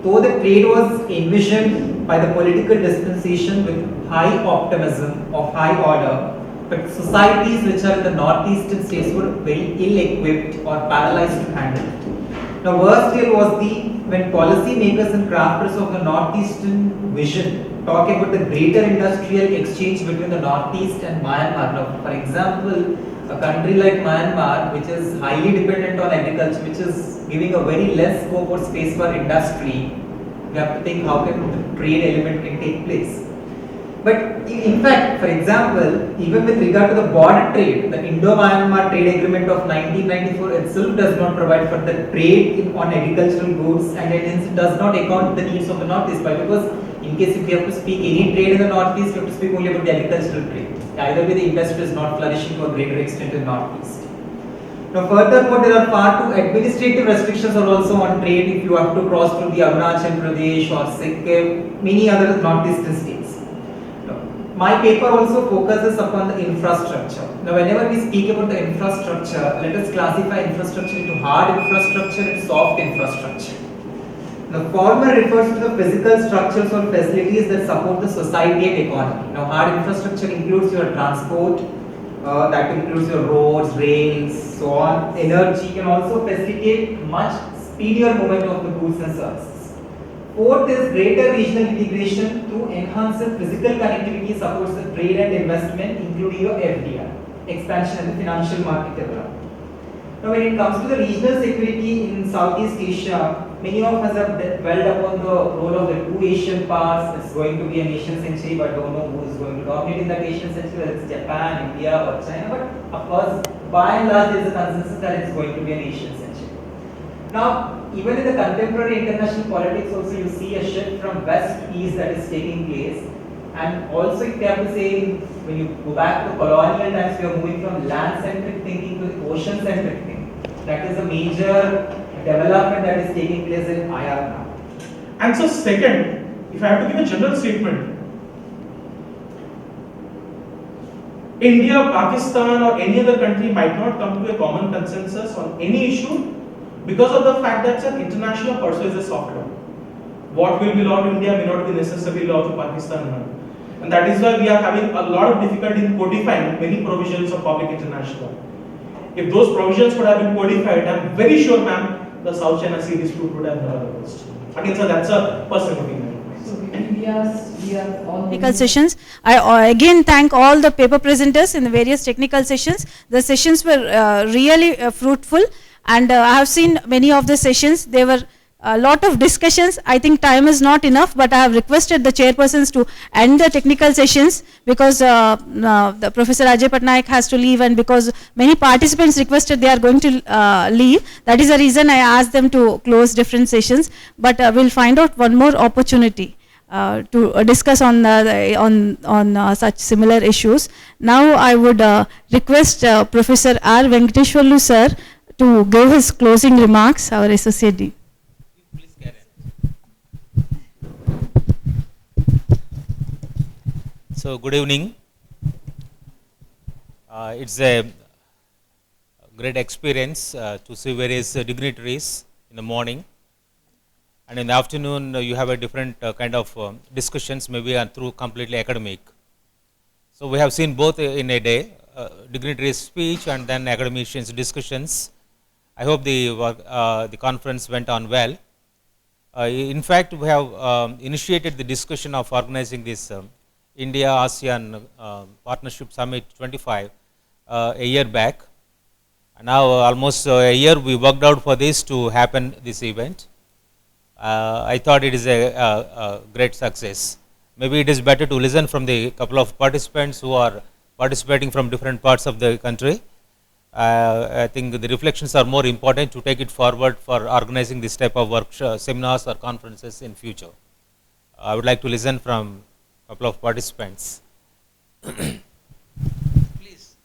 Though the trade was envisioned by the political dispensation with high optimism of high order, but societies which are in the northeastern states were very ill-equipped or paralyzed to handle it. Now, worst still was when policy makers and crafters of the northeastern vision talk about the greater industrial exchange between the northeast and Myanmar. Now, for example, a country like Myanmar, which is highly dependent on agriculture, which is giving a very less scope or space for industry, we have to think how can the trade element can take place. But in fact, for example, even with regard to the border trade, the Indo-Myanmar Trade Agreement of 1994 itself does not provide for the trade on agricultural goods, and hence it does not account the needs of the Northeast. Why? Because in case if you have to speak any trade in the Northeast, you have to speak only about the agricultural trade. Either way, the industry is not flourishing to a greater extent in Northeast. Now furthermore, there are far too administrative restrictions are also on trade if you have to cross through the Arunachal Pradesh or Sikkim, many other Northeastern states. My paper also focuses upon the infrastructure. Now, whenever we speak about the infrastructure, let us classify infrastructure into hard infrastructure and soft infrastructure. The former refers to the physical structures or facilities that support the society and economy. Now, hard infrastructure includes your transport, that includes your roads, rails, so on. Energy can also facilitate much speedier movement of the goods and services. Fourth is greater regional integration through enhanced physical connectivity supports the trade and investment, including your FDI, expansion and the financial market development. Now, when it comes to the regional security in Southeast Asia, many of us have dwelled upon the role of the 2 Asian powers. It's going to be a nation century, but don't know who is going to dominate in that nation century, whether it's Japan, India, or China. But of course, by and large, there is a consensus that it's going to be a nation century. Now, even in the contemporary international politics also you see a shift from west to east that is taking place, and also if you have to say when you go back to colonial times we are moving from land centric thinking to ocean centric thinking. That is a major development that is taking place in IR now. And so second, if I have to give a general statement, India, Pakistan or any other country might not come to a common consensus on any issue because of the fact that it's an international pursuit is a soft law. What will be law to India may not be necessarily law to Pakistan. And that is why we are having a lot of difficulty in codifying many provisions of public international law. If those provisions would have been codified, I'm very sure, ma'am, the South China Sea dispute would have never arose. Again, sir, that's a personal opinion. Technical sessions. I again thank all the paper presenters in the various technical sessions. The sessions were really fruitful. And I have seen many of the sessions, there were a lot of discussions. I think time is not enough, but I have requested the chairpersons to end the technical sessions because the Professor Ajay Patnaik has to leave, and because many participants requested they are going to leave. That is the reason I asked them to close different sessions, but we'll find out one more opportunity to discuss on such similar issues. Now I would request Professor R. Venkateshwarlu sir to give his closing remarks, our Associate Dean. So, good evening. It's a great experience to see various dignitaries in the morning, and in the afternoon you have a different kind of discussions, maybe through completely academic. So, we have seen both in a day, dignitaries speech and then academicians discussions. I hope the conference went on well. In fact, we have initiated the discussion of organizing this India-Asean Partnership Summit 25 a year back. Now almost a year we worked out for this to happen, this event. I thought it is a great success. Maybe it is better to listen from the couple of participants who are participating from different parts of the country. I think the reflections are more important to take it forward for organizing this type of workshops, seminars or conferences in future. I would like to listen from a couple of participants. Please.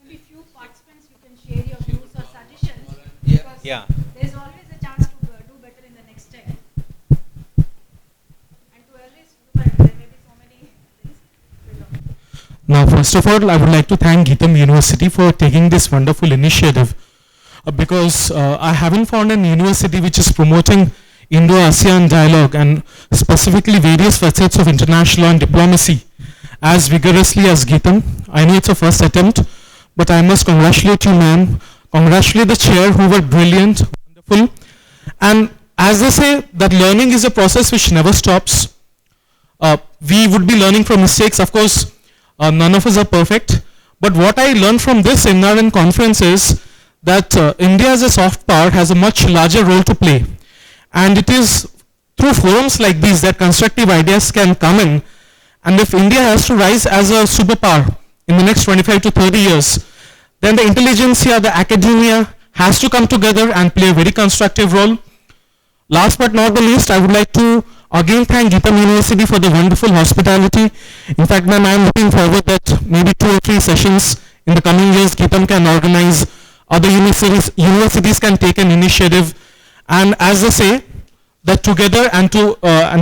Maybe few participants you can share your views or suggestions. Because yeah. There's always a chance to do better in the next time. And to always there may be so many things. Now, first of all, I would like to thank Geetham University for taking this wonderful initiative because I haven't found an university which is promoting Indo-ASEAN dialogue and specifically various facets of international law and diplomacy as vigorously as Geetham. I know it's a first attempt, but I must congratulate you, ma'am. Congratulate the chair who were brilliant, wonderful. And as they say, that learning is a process which never stops. We would be learning from mistakes. Of course, none of us are perfect. But what I learned from this seminar and conference is that India as a soft power has a much larger role to play. And it is through forums like these that constructive ideas can come in. And if India has to rise as a superpower in the next 25 to 30 years, then the intelligentsia, the academia has to come together and play a very constructive role. Last but not the least, I would like to again thank Geetham University for the wonderful hospitality. In fact, ma'am, I am looking forward that maybe 2 or 3 sessions in the coming years Geetham can organize, other universities can take an initiative. And as they say, that together and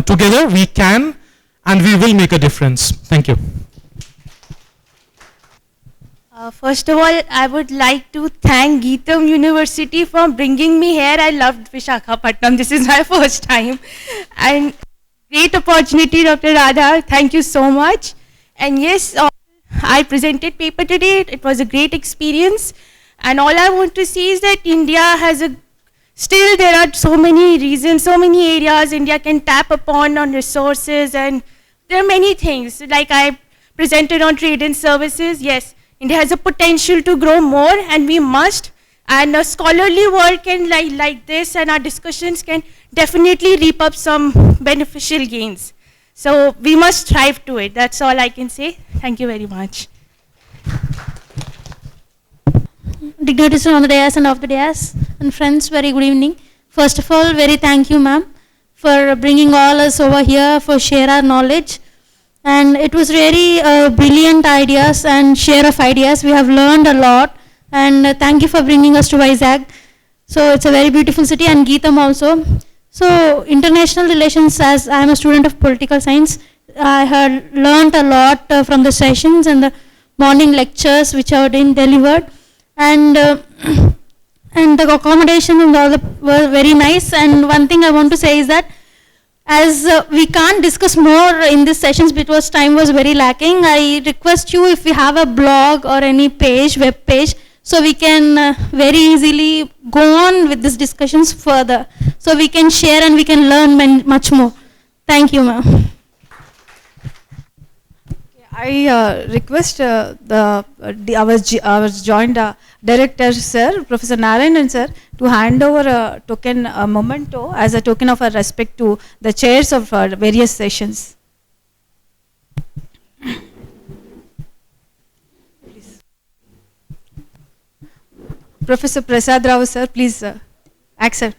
together we can and we will make a difference. Thank you. First of all, I would like to thank Geetham University for bringing me here. I loved Visakhapatnam. This is my first time. And great opportunity, Dr. Radha. Thank you so much. And yes, I presented paper today. It was a great experience. And all I want to say is that India has still there are so many reasons, so many areas India can tap upon on resources, and there are many things. Like I presented on trade and services, yes, India has a potential to grow more and we must, and a scholarly work and like this and our discussions can definitely reap up some beneficial gains. So we must strive to it. That's all I can say. Thank you very much. Dignitaries on the dais and off the dais, and friends, very good evening. First of all, very thank you, ma'am, for bringing all us over here for share our knowledge. And it was really brilliant ideas and share of ideas. We have learned a lot, and thank you for bringing us to Vizag. So it's a very beautiful city, and Geetham also. So international relations, as I am a student of political science, I had learned a lot from the sessions and the morning lectures which have been delivered. And the accommodation and all were very nice. And one thing I want to say is that as we can't discuss more in these sessions because time was very lacking, I request you, if you have a blog or any page, web page, so we can very easily go on with these discussions further. So we can share and we can learn much more. Thank you, ma'am. I request our joint director, sir, Professor Narayanan, sir, to hand over a token, a memento, as a token of our respect to the chairs of various sessions. Please. Professor Prasad Rao, sir, please accept.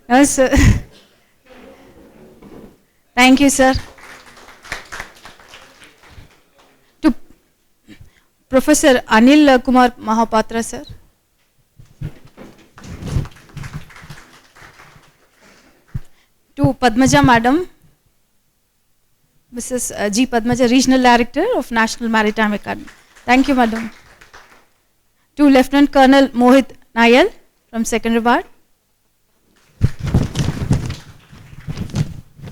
No, sir. Thank you, sir. Professor Anil Kumar Mahapatra, sir. To Padmaja Madam, Mrs. G. Padmaja, Regional Director of National Maritime Academy. Thank you, Madam. To Lieutenant Colonel Mohit Nayal from Secunderabad.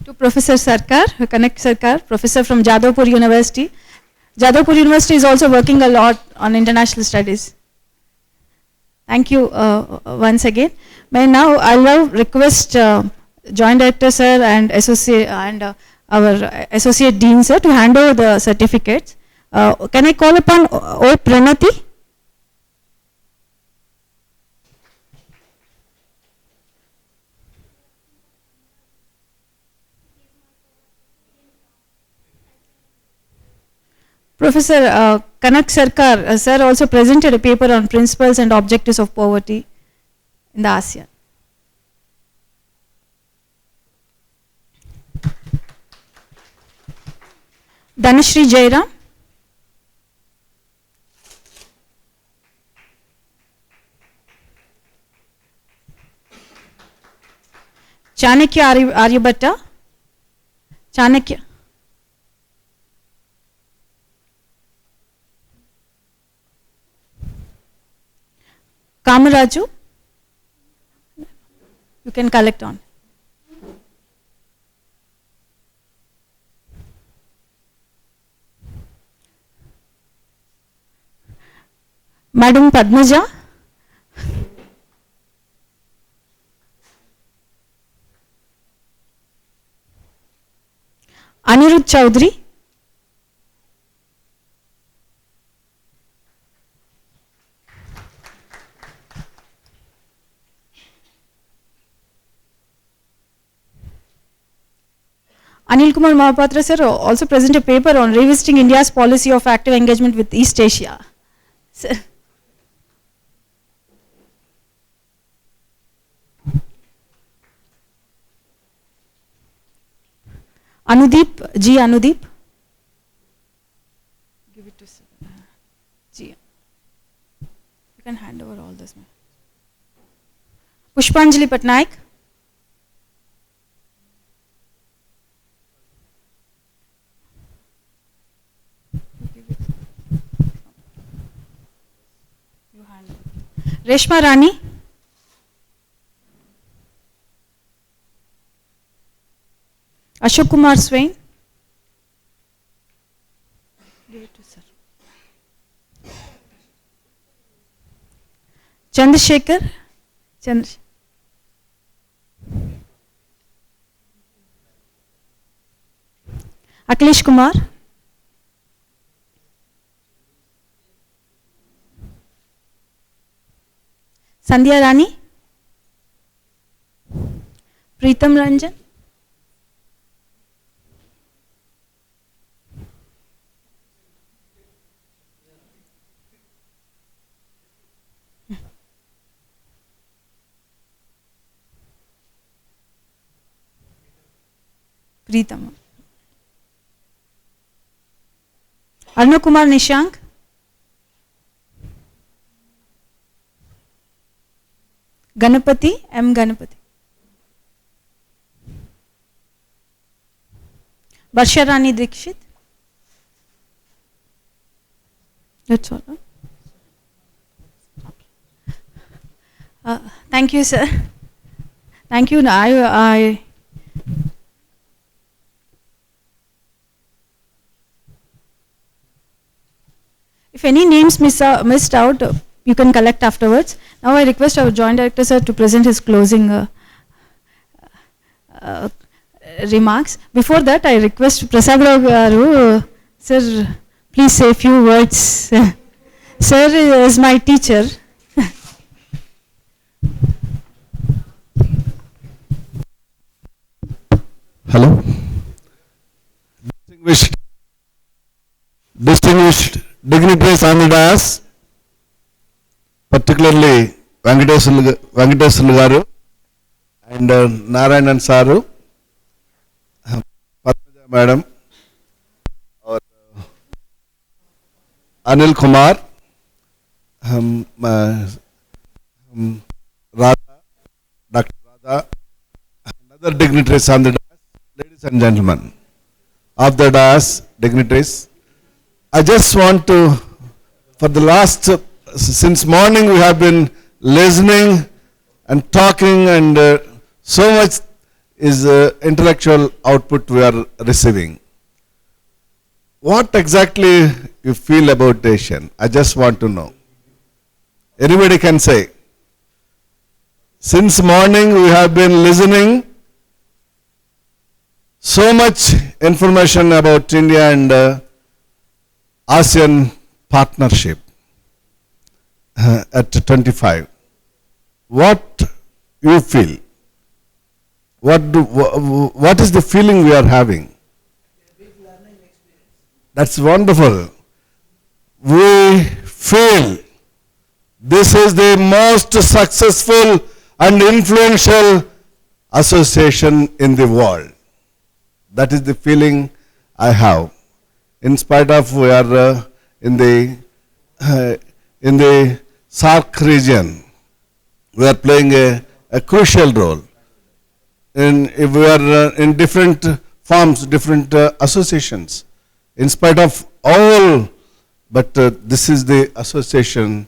To Professor Sarkar, Connect Sarkar, Professor from Jadavpur University. Jadavpur University is also working a lot on international studies. Thank you once again. May now I'll request Joint Director sir and our Associate Dean sir to hand over the certificates. Can I call upon O. Pranati? Professor Kanak Sarkar, sir also presented a paper on principles and objectives of poverty in the ASEAN. Dhanashri Jairam. Chanakya Aryabhatta. Chanakya. Kamaraju. You can collect on. Madam Padmaja. Anirudh Chaudhary. Anil Kumar Mahapatra sir also presented a paper on revisiting India's policy of active engagement with East Asia. Sir. Anudeep, G. Anudeep. Give it to G. You can hand over all this. Pushpanjali Patnaik. Reshma Rani. Ashok Kumar Swain. Give it to sir. Chandrasekhar. Akhilesh Kumar. Sandhya Rani. Preetam Ranjan. Preetam. Arnav Kumar Nishank. Ganapati, M. Ganapati. Barsha Rani Dikshit. That's all. Thank you, sir. Thank you. If any names missed out, you can collect afterwards. Now I request our Joint Director sir to present his closing remarks. Before that, I request Prasad Garu, sir, please say a few words. Sir is my teacher. Hello. Distinguished dignitaries on the dais, particularly Venkateswarlu Garu and Narayanan Saru, Padmaja Madam, or Anil Kumar, Radha, Dr. Radha, and other dignitaries on the dais, ladies and gentlemen of the dais, dignitaries. I just want to, for the last, since morning we have been listening and talking, and so much is intellectual output we are receiving. What exactly you feel about Asian? I just want to know. Anybody can say. Since morning we have been listening so much information about India and ASEAN Partnership at 25. What you feel? What is the feeling we are having? That's wonderful. we feel this is the most successful and influential association in the world. That is the feeling I have. In spite of we are in the SAARC region, we are playing a crucial role. If we are in different forms, different associations. In spite of all, but this is the association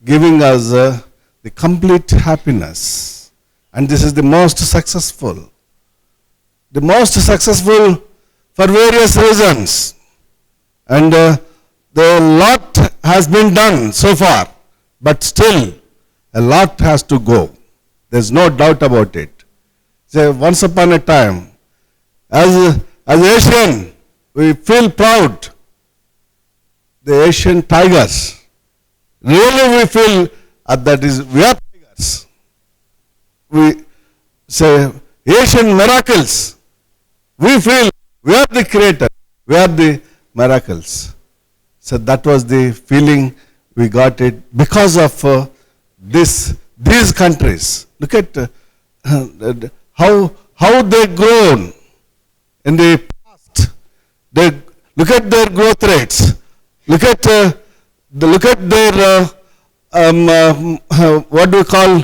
giving us the complete happiness. And this is the most successful. The most successful for various reasons. And the lot has been done so far, but still a lot has to go. There's no doubt about it. So once upon a time, as Asian, we feel proud. The Asian tigers. Really we feel that is, we are tigers. We say Asian miracles. We feel we are the creator. We are the miracles. So that was the feeling we got it because of these countries. Look at how they grown in the past. Look at their growth rates. Look at their what do we call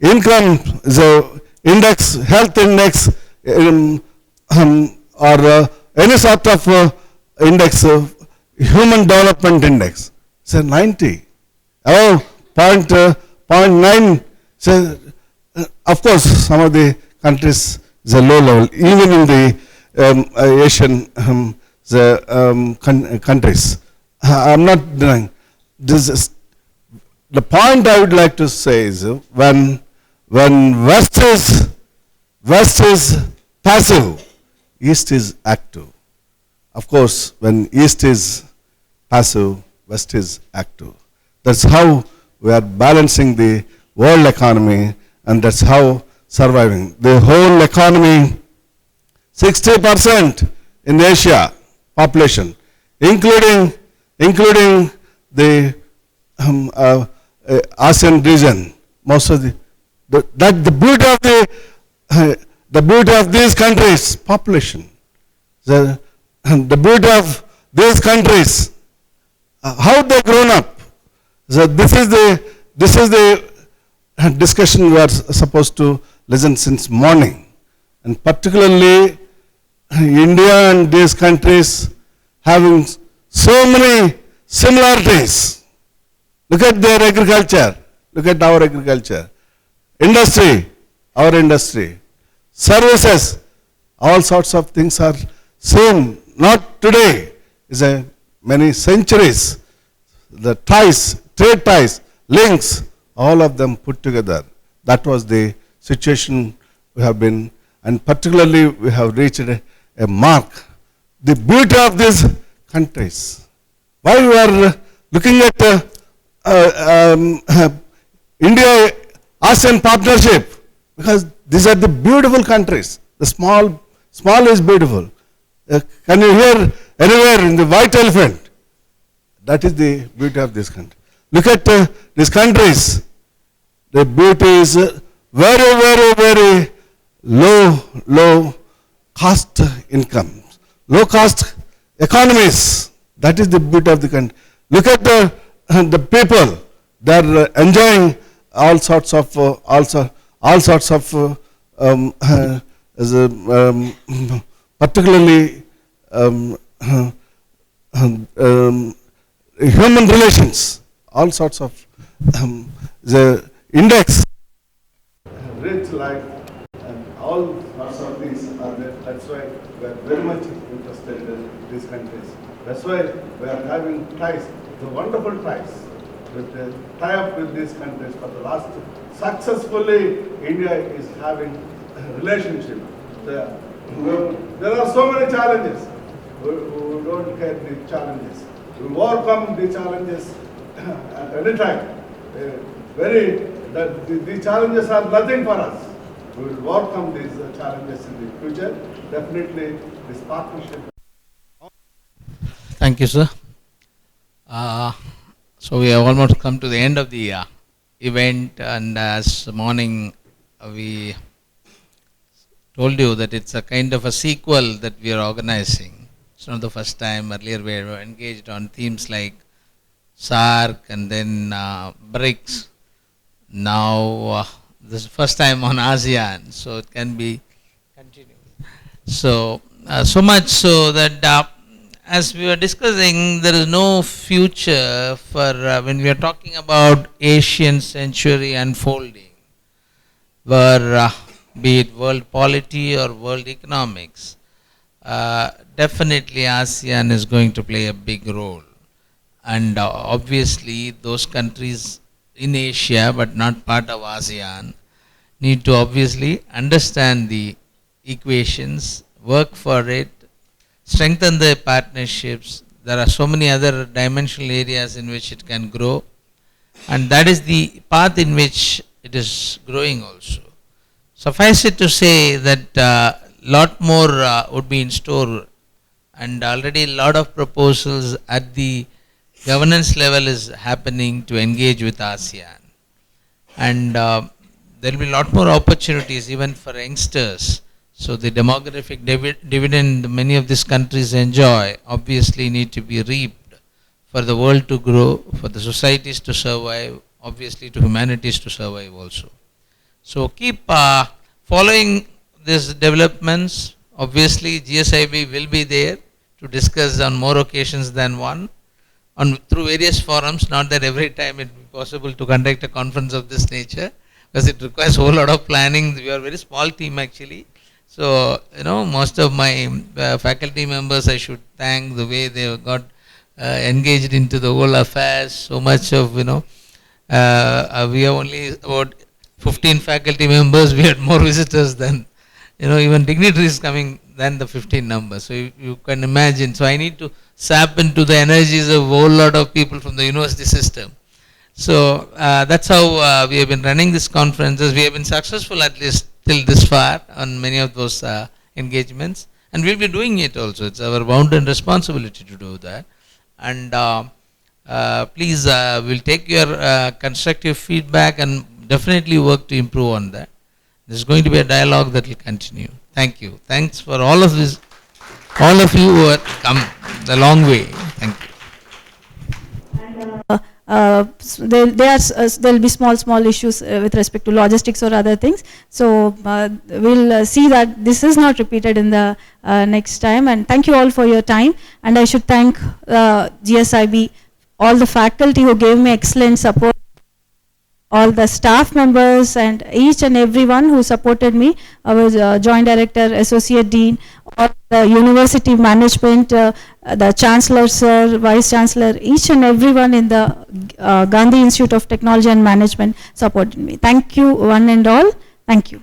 income, the index, health index, or any sort of index, human development index. Say 90. Oh, 0.9. So, of course, some of the countries is a low level, even in the Asian countries. I'm not denying. This is the point I would like to say is when West is passive, East is active. Of course, when East is passive, West is active. That's how we are balancing the world economy, and that's how surviving. The whole economy, 60% in Asia population, including the ASEAN region. Most of the beauty of these countries, population. The beauty of these countries, how they grown up. So this is the discussion we are supposed to listen since morning, and particularly India and these countries having so many similarities. Look at their agriculture. Look at our agriculture. Industry, our industry. Services, all sorts of things are same. Not today. It's many centuries. The ties, trade ties, links, all of them put together. That was the situation we have been, and particularly we have reached a mark. The beauty of these countries. Why we are looking at India-Asean Partnership? Because these are the beautiful countries. The small is beautiful. Can you hear anywhere in the white elephant? That is the beauty of this country. Look at these countries. The beauty is very, very, very low cost incomes, low cost economies. That is the beauty of the country. Look at the people. They are enjoying all sorts of particularly human relations, all sorts of the index. Rich life and all sorts of things are there. That's why we are very much interested in these countries. That's why we are having ties, the wonderful ties, with tie up with these countries for the last. Successfully, India is having a relationship. There are so many challenges. We don't get the challenges. We overcome the challenges at any time. The challenges are nothing for us. We will overcome these challenges in the future. Definitely, this partnership. Thank you, sir. Uh, so we have almost come to the end of the event, and as morning we told you that it's a kind of a sequel that we are organizing. It's not the first time. Earlier we were engaged on themes like SARC and then BRICS. Now this is the first time on ASEAN, so it can be continued. So so much so that as we were discussing, there is no future for when we are talking about Asian century unfolding, where be it world polity or world economics, definitely ASEAN is going to play a big role. And obviously those countries in Asia but not part of ASEAN need to obviously understand the equations, work for it, strengthen their partnerships. There are so many other dimensional areas in which it can grow, and that is the path in which it is growing also. Suffice it to say that lot more would be in store, and already a lot of proposals at the governance level is happening to engage with ASEAN. And there will be a lot more opportunities even for youngsters. So the demographic dividend many of these countries enjoy obviously need to be reaped for the world to grow, for the societies to survive, obviously to humanities to survive also. So keep following these developments. Obviously GSIB will be there to discuss on more occasions than one, through various forums. Not that every time it will be possible to conduct a conference of this nature, because it requires a whole lot of planning. We are a very small team actually. So, most of my faculty members I should thank the way they got engaged into the whole affairs. So much of, we have only about 15 faculty members. We had more visitors than, even dignitaries coming than the 15 numbers. So you can imagine. So I need to sap into the energies of a whole lot of people from the university system. So that's how we have been running these conferences. We have been successful at least till this far on many of those engagements, and we'll be doing it also. It's our bounden responsibility to do that. And please, we'll take your constructive feedback and definitely work to improve on that. There's going to be a dialogue that will continue. Thank you. Thanks for all of this, all of you who have come a long way. Thank you. There'll be small issues with respect to logistics or other things. So we'll see that this is not repeated in the next time. And thank you all for your time. And I should thank GSIB, all the faculty who gave me excellent support, all the staff members and each and everyone who supported me. I was Joint Director, Associate Dean, all the university management, the Chancellor Sir, Vice Chancellor, each and everyone in the Gandhi Institute of Technology and Management supported me. Thank you one and all. Thank you.